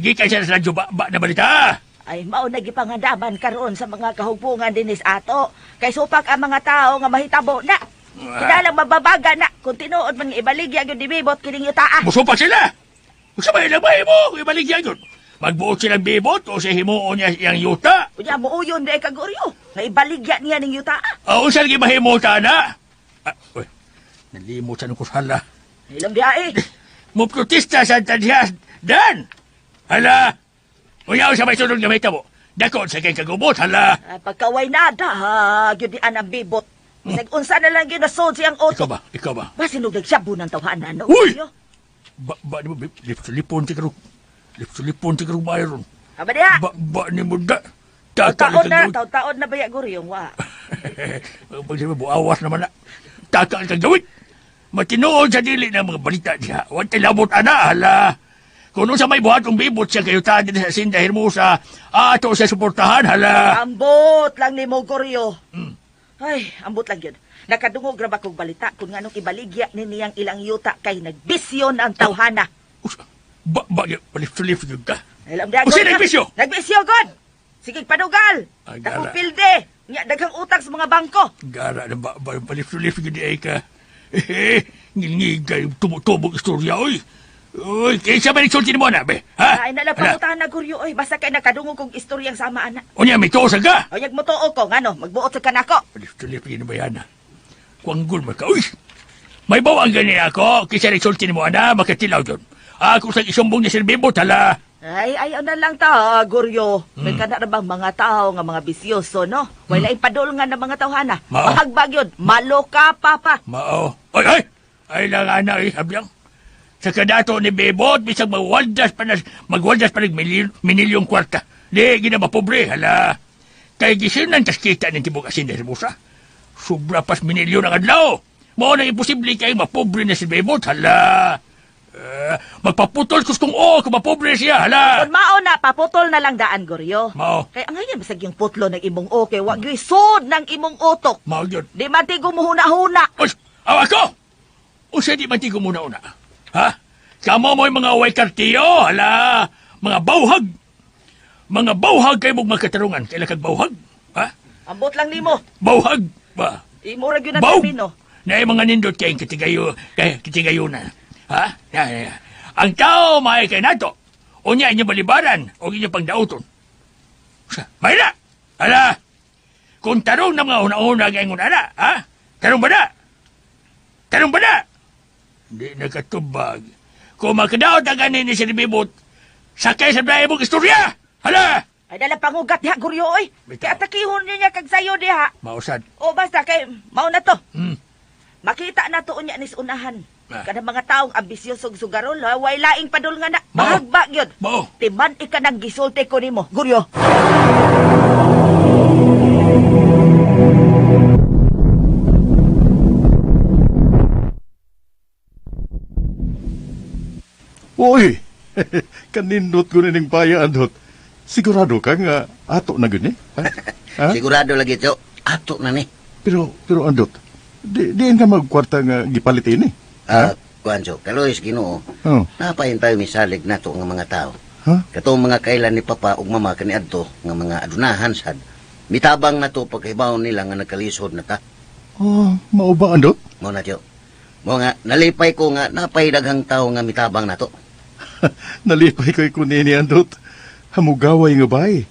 Gikan siya sa radyo ba na balita. Ay, mao nagipangandaman karon sa mga kahugpungan din his ato. Kay supak ang mga tao nga mahitabo na. Kinalang mababaga na kung tinuod man nga ibaligya yun ni Bibot kining yutaa. Musupa sila! Sabay na ba mo? Ibaligyan yun. Magbuot silang Bibot o sa himuon niya yung yuta. Kunya mo uyon di ka Goryo. Nga ibaligya niya ning yutaa. O saan gimahimuta na? Uy, nalimot sa nung kusala. Ilang biyae. Muprotesta sa tadhiyas. Dan! Hala! Uyaw sa may sunod nga may tabo. Dakon sa kayong kagubot, hala! Pagkaway nada, yun di ang Bibot. Nag-unsa na lang yun nasod siyang Ikaw auto. ba? Ikaw ba? Basin nagsabu ng tawhanan, no? Uy! Goryo? Ba ni mo, lipsulipon ti karong. Lipsulipon ti karong mayroon. Aba diya. Ba ni mo da. Taon na ba ya Goryo? Wa. Pag sabi mo, awas naman na. Takal kang gawin. Matinood sa dili ng mga balita niya. Huwag tilabot ana, hala. Kung sa may buhat kong Bibot siya kayo tadi sa Sinda Hermosa, ato siya suportahan, hala. Ambot lang ni mo, Goryo. Ay, ambot lang yun. Nakadungog ra ba kong balita kung nganong ibaligya ni niyang ilang yuta kay nagbisyon ang tawhana. Palif-tulif yun ka. Alam diya, O, sino nagbisyo? Nagbisyo, God! Sige, padugal! Ay, Dakong gara. pilde! Nga, daghang utang sa mga bangko! Gara na ba, palif-tulif yun di ay ka. Ngilngigay yung tumutubog istorya, oy. Uy, kaysa ba nagsulti mo na, be? Ha? Ay, nalapangutahan na, Goryo, oy. Basta kay nakadungog kong istoryang sama, ana. O niya, may tuosan ka? O, yag mo tuo ko, ngano, magbuot sa kanako. Palif-tulif yun ba yan, ha? Kuanggol mo ka, uy. May bawang ganin ako, kaysa nagsulti mo na, makatilaw yun. Ako sa isumbong niya Bibot, hala. Ay, ayaw na lang ta, Goryo. May kana na bang mga tao nga mga bisyoso, no? Wala ipadol nga ng mga tawhana. Mao. Mahagbag yun. Maloka, papa. Mao. Ay! Ay lang ana, habyang. Sa kadato ni Bibot, bisag magwaldas pa ng mililyong kwarta. Di, ginamapobre, hala. Kaya gisinan tas kita ng tibok asin na Hermosa. Sobra pas minilyon ang adlaw. Mao nang imposible kayong mapobre na si Bibot, hala. Magpaputol kustong kung mapobre siya, hala. Kung mao na, paputol na lang daan, Goryo. Mao. Kaya ang ngayon, basag yung putlo ng imong okay, wag yung sod ng imong utok. Mao yun. Di man tigo mo huna-huna. Uy, Aw ako! Usa di man ti ko muna-una. Ha? Kamo mo'y mga way kartiyo, hala, mga bauhag. Mga bauhag kayo mong magkatarungan. Kailan kag bauhag? Ha? Ambot lang nimo. Bauhag ba? Imo ra gyud ang Bau! termino. Na mga nindot kayong kitigayo na. Ha? Ang tao may kay nato. Unya inyong balibaran o inyong pangdauton. May na! Hala! Kung tarong na mga una-una ngayon na, ha? Tarong ba na? Tarong ba na? Di nakatubag. Kung makadaot ang ganin ni Sir Bibot, sakay sa dahil mong istorya! Hala! Ay dala pangugat diha guryo oy. Bitaw. Kaya takihon niya kag sayo diha. Mausad. O basta kay mao na to. Hmm. Makita na to unya nis unahan. Ah. Kada mga taong ambisyosog sugarol, ha, way laing padul nga na. Mao. Mahagba gyud. Mao. Timan ika nang gisulti ko nimo, guryo. Uy! Kanindot ko na ning paya, Andot. Sigurado ka nga ato na gani? Ha? Sigurado lagi, Chok. Ato na ni. Pero Andot, diin ka magkwarta nga gipalit ini. Kuan, Chok. Kalois, Ginoo. Oh. Napayin tayo misalig na to nga mga tao. Ha? Katong mga kailan ni Papa ug Mama kani adto nga mga adunahan sad. Mitabang na to paghibaw nila nga nagkalisod na ta. Oh, mao ba, Andot? Mao na, Chok. Mao nga nalipay ko nga napay daghang tao nga mitabang na to. Nalipay ko'y kunini, Andot. Hamugaway nga bay.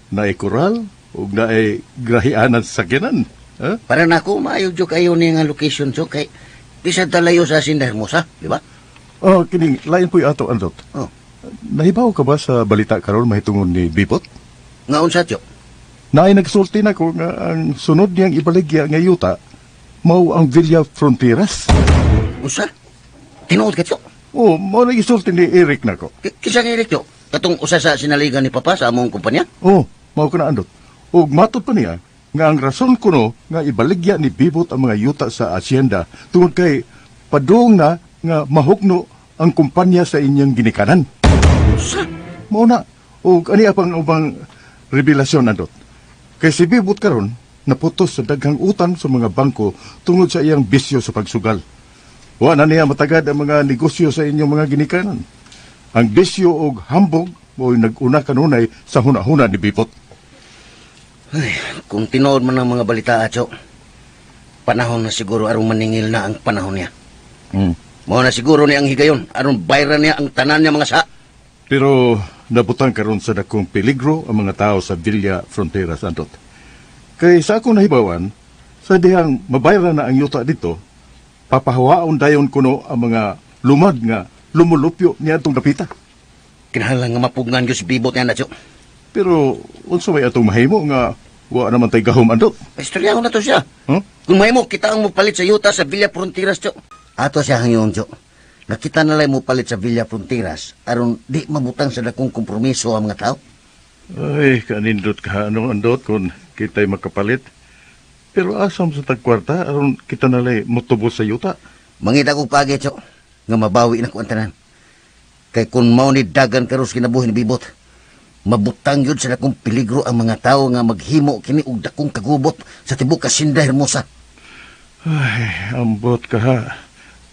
Naay koral o naay grahianan sa sakyanan. Ha? Para nako maayo jud kayo ni nga location, Chok, kay di sa talayo sa Sindar Hermosa, di ba? Oh, kining lain po'y ato, Andot. Oh. Nahibaw ka ba sa balita karon mahitungon ni Bibot? Nga unsa, Chok? Naay nagsulti na ko nga ang sunod niyang ibaligya nga yuta mao ang Villa Fronteras. Unsa? Tinuod ka, Chok? Oh, mao na isulti ni Eric nako. Kisang Eric, Chok? Katong usa sa sinaligan ni Papa sa among kumpanya? Oh, mao ko na, Andot. Og matod pa niya nga ang rason kuno nga ibaligya ni Bibot ang mga yuta sa asyenda tungod kay padung na nga mahugno ang kumpanya sa inyang ginikanan. Sa? Mao na. Og ani apang ubang revelasyon, Andot. Kay si Bibot karon naputos sa daghang utang sa mga bangko tungod sa iyang bisyo sa pagsugal. Wa na niya matagad ang mga negosyo sa inyong mga ginikanan. Ang bisyo og hambog mo'y nag-una kanunay sa hunahuna ni Bibot. Ay, kung tinuod man ang mga balita, Chok, panahon na siguro arong maningil na ang panahon niya. Mao na siguro ni ang higayon, aron bayran niya ang tanan niya mga sa. Pero nabutang karon sa dakong peligro ang mga tao sa Villa Fronteras, Andot. Kay sa akong nahibawan, sa dihang mabayran na ang yuta dito, papahawaon dayon kuno ang mga lumad nga lumulupyo niya itong napita. Kinahanglan nga mapugngan gyud si Bibot niya na, Chok. Pero unsa may atong mahimo nga wa naman tay gahom, Andot? Istorya ko na to siya. Huh? Kung may mo, kita ang mupalit sa yuta sa Villa Fronteras, Chok. Ato siya hangyon, Chok. Nakita na lang mupalit sa Villa Fronteras, aron di mabutang sa dakong kompromiso ang mga tao. Ay, kanindot ka, Andot, kung kita'y makapalit. Pero asam sa tagkwarta, aron kita nalay motubos sa yuta. Mangita ko pagi, Chok, nga mabawi na ko ang tanan. Kay kung mao ni dagan karos kinabuhi ni Bibot, mabutang yun sa dakong peligro ang mga tao nga maghimo kini og dakong kagubot sa tibuok Sindar Hermosa. Ay, ambot ka ha.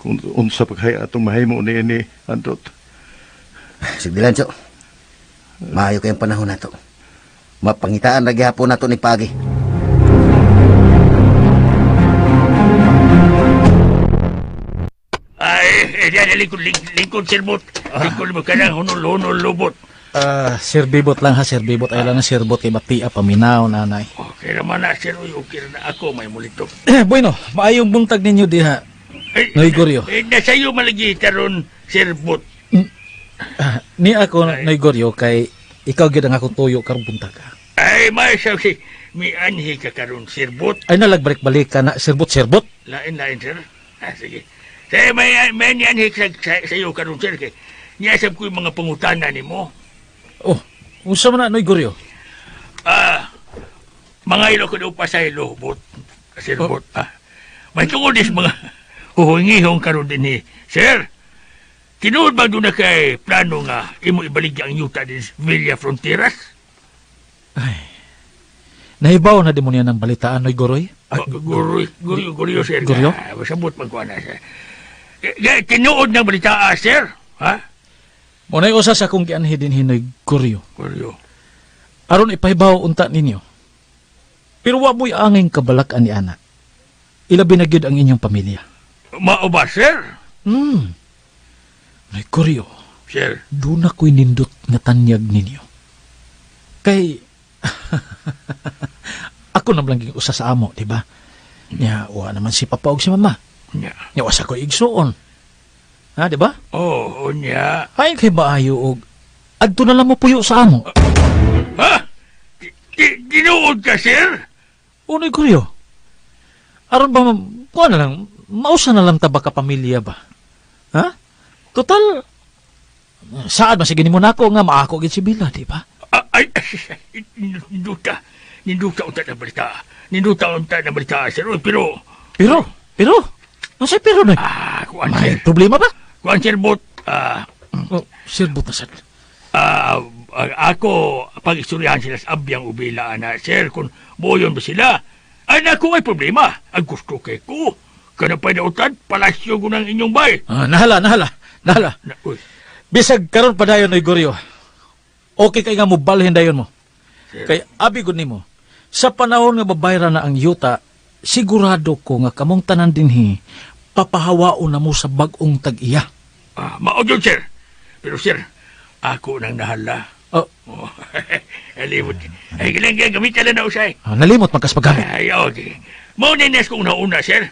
Kung unsa paghay atong mahimo ni Andot. Sige lang, Chok. Maayo kayong panahon na to. Mapangitaan na gihapon na to ni Pagi. Ay, lingkod, sirbot. Lingkod mo ka ng hunol-hunol lubot. Sir Bibot lang ha, Sir Bibot. Ay lang Sir Bot, ibatia paminaw, nanay. Okay naman na, sir. Okay na ako, may mulito. Bueno, maayong buntag ninyo diha. Noy Goryo. Nasa iyo malagi taron, Sir Bot. Ni ako, Noy Goryo, kay ikaw gid ang akong tuyo karong buntag. Ay, maasaw si may anhi ka karon, Sir Bot. Ay nalagbalik-balik ka na, Sir Bot, Sir Bot. Lain, sir. Sige. Say, may anhi sa iyo karon, sir. Kay niyasab ko yung mga pangutanan ni mo. Oh, unsa man na, Noy Goryo? Mga ilo ko daw pa sa ilo, Bot. Sir Bot. May tungod is mga huhingihong karon din ni Sir. Tinuod ba doon na kay plano nga imo ibaligya ang yuta din sa Villa Fronteras? Nahibaw na di mo niya ng balitaan, Noy Goroy? Guryo, sir. Guryo? Masabot magkuha na, sir. Tinuod ng balita, sir. Ha? Muna'y usa sa akong gianhi din Noy Guryo. Guryo. Aron ipahibaw unta ninyo. Pero wa mo'y anging kabalakan ni Ana. Ilabi na gyud ang inyong pamilya. Mao ba, sir? Noy Guryo, Sir. doon ako'y nindot nga tanyag ninyo. Kay, ako naman lang usa sa amo, di ba? Nya, wa naman si papa og si mama. Nya. Nya, wasa ko igsuon. Ha, di ba? Oo, nya. Ay, kay maayo og adto na lang mo puyo sa amo. Ha? Tinuod ka, sir? Unoy Guryo. Aron ba, kuha na lang, mausa na lang taba ka pamilya ba? Ha? Total, saan masigini mo na ako nga maako gid si Bila, di ba? Ay, ninduta. Ninduta unta na balita. Ninduta unta na balita, sir. Uy, pero... Pero? Nasa'y pero na? Kuan, May sir. problema ba? Kuan, sir, bot. Sir, butasan. Ako, pag-istoryahan sila sa abyang ubila, na, sir, kung buyon ba sila, ay naku ay problema. Ang gusto kay ko, kanapay na utad, palasyo ko ng inyong bay. Nahala. Uy, Bisag karon pa dayon Noy Guryo. Okay kay nga mo balhin dayon mo. sir. Kay abi gud nimo. Sa panahon nga babayra na ang yuta, sigurado ko nga kamong tanan dinhi papahawaon na mo sa bag-ong tag-iya. Mao yun, sir. Pero, sir, ako nang nahala. Oh, Alimot. Ay, kailangan gamitan na usay. nalimot magkas paggamit. Ay, okay. Mao na inas kong nauna, sir.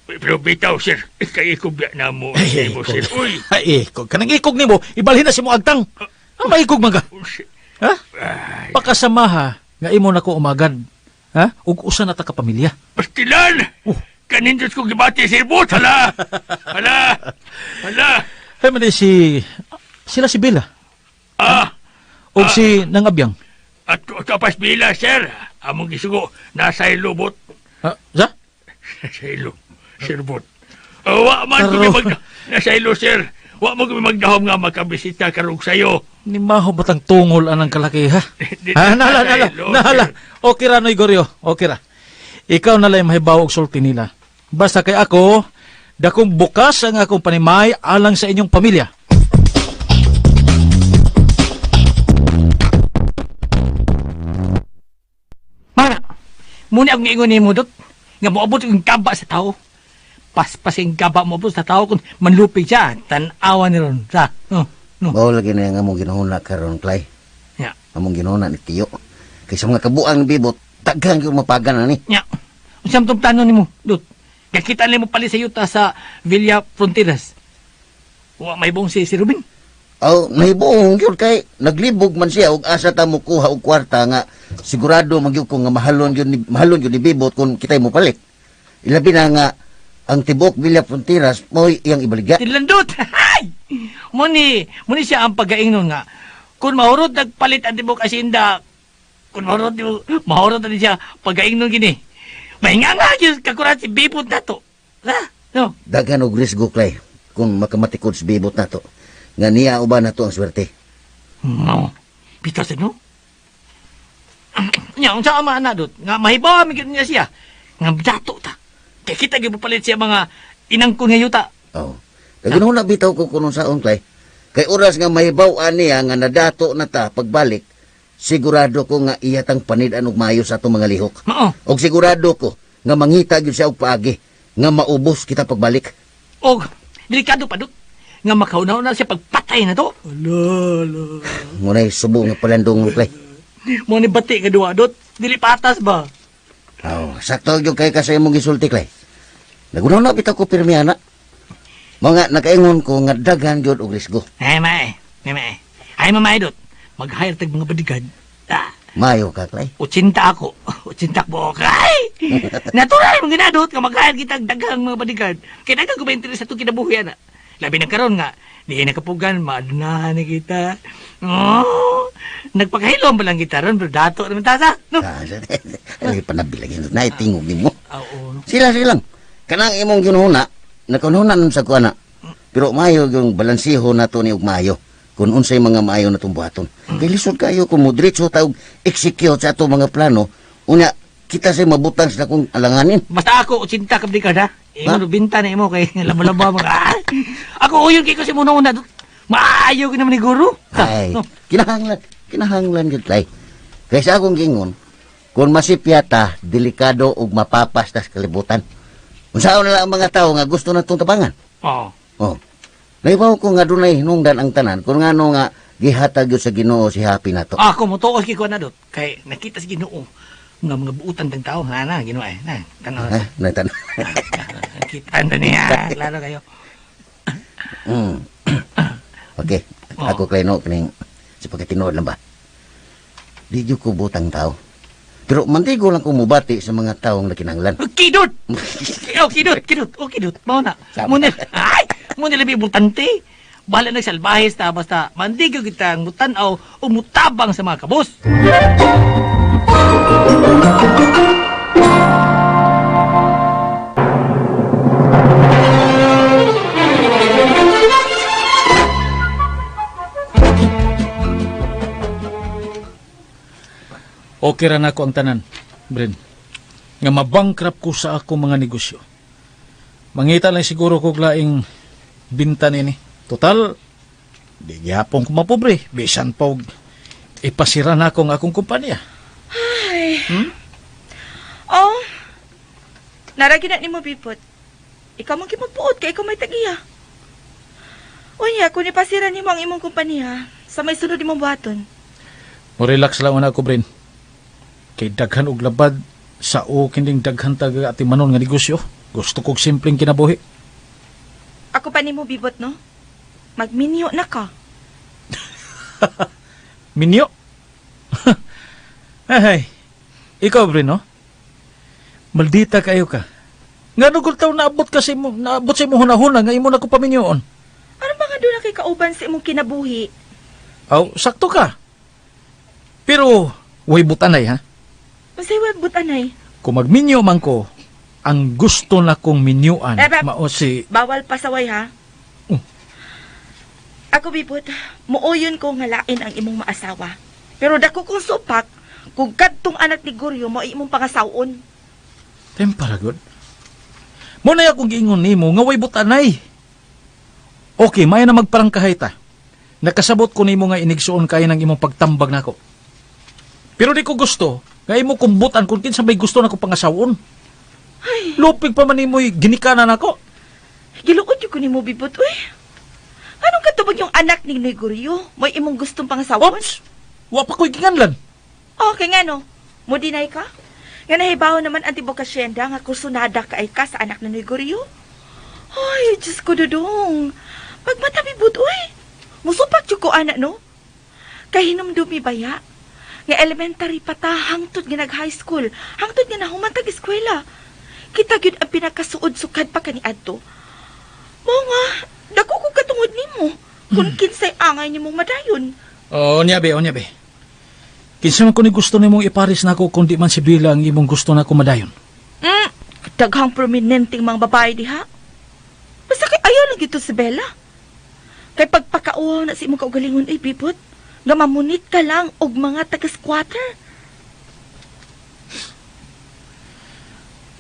Pero bitaw, sir. Kaya ikubya na mo. Ay, mo, sir. Uy. Ay, ikog. Kanang ikog nimo, ibalhin na si mo agtang. Ang maikog man ka. Ha? Ay, Pakasamaha nga imo na ko umagad. Ha? Ug usa na ta ka pamilya. pastilan! Kanindot ko gibati, sir, bot. Hala! Ay man sila si Bella. Ug si Nang Abyang. At kapas bila, sir. Among gisugo, nasa ilubot. Sa? Nasa ilo. Sir, bot. Wa man ko nasa ilo, sir. Wa mo kami magdahom nga makabisita karong sayo. Ni maho batang tungol anang kalaki ha? Nahala. Okay ra Noy Guryo. Okay ra. Ikaw na lang mahibaw og sulti nila. Basta kay ako, dakong bukas ang akong panimay alang sa inyong pamilya. Mana, muna akong ingon ni mo, Dot, nga moabot yung kaba sa tao. Paspasing kaba mo po sa tao kung manlupig siya, tanawa ni ron. Sa, no. Mao lagi na nga among ginahuna karon, Clay. Ya. Among ginahuna ni Tiyo. Kaysa mga kabuang bibot, taghang yung mapagan na ni. Nya, unsam tong tanon ni mo, Dot. Kakita ni mo pali sa yuta sa Villa Fronteras. Wa may bong si Ruben. Aw, nahibuong yun kay naglibog man siya og asa ta mo kuha og kwarta nga sigurado magyud ko nga mahalon yun ni bibot kung kitay mo palit. Ilabi na nga ang tibok Villa Fronteras mo iyang ibaligya. Tilandot! Hay! Muni siya ang pag-aingnon nga. Kung mahurot nagpalit ang tibok asinda, kung mahurot na siya pag-aingnon gini. Mahinga nga yun kakurat si bibot na to. Ha? No? Daghan og risgo, Clay, kung makamatikod si bibot na to. Nga niya uban na to ang swerte. No. Pitas no? Nya, unsa ama na Dot? Nga mahibaw mi niya siya. Nga dato ta. Kaya kita gipapalit siya mga inangkon nga yuta. Oh. Kaya na bitaw ko kuno saon, Clay. Kay oras nga mahibaw niya nga nadato na ta pagbalik, sigurado ko nga iyatang panidan og maayo sa atong mga lihok. Oo. Og sigurado ko nga mangita gyud siya og paagi nga maubos kita pagbalik. Og delikado pa Dot. Nga makaunaw na siya pagpatay na to. Munay subo nga palandong, Clay. Mo ni bati nga duwa Dot. Dili patas ba? Oh, sakto gyud kay kasay mong gisulti, Clay. Nagunaw na bitaw ko pirmi ana. Mga nakaingon ko nga daghan gyud og risgo. Ay mamay Dot. Mag-hire tag mga badigad. Mayo ka, Clay. 80 ako. 80 po kay. Natural mong ginadot nga mag-hire kita daghang mga badigad. Kaya daghang ko ba interes sa itong kinabuhi ana. Labi na karon nga, di nakapugan, maadunahan na kita. Oh, nagpakahilom ba lang kita ron, pero dato naman tasa. No? Ay, panabilang naitingog ni mo. Oo. Sila silang. Kanang imong ginuhuna, nakununan sa kuana. Pero mayo yung balansiho na to ni og maayo. Kung unsay mga maayo na itong buhaton. Kaya lisod kayo kung mo diretso tawag execute sa ato mga plano, Unya, kita say mabutang sa akong alanganin. Basta ako, 80 ka di ka na. Imo Ha? no binta na imo kay labo-labo mo. Ako uyon kay ko si muna-una. Maayo ka naman ni guru. Ay, kinahanglan gid lay. Kaysa akong gingon, kung masipyata, delikado ug mapapas tas kalibutan. Unsaon na lang ang mga tao nga gusto na itong tabangan? Oo. Oh. Naibaw ko nga dunay hinungdan ang tanan kung ngano nga gihatag yun sa Ginoo si Happy na to. Ako mo tuos kay ko na dot. Kay nakita si Ginoo nga mga buutan tang tao na Ginoo ay. Na, tanaw. Ha? Naitan. Kita na niya. Klaro kayo. Okay. Oh. Ako kleno kaning sa pagkatinood lang ba? Di jud ko butang tao. Pero mantigo lang ko mubati sa mga taong nakinanglan. Kidot! Oh, kidot. Oh, kidot. Mao na. Muna, ay! Muna labi butante. Bahala na salbahis ta basta mandigo kita ang mutanaw o mutabang sa mga kabos. Okay ra na ako ang tanan, Bren. Nga mabankrupt ko sa ako mga negosyo. Mangita lang siguro ko laing binta nini. Total, di gyapon ko mapobre. Bisan pa og ipasira na ako ang akong kumpanya. Ay. Oh. Naragi na ni mo, Bipot. Ikaw mong kimagpuot kay ikaw may tagiya. Unya, kung ipasira ni mo ang imong kumpanya, sa may sunod imong buhaton. Mo relax lang una ako, Bren. Kay daghan og labad sa o kining daghan taga ati manon nga negosyo. Gusto kog simpleng kinabuhi. Ako pa ni mo, Bibot, no? Magminyo na ka. Minyo. Ay, ikaw, Bren, no? Maldita kayo ka. Nga nugol taon naabot kasi mo, naabot sa imo hunahuna nga imo na ko paminyoon. Ano ba nga doon na kay kauban sa imong kinabuhi? Aw, sakto ka. Pero, way butanay, ha? Masay wag butanay. Kung magminyo man ko, ang gusto na kong minyuan, mao si... Bawal pasaway, ha? Ako, Bibot, muuyon ko nga lain ang imong maasawa. Pero dako kong supak, kung kadtong anak ni Goryo mo imong pangasawon. Temparagod. Muna akong giingon nimo nga way butanay. Okay, maya na magparangkahay ta. Nakasabot ko nimo nga inigsuon kay ng imong pagtambag nako. Pero di ko gusto nga imo kumbutan kung kinsa may gusto nako pangasawon. Ay, Lupig pa man nimo'y ginikanan ako. giluod yun ko ni mo, Bibot, uy. Anong katubag yung anak ni Noy Goryo? May imong gustong pangasawon? Ops! Wa pa ko'y ginganlan. Okay nga, no? Mudinay ka? Nga nahibaw naman ang tibok kasyenda nga kursunada ka ay ka sa anak ni Noy Goryo? Ay, Diyos ko, Dudong. Pagmata, Bibot, uy. Musupak yun ko, anak, no? Kahinumdumi baya. Nga elementary pa ta, hangtod nga nag-high school. Hangtod nga nahumantag eskwela. Kita gyud ang pinakasuod-sukad pa kani adto. Mao nga, dako ko katungod nimo. Kung kinsay angay nimong madayon. Onya be. Kinsa man ko ni gusto nimong iparis nako kundi man si Bila ang imong gusto nako madayon. Daghang prominenteng mga babae diha. Basta kay ayaw lang gito si Bella. Kay pagpakauaw na si imong kaugalingon ay Bibot, nga mamunit ka lang og mga taga-squatter.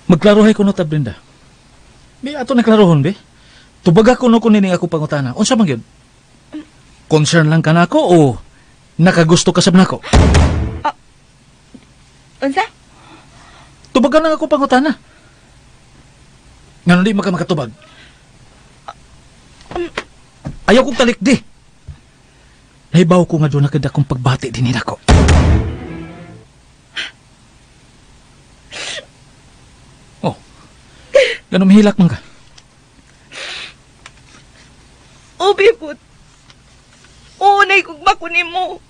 Magklarohay ko no ta, Brenda. Be, ato naklarohon, be. Tubaga ko no kunin ako pangutana. Unsa man gyud? Concern lang ka nako o nakagusto ka sab nako? Unsa? Tubagan lang ako pangutana. Ngano di makatubag? Ayaw kong talikdi. Nahibaw ko nga doon na kadakong pagbati din nako. Oh, ganun mahilak man ka. O, Bibot. Oo, naikugma ko nimo.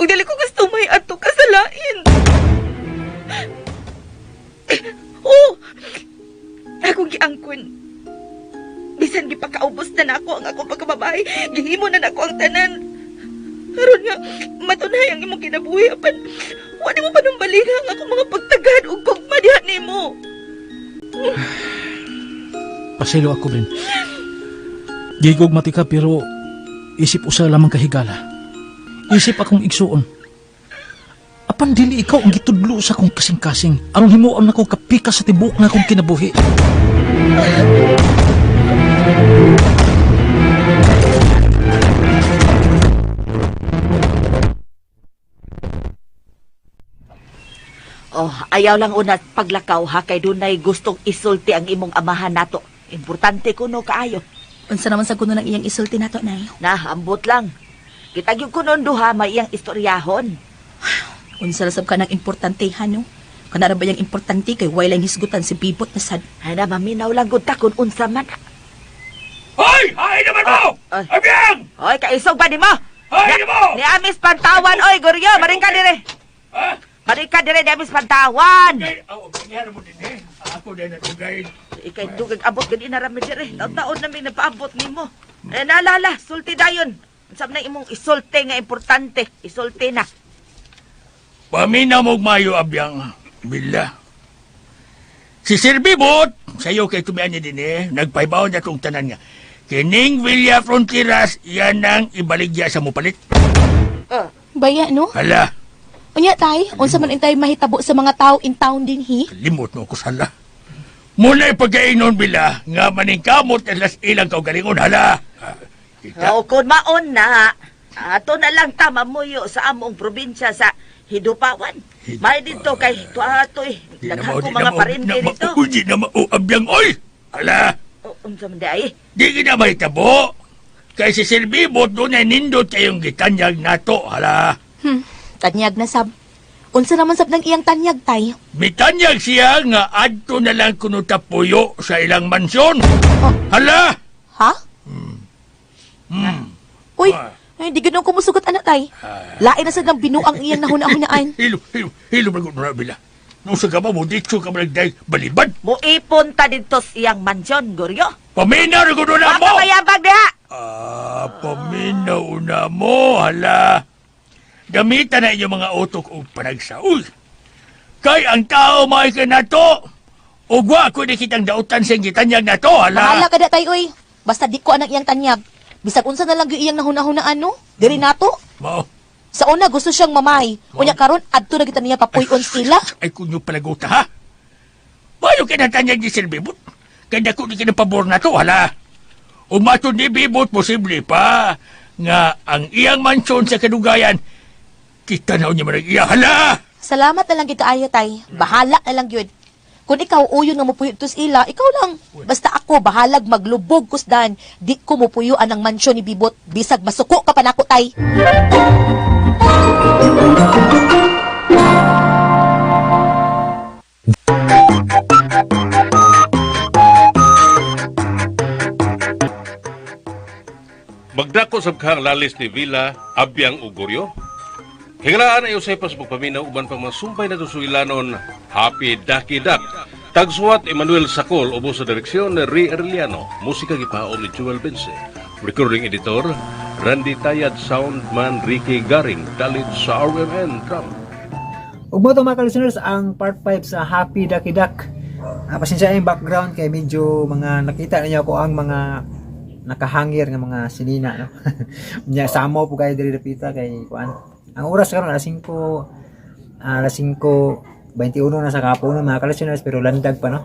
Ug dali ko gusto may ato kasalain. Oo. Ako giangkon. Bisan gipakaubos na nako ang akong pagkababae, gihimo na nako ang tanan. Karon nga matunay ang imong kinabuhi apan wa nimo pa numbaliga ang akong mga pagtagad ug gugma diha nimo. Pasilo ako, Ben. Gigog mati ka pero isip usa lamang kahigala. Isip akong igsuon. Apan dili ikaw ang gitudlo sa kong kasing-kasing. Aron himuon ako kapika sa tibok na akong kinabuhi. Oh, ayaw lang una paglakaw ha, kay dunay gustong isulti ang imong amahan nato. Importante kuno kaayo. Unsa naman sa kuno ng iyang isulti nato, nay? Nah, ambot lang. Kita gyud kunon duha may iyang istoryahon. Unsa ra sab ka ng importantehan, no? Kana ra ba yang importante kay way lang hisgutan si Bibot na sad. Ay na, maminaw lang gud ta kung unsa man. Hoy! Hay naman mo! Ay. Abiyang! Oy, kaisog ba nimo? Hay mo! Ni Amis Pantawan, oy, Goryo, maring ka dire. Ha? Maring ka dire, ni Amis Pantawan. Gay, ganyan mo din eh. Ako din at ugay. Ikay dugag abot gud inarami dire. Taon-taon namin napaabot nimo. Eh naalala, sulti dayon. Unsab na imong isulti nga importante, isulti na. Paminaw mo mayo abiyang bila. Si Sir Bibot, sayo kay tumian niya din eh, nagpaibaw na itong tanan nga. Kining Villa Fronteras, yan ang ibaligya sa mupalit. Baya, no? Hala, Unya, tay, unsa man intay mahitabo sa mga tao in town din, hi? limot mo ko sala. Muna ipagkainon bila, nga maning kamot alas ilang kaugalingon, hala. Kita, O kung maon na, ato na lang tama muyo sa among probinsya sa Hidupawan. May dito kay tuatoy. Daghan ko mga parente dito. Di na mao, abiyang, oy! Hala, Unsa man day? di kita mahitabo. Kay si Sir Bibot, doon ay nindot kayong gitanyag nato, hala. Tanyag na sab. Unsa naman sab ng iyang tanyag, tay? Mitanyag siya nga adto na lang kuno tapuyo sa ilang mansyon. Hala! Ha? Hmm. Uy, ay, di ganun kumusugot, anak, tay. Lain na sad ng binuang iyang nahuna-hunaan. Hilo bago na bila. Nung sa gama mo, dito ka malagday balibad. Muipon ta dito sa iyang mansyon, Goryo. Paminaw na kuno na mo! Papamayabag diha! Paminaw na mo, hala. Gamitan na inyong mga utok o panagsaul. Kay ang tao may ka na to. Ugwa ko di kitang dautan sa gitanyag na to, hala. Bahala ka da, tay, uy. Basta di ko anang iyang tanyag. Bisag unsa na lang yung iyang nahuna-hunaan, no? Diri nato. Mao. Sa una, gusto siyang mamay. Unya karon adto na kita niya papuyon sila. Ay kunyo palaguta, ha? Bayo kinatanyag ni Sir Bibot. Kaya ko di kinapabor na to, hala. Umatod ni Bibot, posible pa nga ang iyang mansyon sa kadugayan, kita na niya man iya, hala! Salamat na lang gid kaayo, tay. Bahala na lang gyud. Kung ikaw uyon nga mupuyo tus ila, ikaw lang. Basta ako bahalag maglubog kusdan, di ko mupuyuan ang mansyon ni Bibot. Bisag masuko ka pa nako, tay. Magdako sa kahang lalis ni Villa, Abyang Ugoryo. Hingalaan ay usay pas magpaminaw uban pang mga sumpay na tusuilanon, Happy Ducky Duck. Tagsuwat Emmanuel Sacol, ubo sa direksyon ni Ray Arellano. Musika gipaon ni Joel Bense. Recording editor, Randy Tayad, soundman Ricky Garing, dalit sa RMN Drum. Ug mo to mga listeners ang part 5 sa Happy Ducky Duck. Pasensya yung background kay medyo mga nakita niyo ko ang mga nakahangir nga mga sinina, no. Nya samo po kayo diri dapita kay kuan. Ang oras karon alas 5:21 na sa kapunon mga listeners pero landag pa, no.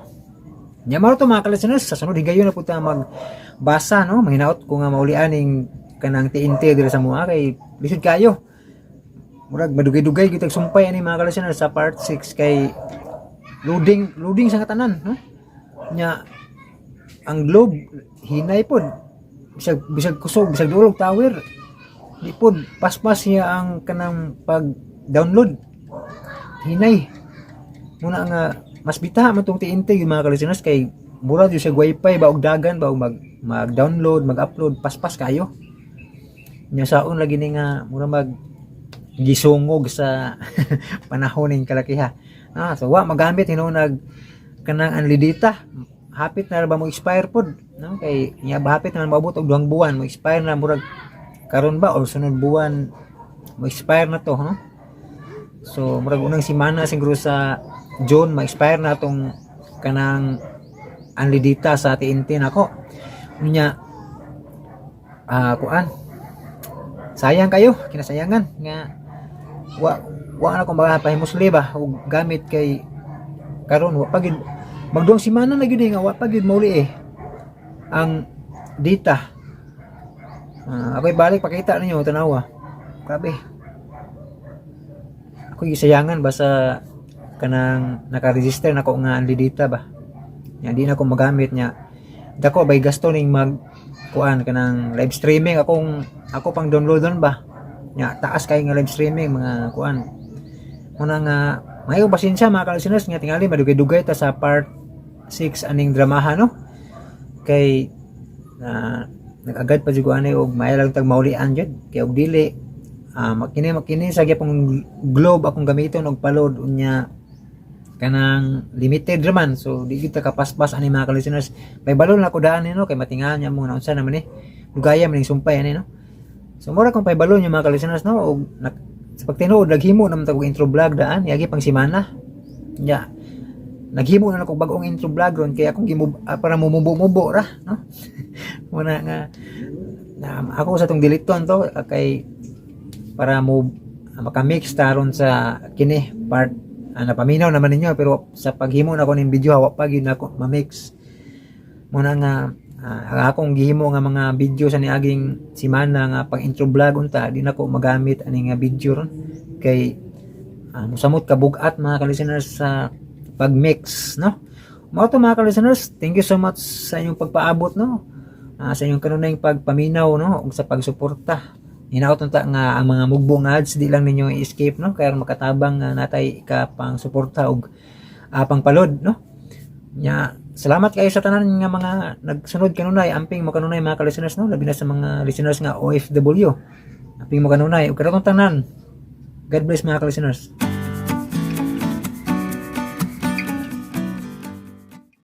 Nya mao to mga listeners sa sunod higayon na pud ta magbasa, no. Manghinaot ko nga maulian ning kanang TNT diri sa mua kay lisod kayo. Murag madugay-dugay gitag sumpay ani mga listeners sa part 6 kay loading sa katanan, no. Nya ang globe hinay pod bisag kusog bisag dulog tower di pod paspas niya ang kanang pag-download hinay muna nga mas bitaha man tong TNT yung mga listeners kay mura di siya wifi ba og dagan ba og mag-download mag-upload paspas kayo nya saon lagi ni nga mura mag gisungog sa panahon ning kalakiha so wa magamit hinunag kanang unlimited hapit na ba mo expire pod, no? Kay niya ba hapit na maabot og 2 buwan mo expire na murag karon ba o sunod buwan mo expire na to, no? So murag unang semana siguro sa June ma-expire na tong kanang unlimited sa TNT nako. Nya kuan sayang kayo kinasayangan nga wa na ko magapahimusli ba og gamit kay karon wa pagid magduang semana na gyud nga wa pagid mauli ang data. Ako'y balik pakita ninyo tanawa. Grabe. Ako gisayangan ba sa kanang naka-register nako nga ang data ba. Nya di na ko magamit nya. Dako bay gasto ning mag kuan kanang live streaming ako pang downloadon ba. Nya taas kay nga live streaming mga kuan. Muna nga mayo pasensya mga ka-listeners nga tingali madugay-dugay ta sa part 6 aning dramahan no. Kay nagagad pa jud ko ani og may lang tag maulian jud kay og dili makini sa gyapong globe akong gamiton og palod unya kanang limited raman so di kita kapaspas ani mga ka-listeners may balon na ko daan no kay matingal nya mo na unsa naman dugaya man ning sumpay ani no so mura kung pay balon yung mga ka-listeners no og sa pagtinuod naghimo naman tag og intro vlog daan yagi pang semana nya naghimo na ako bagong intro vlog ron kaya akong para mumubo ra no muna nga ako sa tong diliton to kay para mo makamix taron sa kini part napaminaw naman ninyo pero sa paghimo na ko ning video wa pa gyud nako ma-mix muna nga akong gihimo nga mga video sa niaging semana nga pag intro vlog unta di nako magamit ani nga video ron kay musamot kabugat mga ka-listeners sa pag-mix no mao to mga ka-listeners thank you so much sa inyong pagpaabot no sa inyong kanunayng pagpaminaw no ug sa pagsuporta hinaot unta nga ang mga mugbong ads di lang ninyo i-escape no kaya makatabang natay ka pang suporta ug pang palod no nya salamat kayo sa tanan nga mga nagsunod kanunay amping mo kanunay mga ka-listeners no labi na sa mga listeners nga OFW amping mo kanunay ug karon tanan God bless mga ka-listeners.